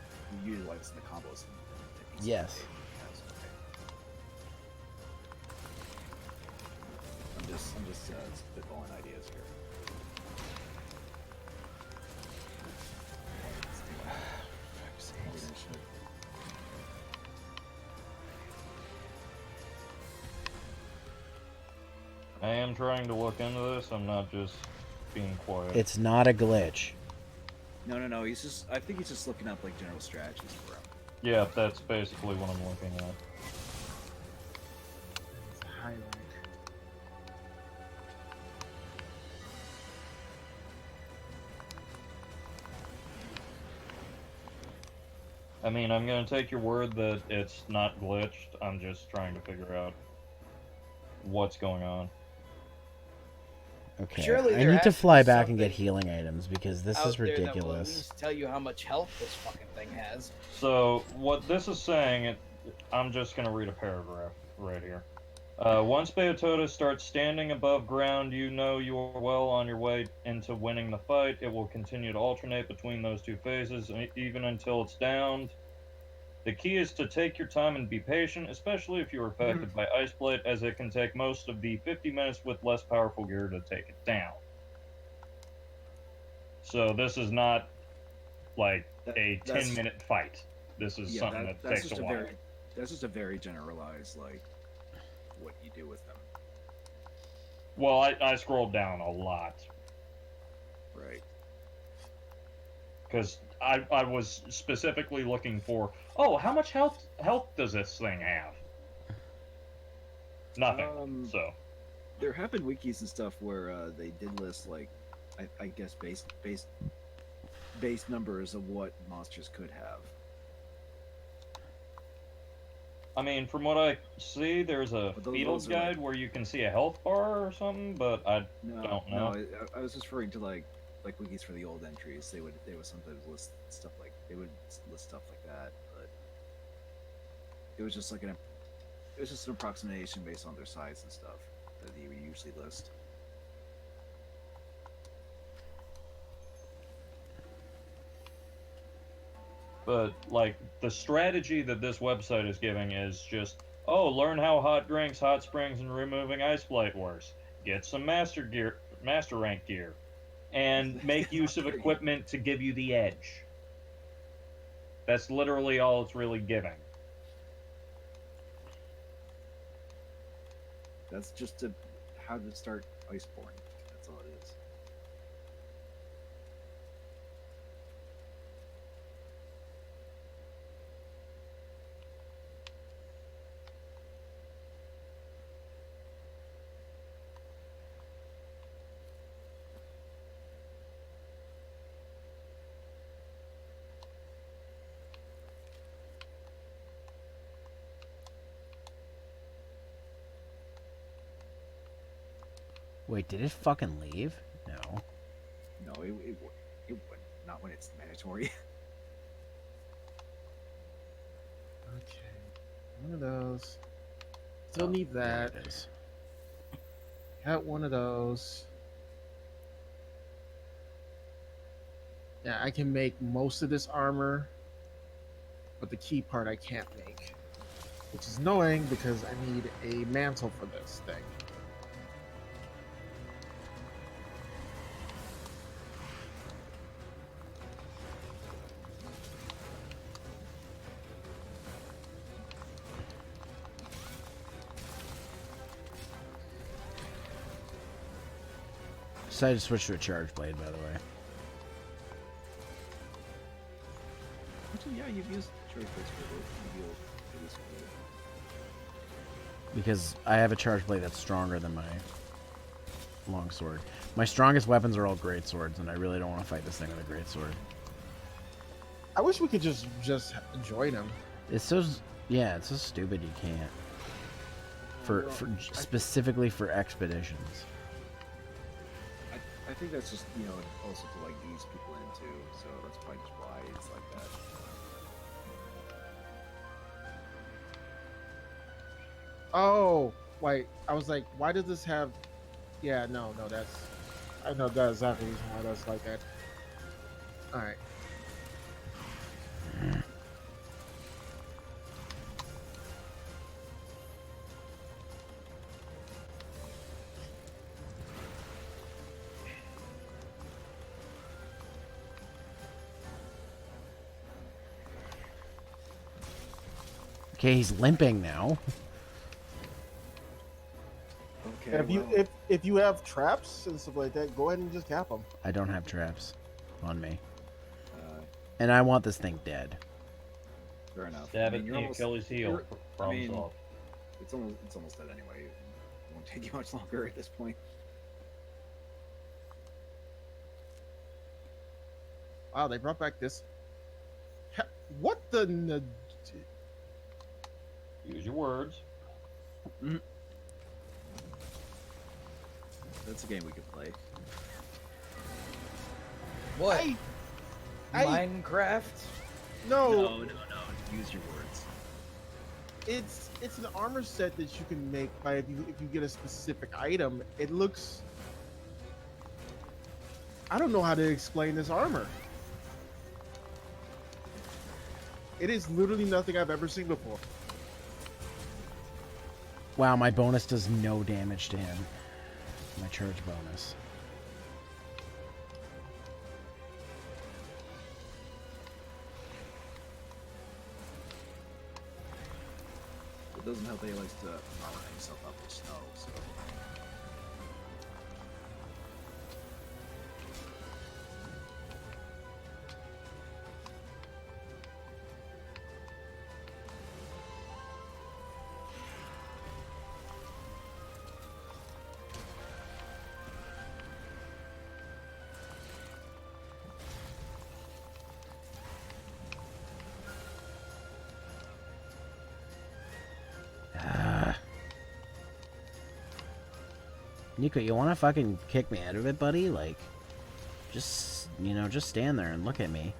you utilize the combos. Yes. I'm just spitballing ideas here. I am trying to look into this. I'm not just being quiet. It's not a glitch. No. I think he's just looking up like general strategies for him. Yeah, that's basically what I'm looking at. Highlight. I mean, I'm gonna take your word that it's not glitched. I'm just trying to figure out what's going on. Okay, Surely I need to fly back and get healing items because this is ridiculous. That will at least tell you how much health this fucking thing has. So, what this is saying, I'm just gonna read a paragraph right here. Once BEOTODUS starts standing above ground, you know you are well on your way into winning the fight. It will continue to alternate between those two phases, even until it's downed. The key is to take your time and be patient, especially if you are affected by Ice Blade, as it can take most of the 50 minutes with less powerful gear to take it down. So this is not like a 10-minute fight. This is something that takes a while. That's just a very generalized, like, what you do with them. Well, I scrolled down a lot. Right. Because I was specifically looking for, oh, how much health does this thing have? Nothing. So there have been wikis and stuff where they did list like, I guess base numbers of what monsters could have. I mean, from what I see, there's a field guide where you can see a health bar or something, but I don't know. No, I was just referring to like wikis for the old entries. They would sometimes list stuff like that, but it was just like an approximation based on their size and stuff that you would usually list. But, like, the strategy that this website is giving is just, oh, learn how hot drinks, hot springs, and removing ice blight works. Get some master rank gear. And make use of equipment to give you the edge. That's literally all it's really giving. That's just how to start Iceborne. That's all it is. Wait, did it fucking leave? No. No, it would not when it's mandatory. Okay, one of those. Still need that. There it is. Got one of those. Yeah, I can make most of this armor, but the key part I can't make, which is annoying because I need a mantle for this thing. Decided to switch to a charge blade, by the way. Actually, yeah, you've used charge blades for it. Because I have a charge blade that's stronger than my longsword. My strongest weapons are all great swords, and I really don't want to fight this thing with a great sword. I wish we could just join them. It's so it's so stupid you can't. For specifically for expeditions. I think that's just, also to like ease people in too, so that's probably just why it's like that. Oh, wait, I was like, why does this have... Yeah, no, that's... I know that's exactly the reason why that's like that. Alright. Okay, he's limping now. Okay. If you have traps and stuff like that, go ahead and just cap them. I don't have traps on me, and I want this thing dead. Fair enough. Stab it, kill his heel. Problem solved. It's almost dead anyway. It won't take you much longer at this point. Wow, they brought back this. What the? Use your words. That's a game we could play. What? Minecraft? No. Use your words. It's an armor set that you can make by if you get a specific item. It looks. I don't know how to explain this armor. It is literally nothing I've ever seen before. Wow, my bonus does no damage to him. My charge bonus. It doesn't help that he likes to line himself up with snow, so... Nico, you want to fucking kick me out of it, buddy? Like, just stand there and look at me.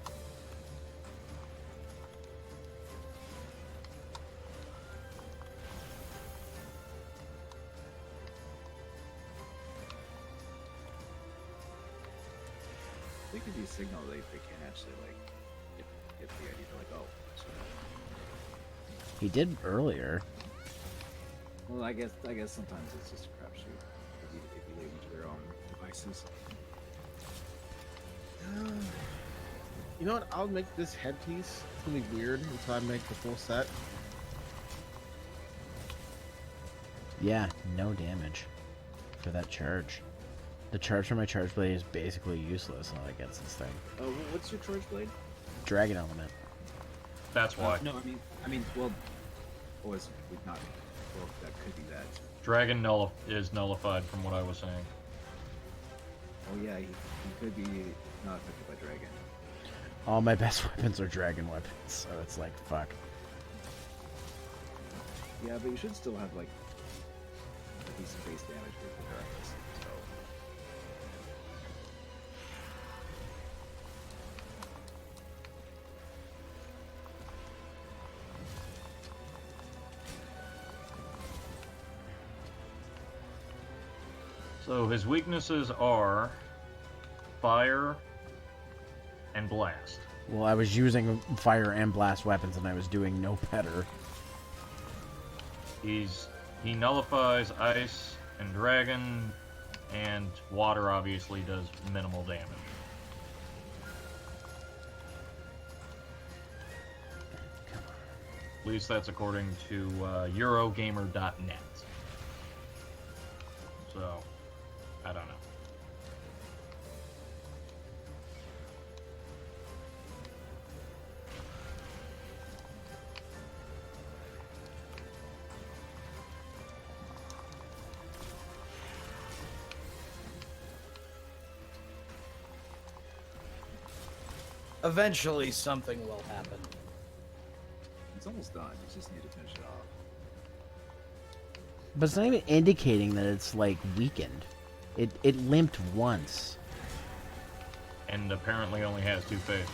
They could use signal they can actually, like, get the idea, like, oh. So. He did earlier. Well, I guess sometimes it's just a crapshoot if you leave them to their own devices. You know what? I'll make this headpiece. It's gonna be weird until I make the full set. Yeah, no damage for that charge. The charge for my charge blade is basically useless until it gets this thing. Oh, what's your charge blade? Dragon element. That's why. No, I mean, well, was not. Well, that could be that. Dragon is nullified from what I was saying. Oh yeah, he could be not affected by dragon. All my best weapons are dragon weapons, so it's like, fuck. Yeah, but you should still have, like, a decent base damage with the dragons, so... So his weaknesses are fire and blast. Well, I was using fire and blast weapons, and I was doing no better. He nullifies ice and dragon, and water obviously does minimal damage. At least that's according to Eurogamer.net. So, I don't know. Eventually, something will happen. It's almost done. You just need to finish it off. But it's not even indicating that it's, like, weakened. It limped once. And apparently only has 2 phases.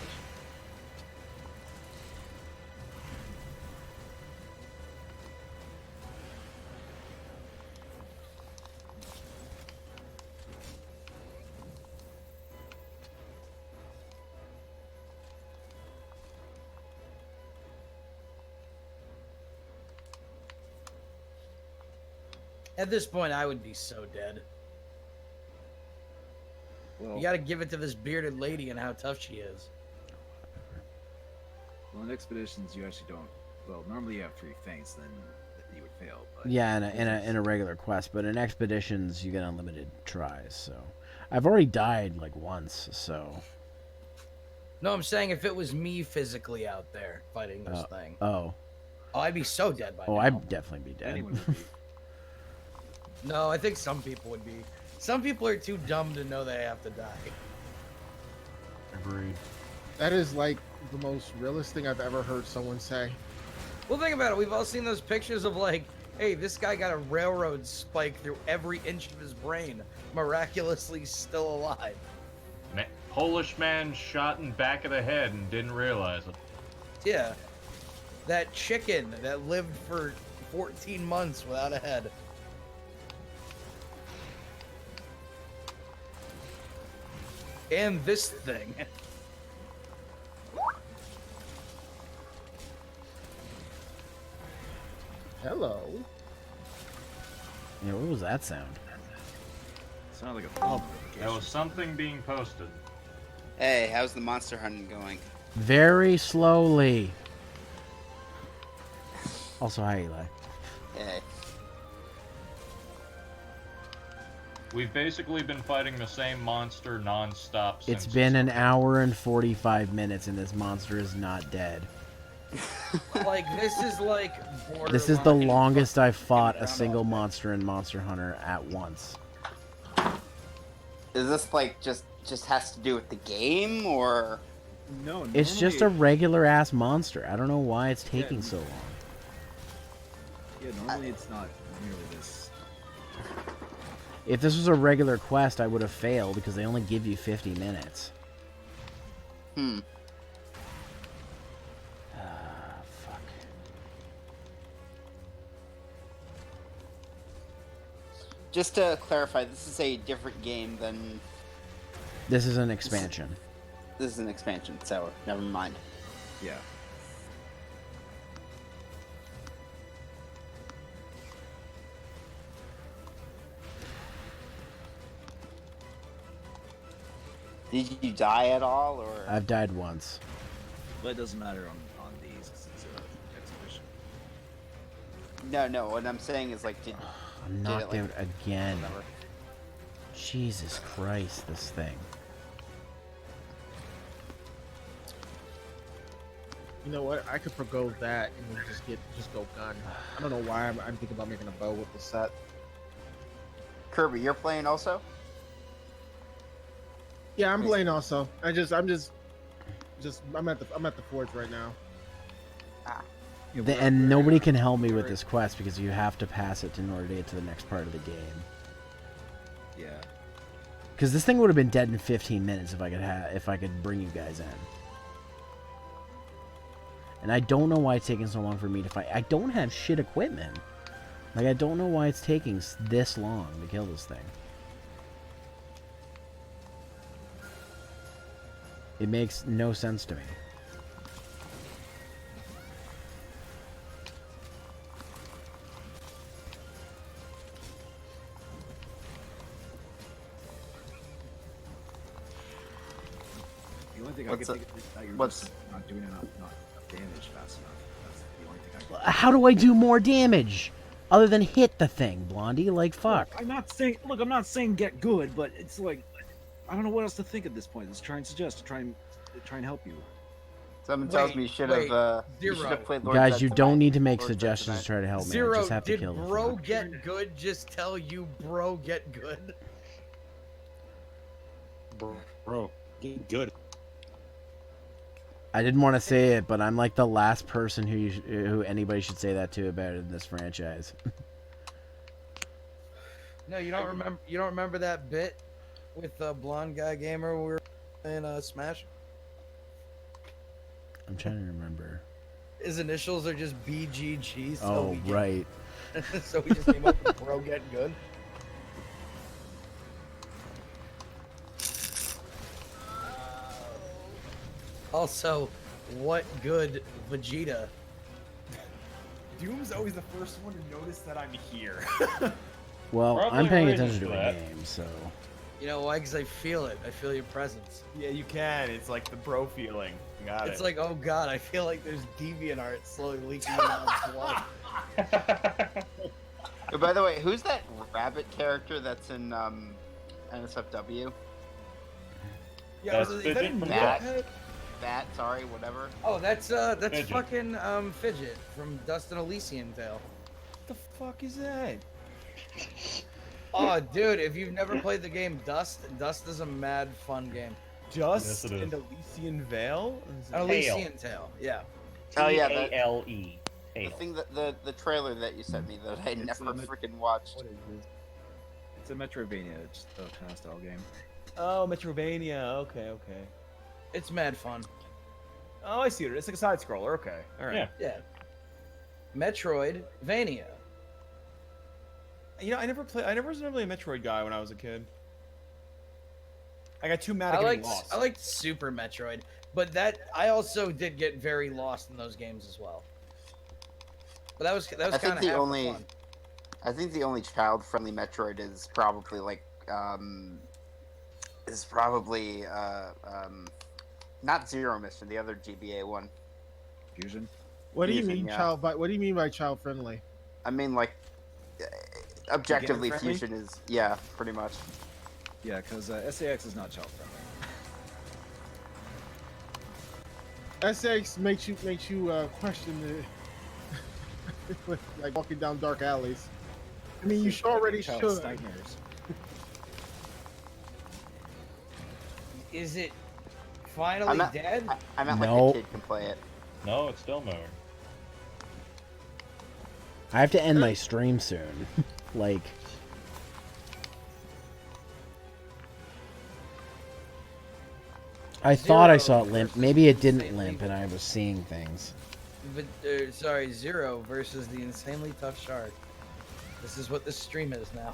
At this point, I would be so dead. Well, You gotta give it to this bearded lady and how tough she is. well, in expeditions, you actually don't. Well, normally you have 3 feints, then you would fail. But Yeah, in a regular quest, but in expeditions you get unlimited tries. So I've already died like once. So No, I'm saying if it was me physically out there fighting this thing. oh, I'd be so dead by now. I'd definitely be dead. anyone would be. No, I think some people would be. Some people are too dumb to know they have to die. Agreed. That is like the most realist thing I've ever heard someone say. Well, think about it. We've all seen those pictures of like, hey, this guy got a railroad spike through every inch of his brain, miraculously still alive. Polish man shot in back of the head and didn't realize it. Yeah. That chicken that lived for 14 months without a head. And this thing. Hello. Yeah, what was that sound? Sounded like a phone notification. That was something being posted. Hey, how's the monster hunting going? Very slowly. Also, hi Eli. Hey. We've basically been fighting the same monster non-stop since... It's been an hour and 45 minutes, and this monster is not dead. Like, this is like This is the borderline longest I've fought a ground single all day. monster in Monster Hunter at once. Is this like just has to do with the game, or? No, It's just a regular ass monster. I don't know why it's taking so long. Yeah, normally it's not nearly this. If this was a regular quest, I would have failed because they only give you 50 minutes. Hmm. Fuck. Just to clarify, this is a different game than. This is an expansion. This is an expansion, so never mind. Yeah. Did you die at all, or? I've died once. But it doesn't matter on these, 'cause it's an exhibition. No. What I'm saying is, like, I'm did knocked it, out again. whatever. Jesus Christ, this thing. You know what? I could forgo that and then just go gun. I don't know why I'm thinking about making a bow with the set. Kirby, you're playing also? Yeah, I'm playing also. I'm at the forge right now. Ah. And nobody can help me with this quest because you have to pass it in order to get to the next part of the game. Yeah. Because this thing would have been dead in 15 minutes if I could bring you guys in. And I don't know why it's taking so long for me to fight. I don't have shit equipment. Like, I don't know why it's taking this long to kill this thing. It makes no sense to me. The only thing I can think is that you're just not doing enough damage fast enough. That's the only thing I can. How do I do more damage? Other than hit the thing, Blondie? Like, fuck. I'm not saying get good, but it's like, I don't know what else to think at this point. Let's try and suggest, to try and help you. Someone tells me you should have played Lord Guys, you Jedi. don't need to make suggestions to try to help me. Zero, I just have to did kill the bro thing. get good just tell you bro get good? Bro, get good. I didn't want to say it, but I'm like the last person who anybody should say that to about in this franchise. No, you don't remember. You don't remember that bit with the blonde guy gamer when we were playing Smash? I'm trying to remember. His initials are just BGG. So Oh, right. So we just came up with bro get good. Also, what good Vegeta? Doom's always the first one to notice that I'm here. Well, Probably I'm paying reason attention for to a that. game, so... You know why? Because I feel it. I feel your presence. Yeah, you can. It's like the bro feeling. Got it. It's like, oh god, I feel like there's deviant slowly leaking out of blood. Oh, by the way, who's that rabbit character that's in NSFW? Yeah, is that in That, sorry, whatever. Oh, that's Fidget. fucking Fidget from Dust and Elysian Tale. What the fuck is that? Oh, dude, if you've never played the game Dust is a mad fun game. Dust Yes, it is. and Elysian Vale? Elysian Tale, yeah. Oh yeah, that, T-A-L-E. the thing that the trailer that you sent me that I never freaking watched. What is this? It's a Metrovania. It's a kind of style game. Oh, Metrovania. Okay. It's mad fun. Oh, I see it. It's like a side scroller. Okay. All right. Yeah. Metroidvania. You know, I was never really a Metroid guy when I was a kid. I got too mad I at getting liked lost. I liked Super Metroid, but I also did get very lost in those games as well. But that was kind of fun. I think the only child-friendly Metroid is probably like not Zero Mission, the other GBA one. Fusion. What do you Fusion, mean yeah. What do you mean by child friendly? I mean like objectively Beginner-friendly? Fusion is pretty much. Yeah, because SAX is not child friendly. SX makes you question the like walking down dark alleys. I mean, you already should. Nightmares. Is it finally dead? I meant No. like a kid can play it. No, it's still moving. I have to end my stream soon. Like... I thought I saw it limp. Maybe it didn't limp and I was seeing things. But, sorry, Zero versus the insanely tough shark. This is what this stream is now.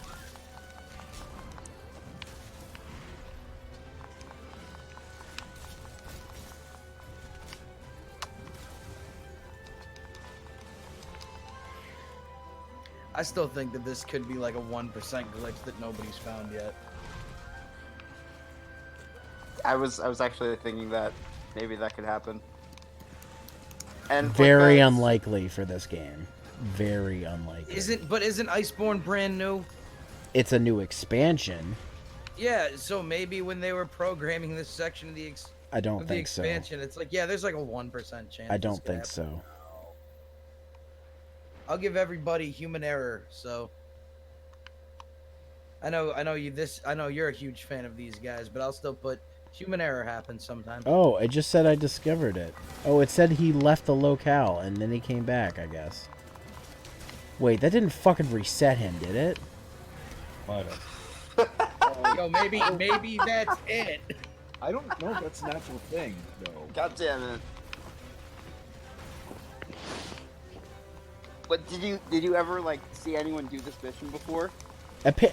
I still think that this could be like a 1% glitch that nobody's found yet. I was actually thinking that maybe that could happen. And Very unlikely for this game. Very unlikely. Isn't Iceborne brand new? It's a new expansion. Yeah, so maybe when they were programming this section of the I don't think so. expansion, it's like, yeah, there's like a 1% chance. I this don't could think happen. so. I'll give everybody human error. So I know you're a huge fan of these guys, but I'll still put human error happens sometimes. Oh, it just said I discovered it. Oh, it said he left the locale and then he came back, I guess. Wait, that didn't fucking reset him, did it? Might have. Yo, maybe that's it. I don't know if that's an actual thing, though. God damn it. But did you ever like see anyone do this mission before?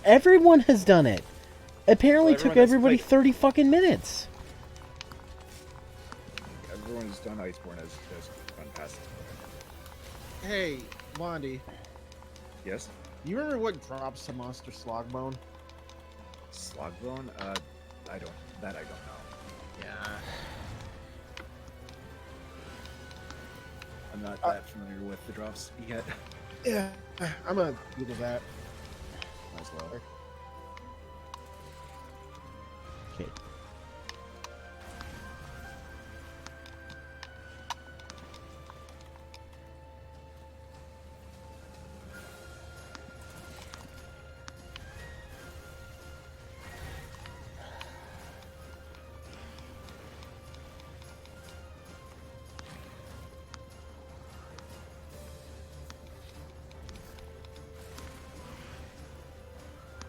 Everyone has done it. Apparently Well, took everyone has everybody played- 30 fucking minutes. everyone who's done Iceborne has gone past it. Hey, Wandy. Yes? You remember what drops to Monster Slogbone? Slogbone? I don't know. Yeah. I'm not that familiar with the drops yet. Yeah, I'm gonna Google that. As well. Okay.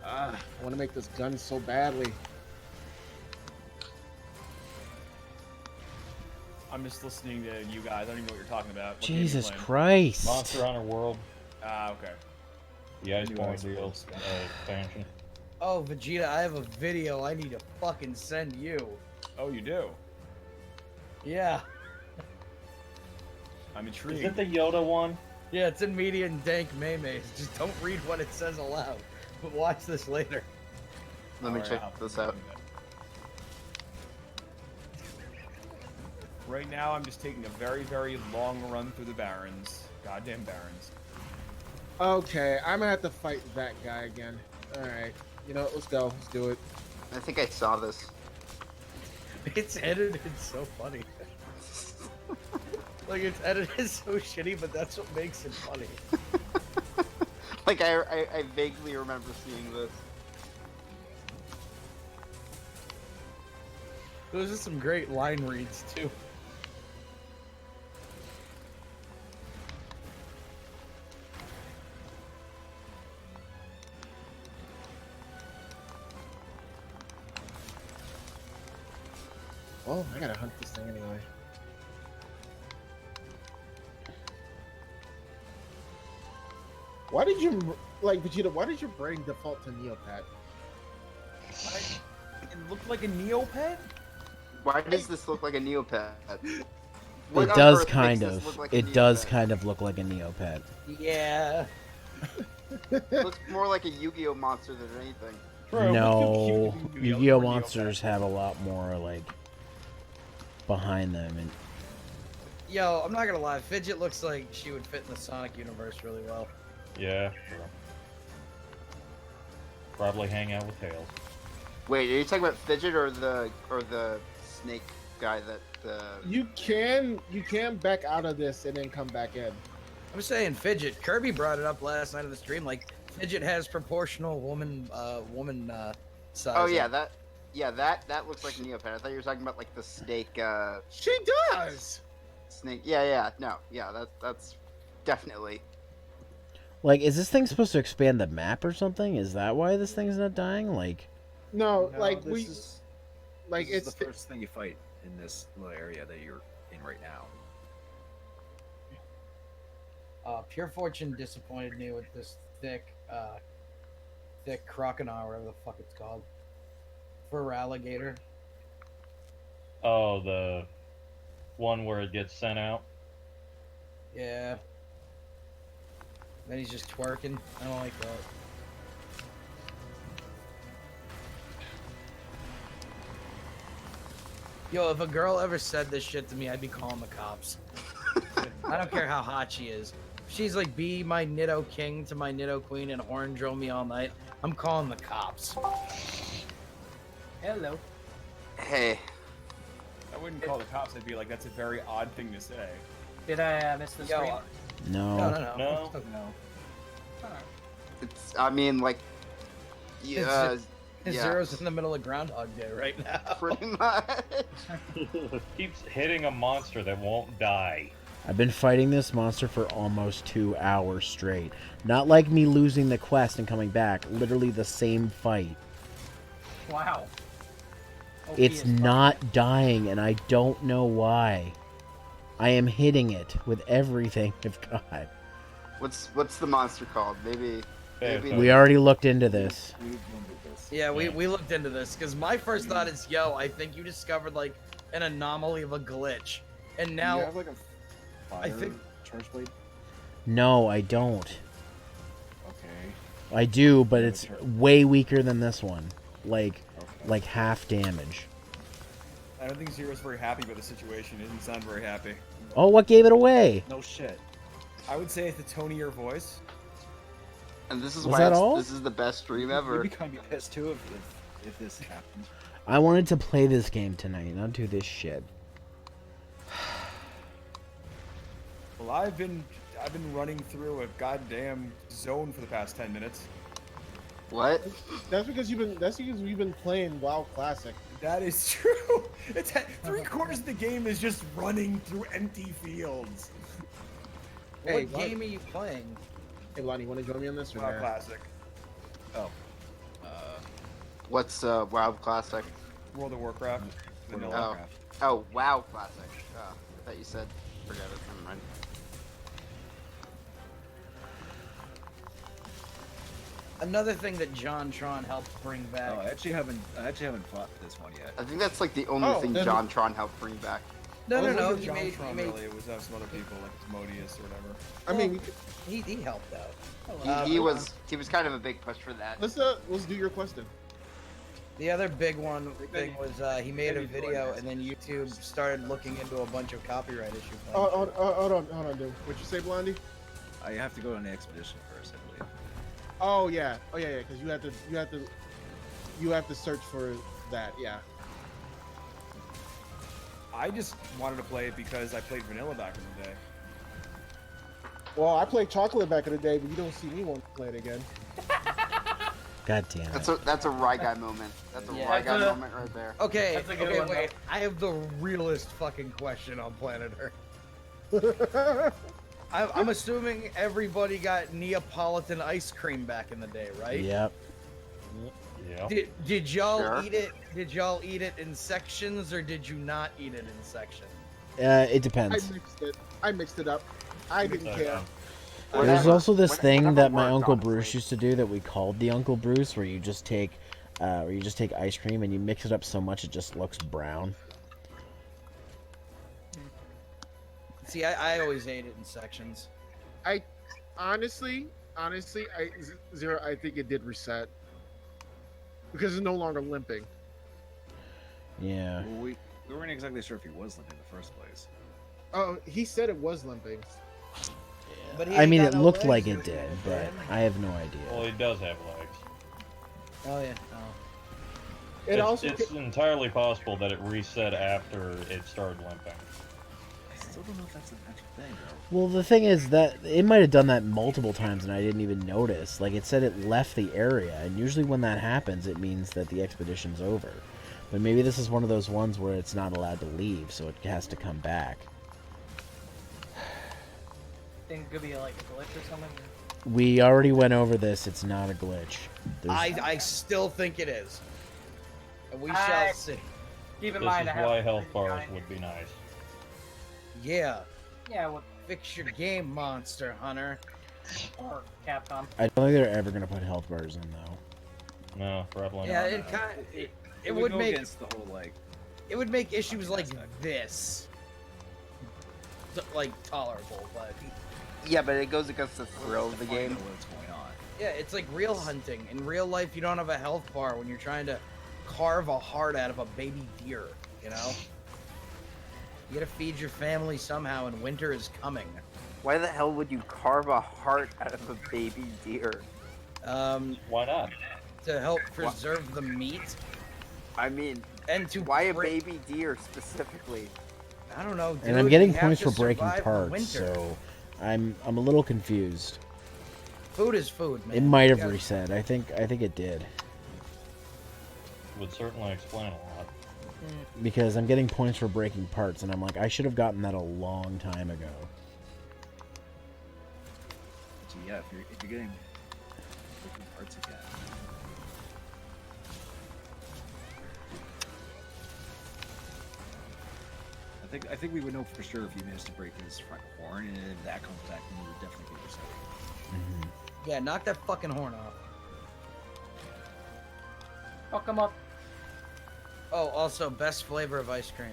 I want to make this gun so badly. I'm just listening to you guys. I don't even know what you're talking about. What game Jesus you playing? Christ. Monster Hunter World. Ah, okay. The Iceborne deals expansion. Oh, Vegeta, I have a video I need to fucking send you. Oh, you do? Yeah. I'm intrigued. Is it the Yoda one? Yeah, it's in media and dank memes. Just don't read what it says aloud. But watch this later. Let me check this out. Right now, I'm just taking a very, very long run through the Barrens. Goddamn Barrens. Okay, I'm gonna have to fight that guy again. Alright. You know what, let's go. Let's do it. I think I saw this. It's edited so funny. Like, it's edited so shitty, but that's what makes it funny. Like, I vaguely remember seeing this. Those are some great line reads, too. Oh, I gotta hunt this thing anyway. Why did you, like, Vegeta, why did your brain default to Neopet? It looked like a Neopet? Why does this look like a Neopet? It does kind of. It does kind of look like a Neopet. Yeah. Looks more like a Yu-Gi-Oh monster than anything. No, Yu-Gi-Oh monsters have a lot more, like, behind them. And Yo, I'm not gonna lie, Fidget looks like she would fit in the Sonic universe really well. Yeah, sure. Probably hang out with Tails. Wait, are you talking about Fidget or the snake guy that You can back out of this and then come back in. I'm saying Fidget. Kirby brought it up last night on the stream. Like, Fidget has proportional woman size. Oh yeah, that looks like a Neopet. I thought you were talking about like the snake. She does. Snake. Yeah. No. Yeah. That's definitely. like, is this thing supposed to expand the map or something? Is that why this thing's not dying? Like, no, like this like is it's the first thing you fight in this little area that you're in right now. Pure Fortune disappointed me with this thick crocodile, whatever the fuck it's called. Fur alligator. Oh, the one where it gets sent out? Yeah. Then he's just twerking. I don't like that. Yo, if a girl ever said this shit to me, I'd be calling the cops. I don't care how hot she is. If she's like, be my Nitto king to my Nitto queen and horn drill me all night, I'm calling the cops. Hello. Hey. I wouldn't call the cops. I'd be like, that's a very odd thing to say. Did I miss the stream? no. No. It's. I mean, like. Yeah. Zero's in the middle of Groundhog Day right now. Pretty much. Keeps hitting a monster that won't die. I've been fighting this monster for almost 2 hours straight. Not like me losing the quest and coming back. Literally the same fight. Wow. It's not dying, and I don't know why. I am hitting it with everything I've got. What's the monster called? Maybe. We already looked into this. Yeah, we looked into this because my first thought is, yo, I think you discovered like an anomaly of a glitch. And now Do you have like a fire I think charge blade? No, I don't. Okay. I do, but it's way weaker than this one. Like half damage. I don't think Zero's very happy with the situation. He doesn't sound very happy. Oh, what gave it away? No shit. I would say it's the tone of your voice. And this is Was why that all? this is the best stream ever. You'd be kind of pissed too if this happened. I wanted to play this game tonight, not do this shit. Well, I've been running through a goddamn zone for the past 10 minutes. What? That's because you've been playing WoW Classic. That is true. It's 3/4 of the game is just running through empty fields. What game are you playing? Hey, Lonnie, want to join me on this? Or WoW no? Classic. Oh. What's WoW Classic? World of Warcraft. Vanilla. Oh, WoW Classic. Oh, I thought you said forget it. Never mind. Another thing that John Tron helped bring back. Oh, I actually haven't fought this one yet. I think that's like the only thing John Tron helped bring back. No. He made really. It was some other people like Modius or whatever. I mean, he helped out. He was kind of a big push for that. Let's do your question. The other big thing was he made a video and then YouTube started looking into a bunch of copyright issues. Hold on, dude. What'd you say, Blondie? I have to go on the expedition first, I believe. Oh yeah, because you have to search for that. Yeah. I just wanted to play it because I played Vanilla back in the day. Well, I played Chocolate back in the day, but you don't see me want to play it again. God damn it. That's a Rye Guy moment. That's a Rye Guy moment right there. Okay, wait. I have the realest fucking question on planet Earth. I'm assuming everybody got Neapolitan ice cream back in the day, right? Yep. Yeah. Did y'all eat it? Did y'all eat it in sections or did you not eat it in sections? It depends. I mixed it up. I didn't care. There's also this thing that my Uncle Bruce used to do that we called the Uncle Bruce, where you just take ice cream and you mix it up so much it just looks brown. See, I always ate it in sections. I honestly, Zero, I think it did reset because it's no longer limping. Yeah. Well, we weren't exactly sure if he was limping in the first place. Oh, he said it was limping. But I mean, it looked like it did, but I have no idea. Well, he does have legs. Oh yeah. Oh. It's entirely possible that it reset after it started limping. I still don't know if that's an actual thing, though. Well, the thing is that it might have done that multiple times and I didn't even notice. Like, it said it left the area, and usually when that happens, it means that the expedition's over. But maybe this is one of those ones where it's not allowed to leave, so it has to come back. Think it could be like a glitch or something? We already went over this. It's not a glitch. I still think it is. And we shall see. Keep in This mind, is why health bars would be nice. Yeah. Yeah, well, Fix your game, Monster Hunter. or Capcom. I don't think they're ever going to put health bars in, though. No, probably Yeah, not. it would go make against the whole like. it would make issues like this like tolerable, but Yeah, but it goes against the thrill of the game. What's going on? yeah, it's like real hunting. In real life, you don't have a health bar when you're trying to carve a heart out of a baby deer. You know, you gotta feed your family somehow, and winter is coming. Why the hell would you carve a heart out of a baby deer? Why not? To help preserve the meat. I mean, and to why a baby deer specifically? I don't know. And I'm getting points for breaking parts, so I'm a little confused. Food is food, man. It might have reset. I think it did. Would certainly explain a lot. Because I'm getting points for breaking parts, and I'm like, I should have gotten that a long time ago. So yeah, if you're getting breaking parts again. I think we would know for sure if you managed to break his front horn, and if that comes back, then you would definitely get yourself. Yeah, knock that fucking horn off. Fuck him up. Oh, also, best flavor of ice cream.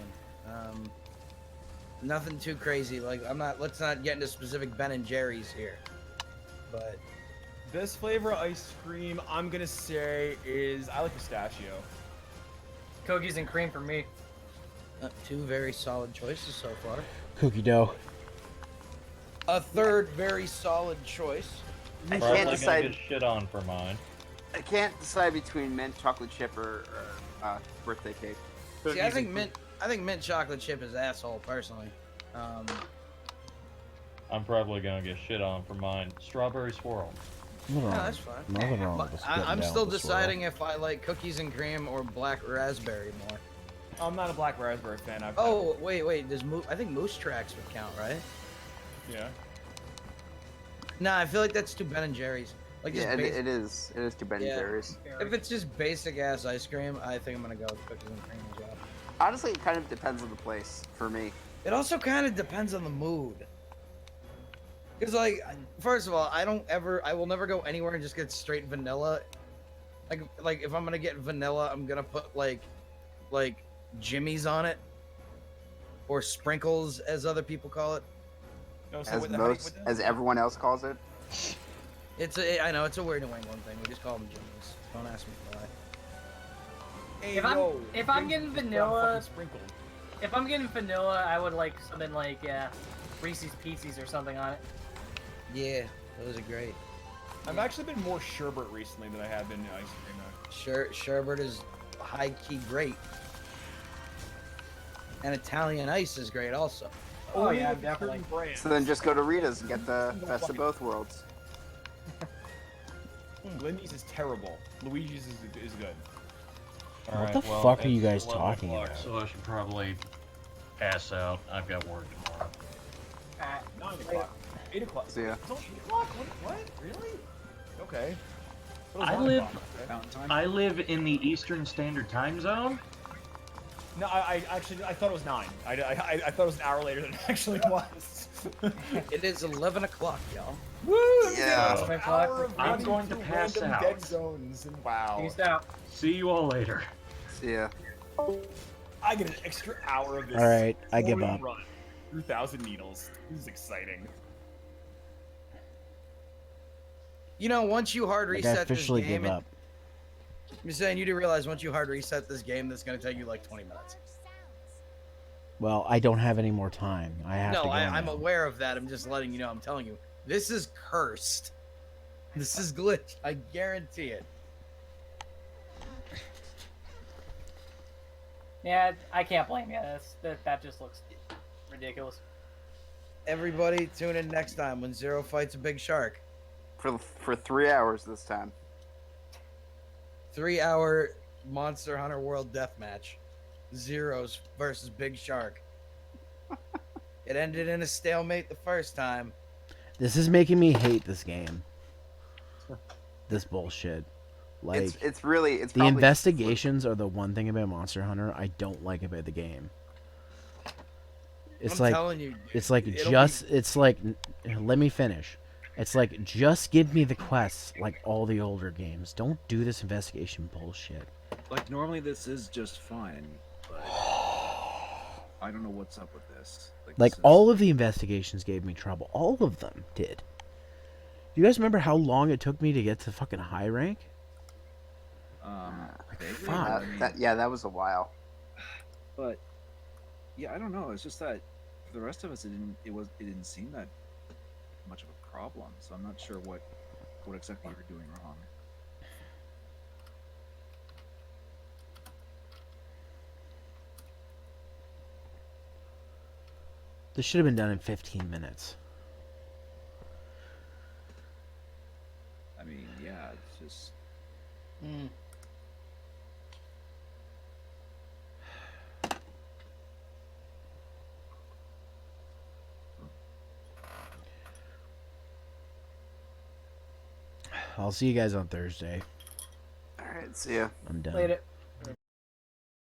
Nothing too crazy. Like I'm not. Let's not get into specific Ben and Jerry's here. But best flavor of ice cream, I'm gonna say is I like pistachio. Cookies and cream for me. Two very solid choices so far. Cookie dough. A third very solid choice. I can't decide. Get shit on for mine. I can't decide between mint chocolate chip or birthday cake. See, I think mint chocolate chip is asshole personally. I'm probably gonna get shit on for mine. Strawberry swirl. No, that's fine. Nothing wrong with I'm still deciding if I like cookies and cream or black raspberry more. I'm not a black raspberry fan. Wait. I think Moose Tracks would count, right? Yeah. Nah, I feel like that's too Ben and Jerry's. Like Yeah, it is. It is too Ben and Jerry's. If it's just basic ass ice cream, I think I'm gonna go with cookies and cream as well. Honestly, it kind of depends on the place for me. It also kind of depends on the mood. Cause like, first of all, I will never go anywhere and just get straight vanilla. Like if I'm gonna get vanilla, I'm gonna put like jimmies on it, or sprinkles, as other people call it. No, so as everyone else calls it. I know it's a weird New England thing. We just call them jimmies. Don't ask me why. Hey, if I'm getting vanilla, I would like something like Reese's Pieces or something on it. Yeah, those are great. I've actually been more sherbet recently than I have been ice cream. Sherbet is high key great, and Italian ice is great also. Oh yeah, definitely. So then just go to Rita's and get the best of both worlds. Lindy's is terrible. Luigi's is good. What the fuck are you guys talking about? So I should probably pass out. I've got work tomorrow. 9 o'clock. 8 o'clock. See ya. It's only 8 o'clock? What? Really? Okay. I live in the Eastern Standard Time Zone. No, I thought it was 9. I thought it was an hour later than it actually was. It is 11 o'clock, y'all. Woo! Yeah. I'm going to pass out. Dead zones and wow. Peace out. See you all later. See ya. I get an extra hour of this. All right, I give up. Run through 1,000 Needles. This is exciting. You know, once you hard reset I officially this game, give up. I'm saying you do realize once you hard reset this game, that's going to take you like 20 minutes. Well, I don't have any more time. I have to go I'm now. aware of that. I'm just letting you know. I'm telling you, this is cursed. This is glitch. I guarantee it. Yeah, I can't blame you. That just looks ridiculous. Everybody, tune in next time when Zero fights a big shark. For 3 hours this time. 3-hour Monster Hunter World Deathmatch. Zeros versus Big Shark. It ended in a stalemate the first time. This is making me hate this game. This bullshit. Like it's really the investigations are the one thing about Monster Hunter I don't like about the game. It's I'm like telling you, it's like it's like let me finish. It's like just give me the quests like all the older games. Don't do this investigation bullshit. Like normally this is just fine, but I don't know what's up with this. Like all of the investigations gave me trouble. All of them did. You guys remember how long it took me to get to fucking high rank? Fuck. That was a while. But yeah, I don't know. It's just that for the rest of us, it didn't seem that much of a problem. So I'm not sure what exactly you're doing wrong. This should have been done in 15 minutes. I mean, yeah, it's just. I'll see you guys on Thursday. All right, see ya. I'm done. Later.